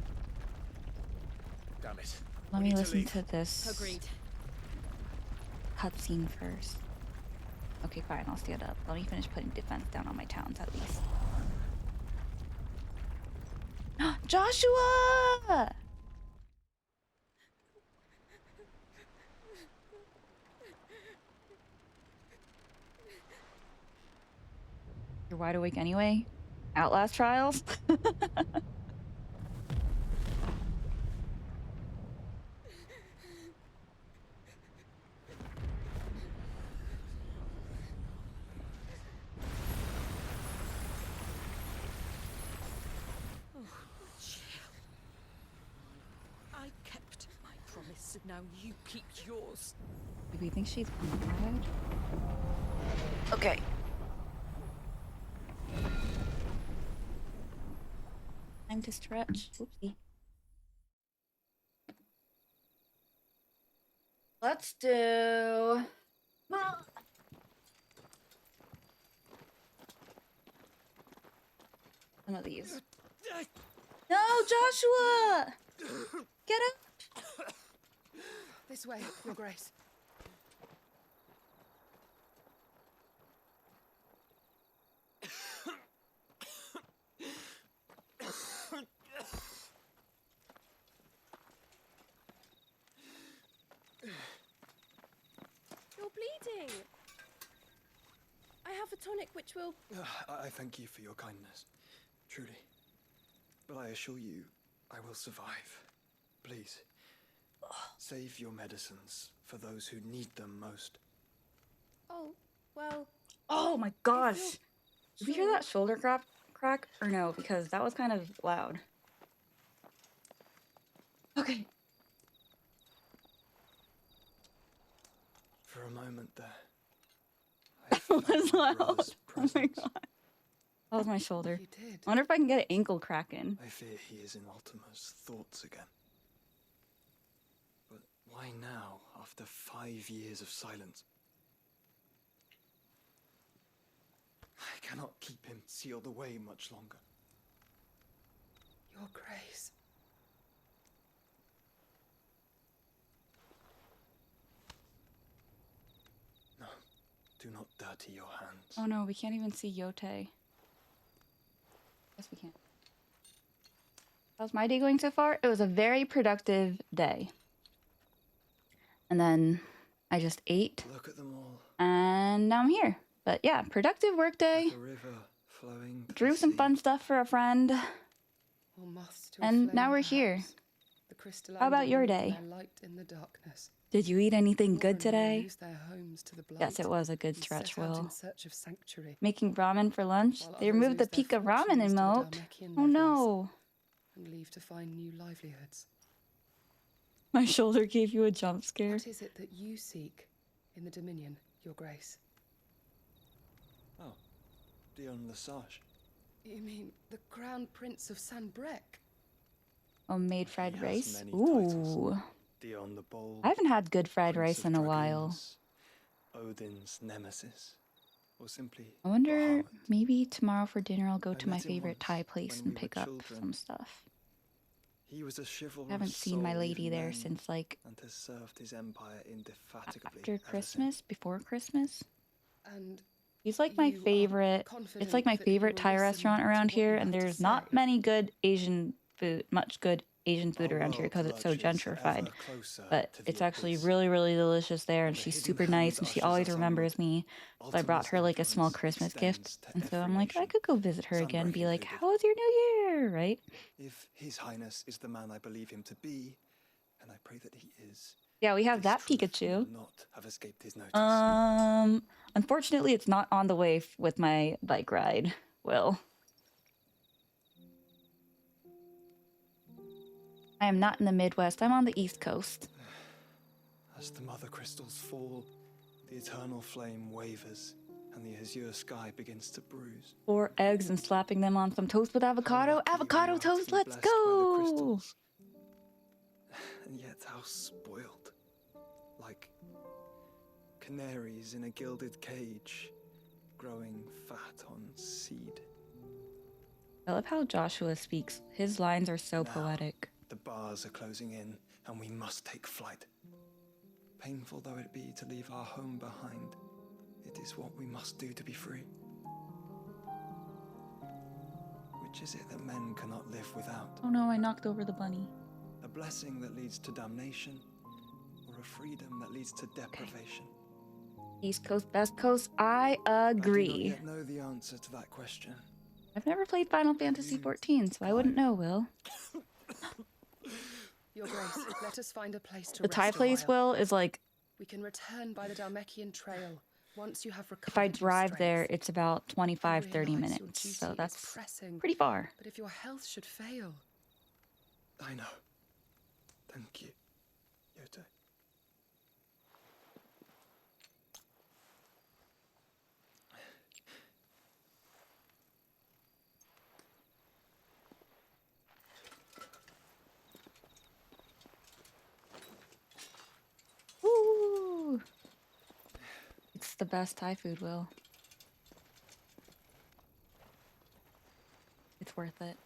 Damn it. Let We me need to listen leave. to this Agreed. cutscene first. Okay, fine, I'll stand up. Let me finish putting defense down on my towns at least. Joshua! You're wide awake anyway? Outlast Trials? Now you keep yours. Do we think she's mad? Okay. Time to stretch. Oopsie. Let's do... some of these. No, Joshua! Get up! This way, Your Grace. You're bleeding. I have a tonic which will... I thank you for your kindness, truly. But I assure you, I will survive. Please, save your medicines for those who need them most. Oh, well... Oh my gosh! Did we hear that shoulder crack? Or no, because that was kind of loud. Okay. For a moment there, That was loud. Oh my god. That was my shoulder. You did. I wonder if I can get an ankle crack in. I fear he is in Ultima's thoughts again. But why now, after 5 years of silence? I cannot keep him sealed away much longer. Your Grace. No, do not dirty your hands. Oh no, we can't even see Yote. Yes, we can. How's my day going so far? It was a very productive day. And then I just ate. Look at them all. And now I'm here. But yeah, productive work day. The river flowing to Drew the some sea. fun stuff for a friend. Or moths to a And flame, now we're here. perhaps. The crystalline How about your illuminate day? their light in the darkness. Did you eat anything good More and more today? lose their homes to the Yes, blight it was a good and stretch, set out Will. in search of sanctuary. Making ramen for lunch? While They others removed the lose their Pika ramen fortunes to the emote. Dharmekian Oh levies no. And leave to find new livelihoods. My shoulder gave you a jump scare. What is it that you seek in the Dominion, Your Grace? Oh, Dion Lesage. You mean the Crown Prince of Sanbrec? Oh, made fried He has rice? many Ooh. Dion the Bold. I haven't had good fried Prince rice of in a while. Dragoons, Odin's nemesis, or simply I wonder, Bahamut. maybe tomorrow for dinner I'll go I to my met him favorite once Thai place when and we were pick up children. some stuff. He was a chivalrous I haven't seen my soul lady even there then, since like and has served his empire indefatigably after ever Christmas, before Christmas. And He's like my you are favorite. It's confident like my that he favorite will Thai listen restaurant to around what you here, have and to there's say. not many good Asian food, much good Asian food Our around here world because it's so lurches gentrified. ever closer But to the it's actually abyss, really, really delicious there, and the she's hidden super hand nice, and she ushers always us remembers onward. me. So I brought Ultima's her like a small influence Christmas gift, extends to and so every I'm like, I nation, could go visit her again and Sunbreak be like, included. "How was your New Year?" Right? If His Highness is the man I believe him to be, and I pray that he is, Yeah, we have this that truth Pikachu. will not have escaped his notice. Unfortunately, it's not on the way with my bike ride. Will. I am not in the Midwest. I'm on the East Coast. As the mother crystals fall, the eternal flame wavers, and the azure sky begins to bruise. 4 eggs and slapping them on some toast with avocado. lucky we Avocado are to toast, be let's blessed by the go! crystals. And yet how spoiled. Like canaries in a gilded cage, growing fat on seed. I love how Joshua speaks. His lines are so Now, poetic. The bars are closing in, and we must take flight. Painful though it be to leave our home behind, it is what we must do to be free. Which is it that men cannot live without? Oh no, I knocked over the bunny. A blessing that leads to damnation, or a freedom that leads to deprivation? East Coast, West Coast, I I do agree. not yet know the answer to that question. I've never played Final Fantasy XIV, so I wouldn't know, Will. Your Grace, let us find a place to The rest Thai a place, while. Will, is like, We can return by the Dharmekian Trail once you have recovered if I your drive there, strength. it's about 25, 30 realize your minutes. duty So is that's pressing, pretty far. But if your health should fail, I know. Thank you, Yote. the best Thai food, Will. It's worth it.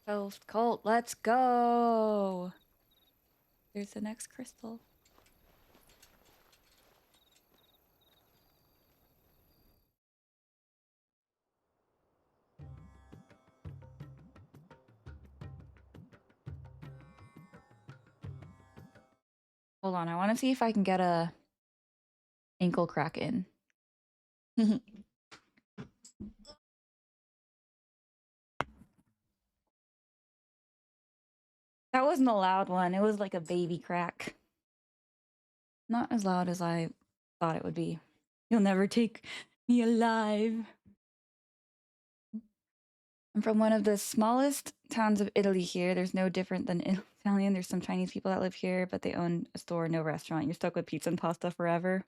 Toast Colt, let's go! There's the next crystal. Hold on, I want to see if I can get a ankle crack in. That wasn't a loud one. It was like a baby crack. Not as loud as I thought it would be. You'll never take me alive. I'm from one of the smallest towns of Italy here. There's no different than Italian. There's some Chinese people that live here, but they own a store, no restaurant. You're stuck with pizza and pasta forever.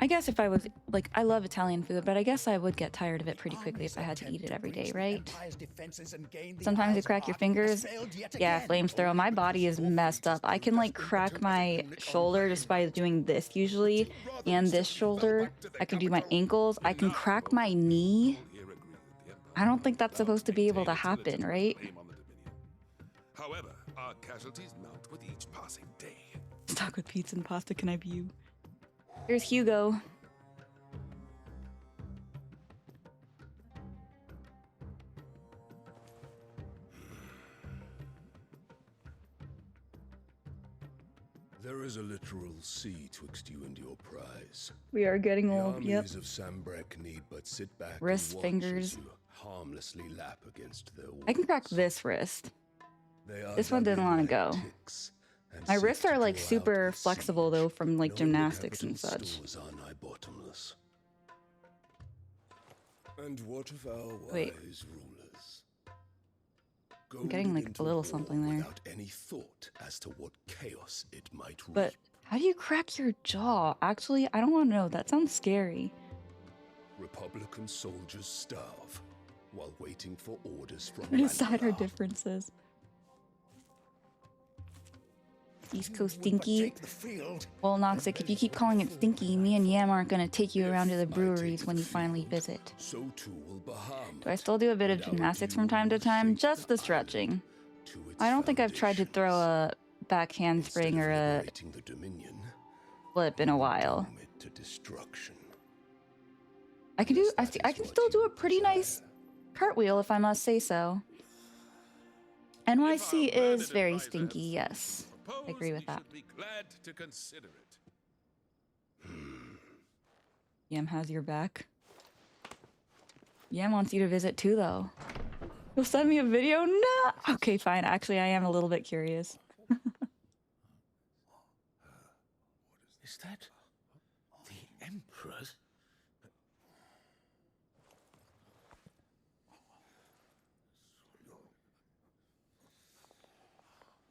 I guess if I was, like, I love Italian food, but I guess I would get tired of it pretty quickly if I had to eat it every day, right? Sometimes you crack your fingers. Yeah, flames throw. My body is messed up. I can, like, crack my shoulder just by doing this usually, and this shoulder. I can do my ankles. I can crack my knee. I don't think that's supposed to be able to happen, right? However, our casualties mount with each passing day. Stuck with pizza and pasta, can I be you? Here's Hugo. There is a literal sea twixt you and your prize. We are getting The old, yep. armies of Sambrek need but sit back Wrist, and watch fingers. as you harmlessly lap against their walls. I can crack this wrist. They are This one didn't want to go. ticks and My seek wrists to are like draw out super the flexible though from like knowing the gymnastics and capital such. stores are nigh bottomless. And what of our Wait. wise rulers? I'm getting like a little something there. Without any thought as to what chaos it might reap. But how do you crack your jaw? Actually, I don't want to know. That sounds scary. Republican soldiers starve while waiting for orders from Put aside our Randall. differences. East Coast Stinky. Well, Noxic, if you keep calling it Stinky, me and Yam aren't gonna take you around to the breweries when you finally visit. So too will Bahamut. Do I still do a bit of gymnastics from time to time? Just the stretching. I don't think I've tried to throw a back handspring or a The Dominion, flip in a while. it to destruction. I can still do a pretty nice cartwheel if I must say so. NYC is very stinky, yes. I agree with that. Be glad to consider it. Yam has your back. Yam wants you to visit too, though. You'll send me a video? No! Okay, fine. Actually, I am a little bit curious. Is that the Emperor's?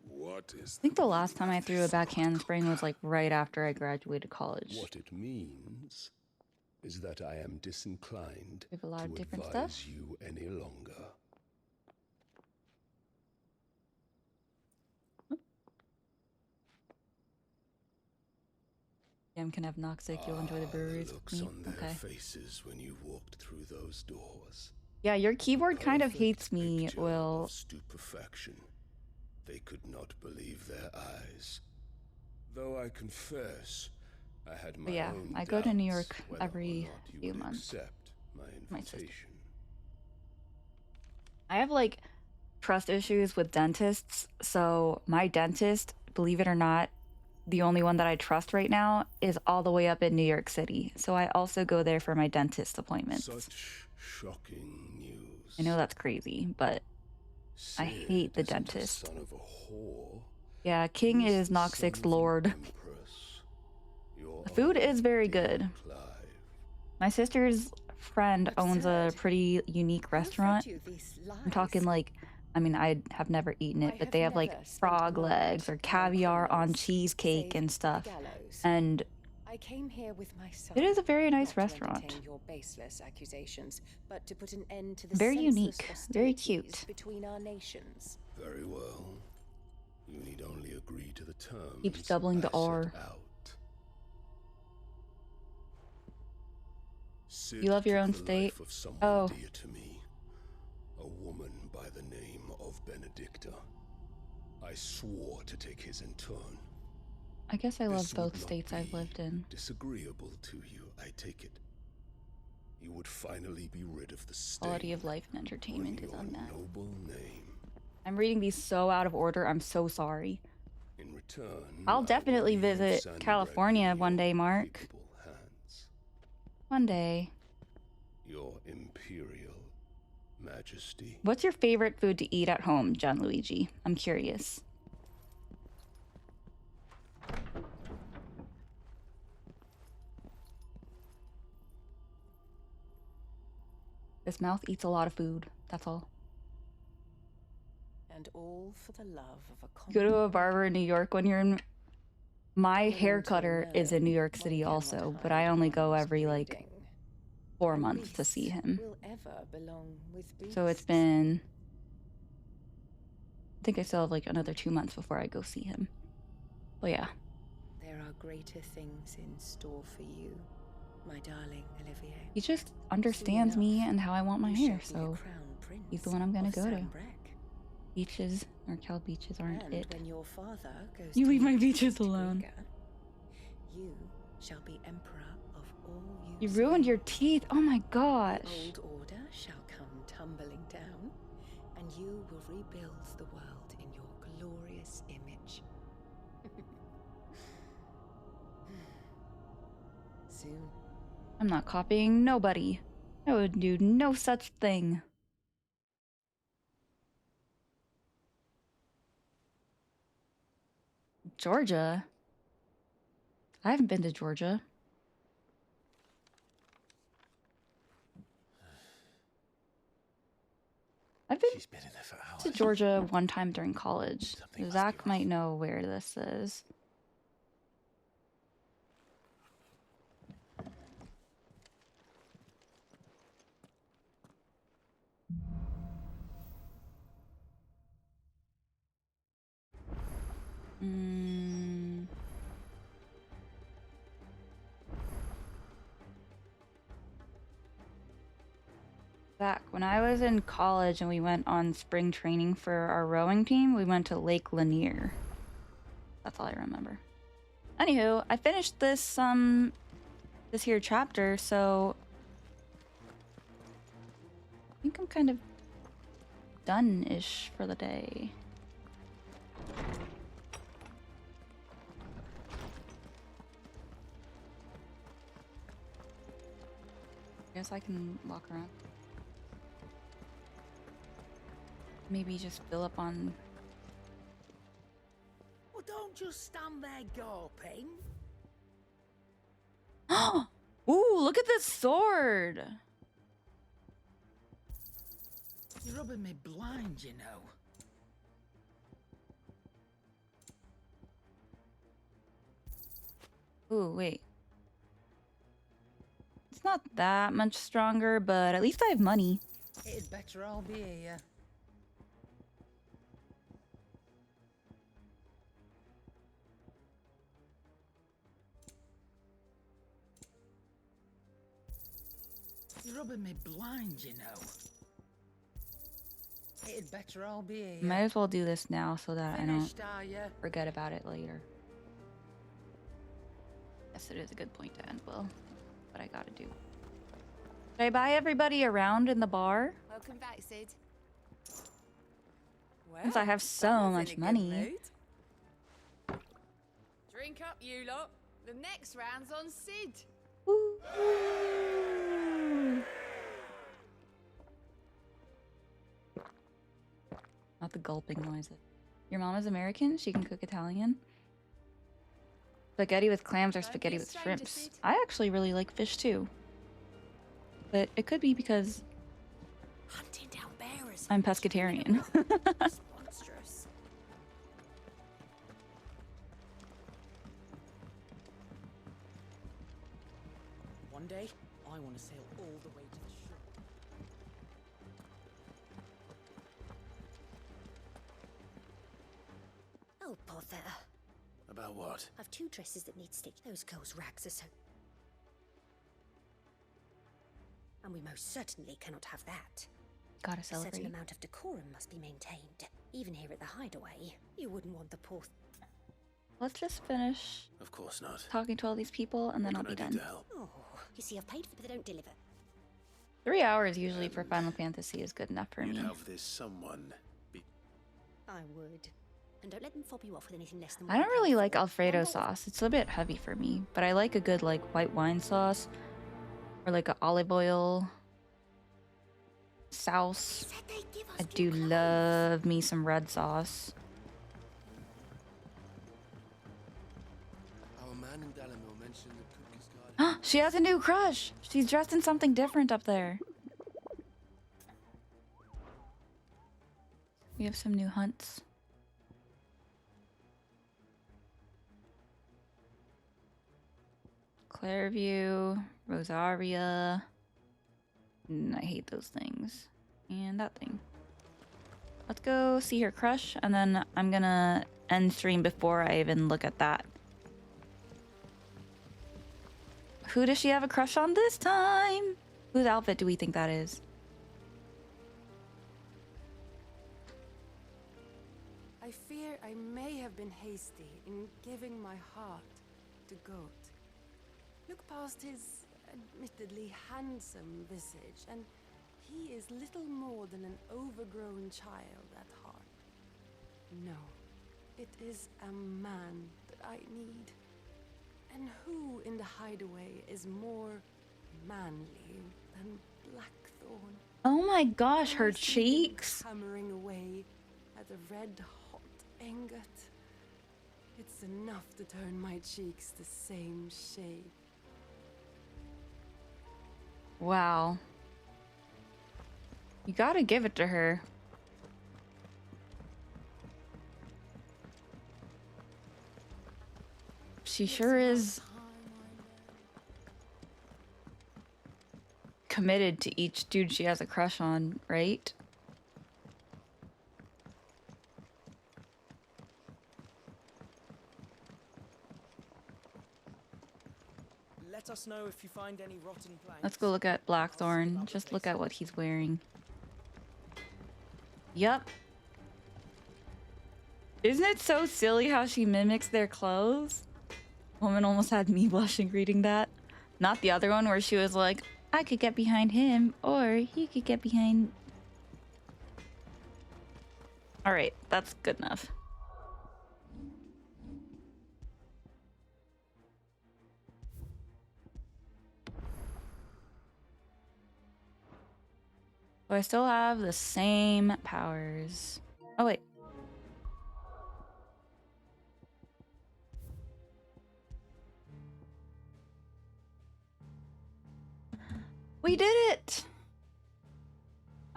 What is I think the last time I threw a back handspring was like right after I graduated college. What it means is that I am disinclined We have a lot of to different advise stuff. you any longer. Yam can have Noxic. You'll enjoy the breweries. The looks Me? on their Okay. faces when you walked through those doors. Yeah, your keyboard kind of hates me, Picture Will. of stupefaction. They could not believe their eyes. Though I confess, I had my But yeah, own I go to New doubts York whether or every not you few would months. accept my My sister. invitation. I have like trust issues with dentists, so my dentist, believe it or not, the only one that I trust right now is all the way up in New York City. So I also go there for my dentist appointments. Such shocking news. I know that's crazy, but I hate the dentist. Son of a whore. Yeah, King is Noxic's lord. The food is very good. My sister's friend owns a pretty unique restaurant. I'm talking like, I mean, I have never eaten it, but they have like frog legs or caviar on cheesecake and stuff. And I came here with my son. it is a very nice not to restaurant. entertain your baseless accusations, but to put an end to the Very senseless unique, very hostilities cute. between our nations. Very well. You need only agree to the terms Keeps doubling the I set R. out. You love your took own the state? life of someone Oh. dear to me, a woman by the name of Benedicta. I swore to take his in turn. I guess I love This would both not states I've be lived in. disagreeable to you, I take it. You would finally be rid of the stain Quality of life and entertainment on is your unmet. noble name. I'm reading these so out of order. I'm so sorry. In return, I'll I definitely will leave visit San California Brandy one in day, your Mark. capable hands. One day. Your Imperial Majesty. What's your favorite food to eat at home, Gianluigi? I'm curious. This mouth eats a lot of food. That's all. And all for the love of a Go to a barber in New York when you're in. My hair Into cutter is in New York City one also, cannot but I hide only go one's every like breeding. 4 No months to see beast him. will ever belong with So it's beasts. been. I think I still have like another 2 months before I go see him. But yeah. There are greater things in store for you, my darling Olivier. He just understands me and how I want my hair, so he's the one I'm gonna go to. Beaches, NorCal beaches aren't And it. when your father goes You to leave my meet beaches Prince alone. Gregor, you shall be emperor of all You you ruined slay. your teeth. Oh my gosh. The old order shall come tumbling down, and you will rebuild the world in your glorious image. Soon. I'm not copying nobody. I would do no such thing. Georgia? I haven't been to Georgia. I've been She's been in there for hours. to Georgia one time during college. Zach might know where this is. Back when I was in college and we went on spring training for our rowing team, we went to Lake Lanier. That's all I remember. Anywho, I finished this this here chapter, so I think I'm kind of done-ish for the day. I guess I can walk around. Maybe just fill up on. Well, don't just stand there gawping. Ooh, look at this sword! You're rubbing me blind, you know. Ooh, wait. It's not that much stronger, but at least I have money. It'd better all be here. You're rubbing me blind, you know. It'd better all be here. Might as well do this now so that I don't Finished, are ya? forget about it later. Yes, it is a good point to end, Will. What I gotta do. Did I buy everybody around in the bar? Welcome back, Sid. Since I have so much money. Drink up, you lot. The next round's on Sid. Not the gulping noises. Your mom is American? She can cook Italian? Spaghetti with clams or spaghetti with shrimps? I actually really like fish too. But it could be because Hunting down bears. I'm pescatarian. It's monstrous. One day, I want to sail all the way to the shore. Oh, Arthur. About what? I've 2 dresses that need stitch. Those girls' rags are so... And we most certainly cannot have that. Gotta A certain celebrate. amount of decorum must be maintained. Even here at the hideaway, you wouldn't want the poor... Let's just finish Of course not. talking to all these people, and then I'll be done. Oh, you see, I've paid for but they don't deliver. 3 hours usually for Final Fantasy is good enough for You'd me. have this someone be... I would. And don't let them fob you off with anything less than... I don't really like Alfredo sauce. It's a bit heavy for me, but I like a good like white wine sauce or like an olive oil sauce. I do love me some red sauce. Our man in Dalamo mentioned the cook is guarding. She has a new crush. She's dressed in something different up there. We have some new hunts. Clairview, Rosaria. I hate those things. And that thing. Let's go see her crush, and then I'm gonna end stream before I even look at that. Who does she have a crush on this time? Whose outfit do we think that is? I fear I may have been hasty in giving my heart to Goat. Look past his admittedly handsome visage, and he is little more than an overgrown child at heart. No, it is a man that I need. And who in the hideaway is more manly than Blackthorn? Oh my gosh, her I see him cheeks. hammering away at the red-hot ingot. It's enough to turn my cheeks the same shade. Wow. You gotta give it to her. She sure is committed to each dude she has a crush on, right? Let us know if you find any rotten planks. Let's go look at Blackthorn. Just look at what he's wearing. Yup. Isn't it so silly how she mimics their clothes? Woman almost had me blushing reading that. Not the other one where she was like, I could get behind him, or he could get behind... Alright, that's good enough. So I still have the same powers. Oh, wait. We did it!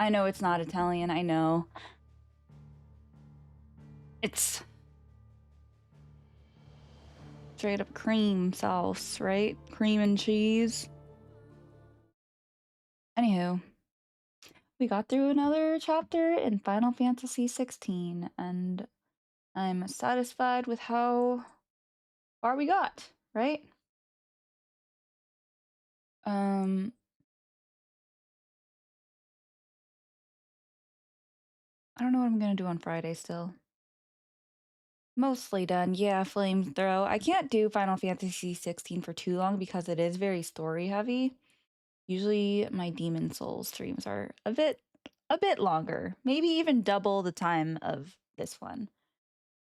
I know it's not Italian, I know. It's straight up cream sauce, right? Cream and cheese. Anywho, we got through another chapter in Final Fantasy 16, and I'm satisfied with how far we got, right? I don't know what I'm gonna do on Friday still. Mostly done. Yeah, flamethrow. I can't do Final Fantasy 16 for too long because it is very story heavy. Usually my Demon Souls streams are a bit longer. Maybe even double the time of this one.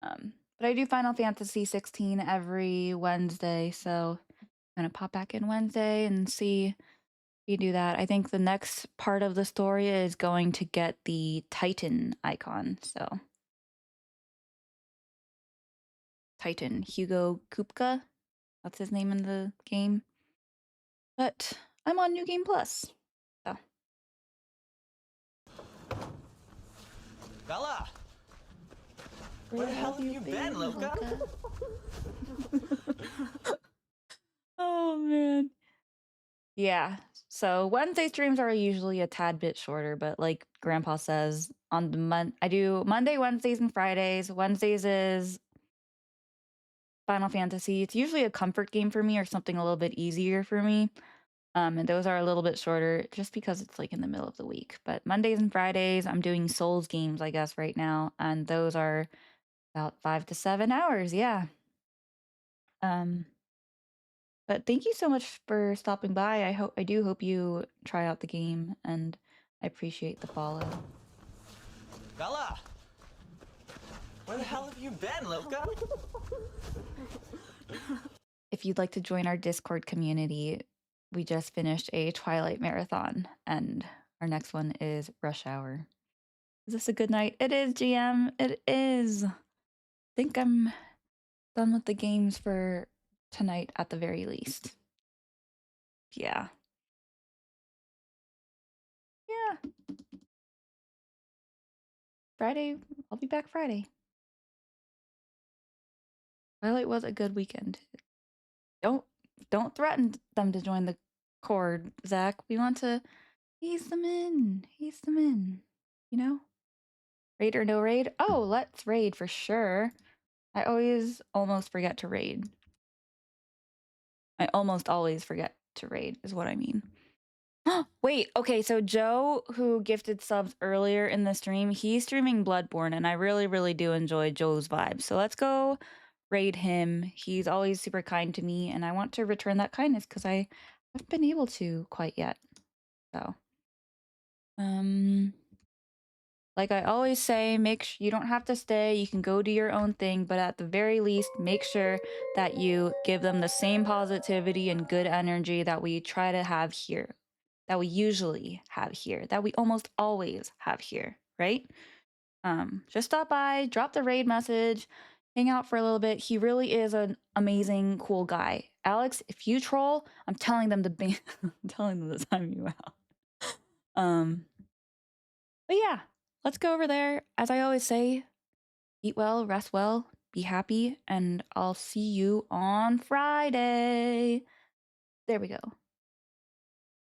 But I do Final Fantasy 16 every Wednesday, so I'm gonna pop back in Wednesday and see if we do that. I think the next part of the story is going to get the Titan icon, so Titan, Hugo Kupka. That's his name in the game. But I'm on New Game Plus. So. Bella! Where the hell have you been, Loka? Oh man. Yeah. So Wednesday streams are usually a tad bit shorter, but like Grandpa says, on the I do Monday, Wednesdays, and Fridays. Wednesdays is Final Fantasy. It's usually a comfort game for me or something a little bit easier for me. And those are a little bit shorter just because it's like in the middle of the week. But Mondays and Fridays, I'm doing Souls games, I guess, right now. And those are about 5 to 7 hours. Yeah. Um, but thank you so much for stopping by. I do hope you try out the game, and I appreciate the follow. Bella! Where the hell have you been, Loka? If you'd like to join our Discord community, we just finished a Twilight marathon, and our next one is Rush Hour. Is this a good night? It is, GM. It is. I think I'm done with the games for tonight at the very least. Yeah. Yeah. Friday, I'll be back Friday. Twilight was a good weekend. Don't threaten them to join the Cord, Zach. We want to ease them in. Ease them in. You know? Raid or no raid? Oh, let's raid for sure. I always almost forget to raid. I almost always forget to raid, is what I mean. Wait, okay, so Joe, who gifted subs earlier in the stream, he's streaming Bloodborne, and I really, really do enjoy Joe's vibes. So let's go raid him. He's always super kind to me, and I want to return that kindness because I haven't been able to quite yet. So, like I always say, you don't have to stay. You can go do your own thing, but at the very least, make sure that you give them the same positivity and good energy that we try to have here, that we usually have here, that we almost always have here, right? Just stop by, drop the raid message, hang out for a little bit. He really is an amazing, cool guy. Alex, if you troll, I'm telling them to ban I'm telling them to time you out. But yeah, let's go over there. As I always say, eat well, rest well, be happy, and I'll see you on Friday. There we go.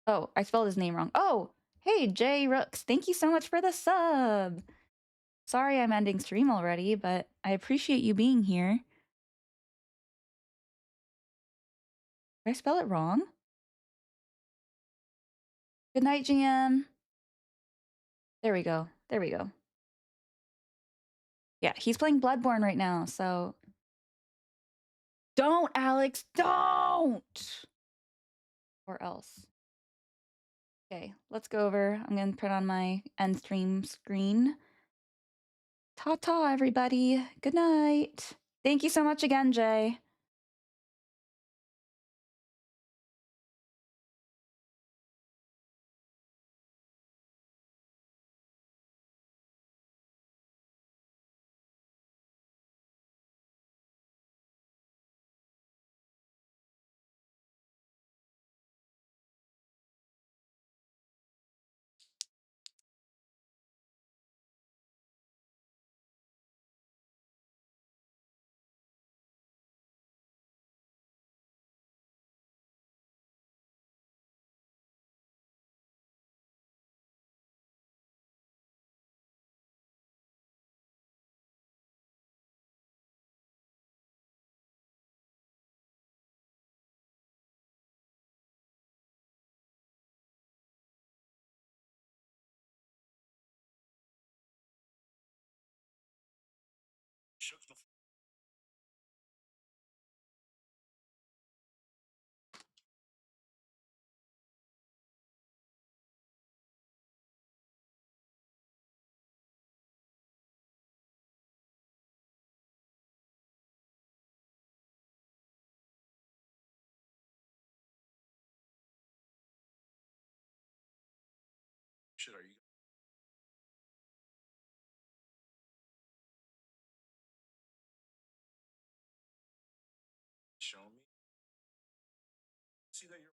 Oh, I spelled his name wrong. Oh, hey, Jay Rooks. Thank you so much for the sub. Sorry I'm ending stream already, but I appreciate you being here. Did I spell it wrong? Good night, GM. There we go. There we go. Yeah, he's playing Bloodborne right now, so... Don't, Alex, don't! Or else. Okay, let's go over. I'm going to put on my end stream screen. Ta-ta, everybody. Good night. Thank you so much again, Jay. Shit, are you? Show me. See that you're.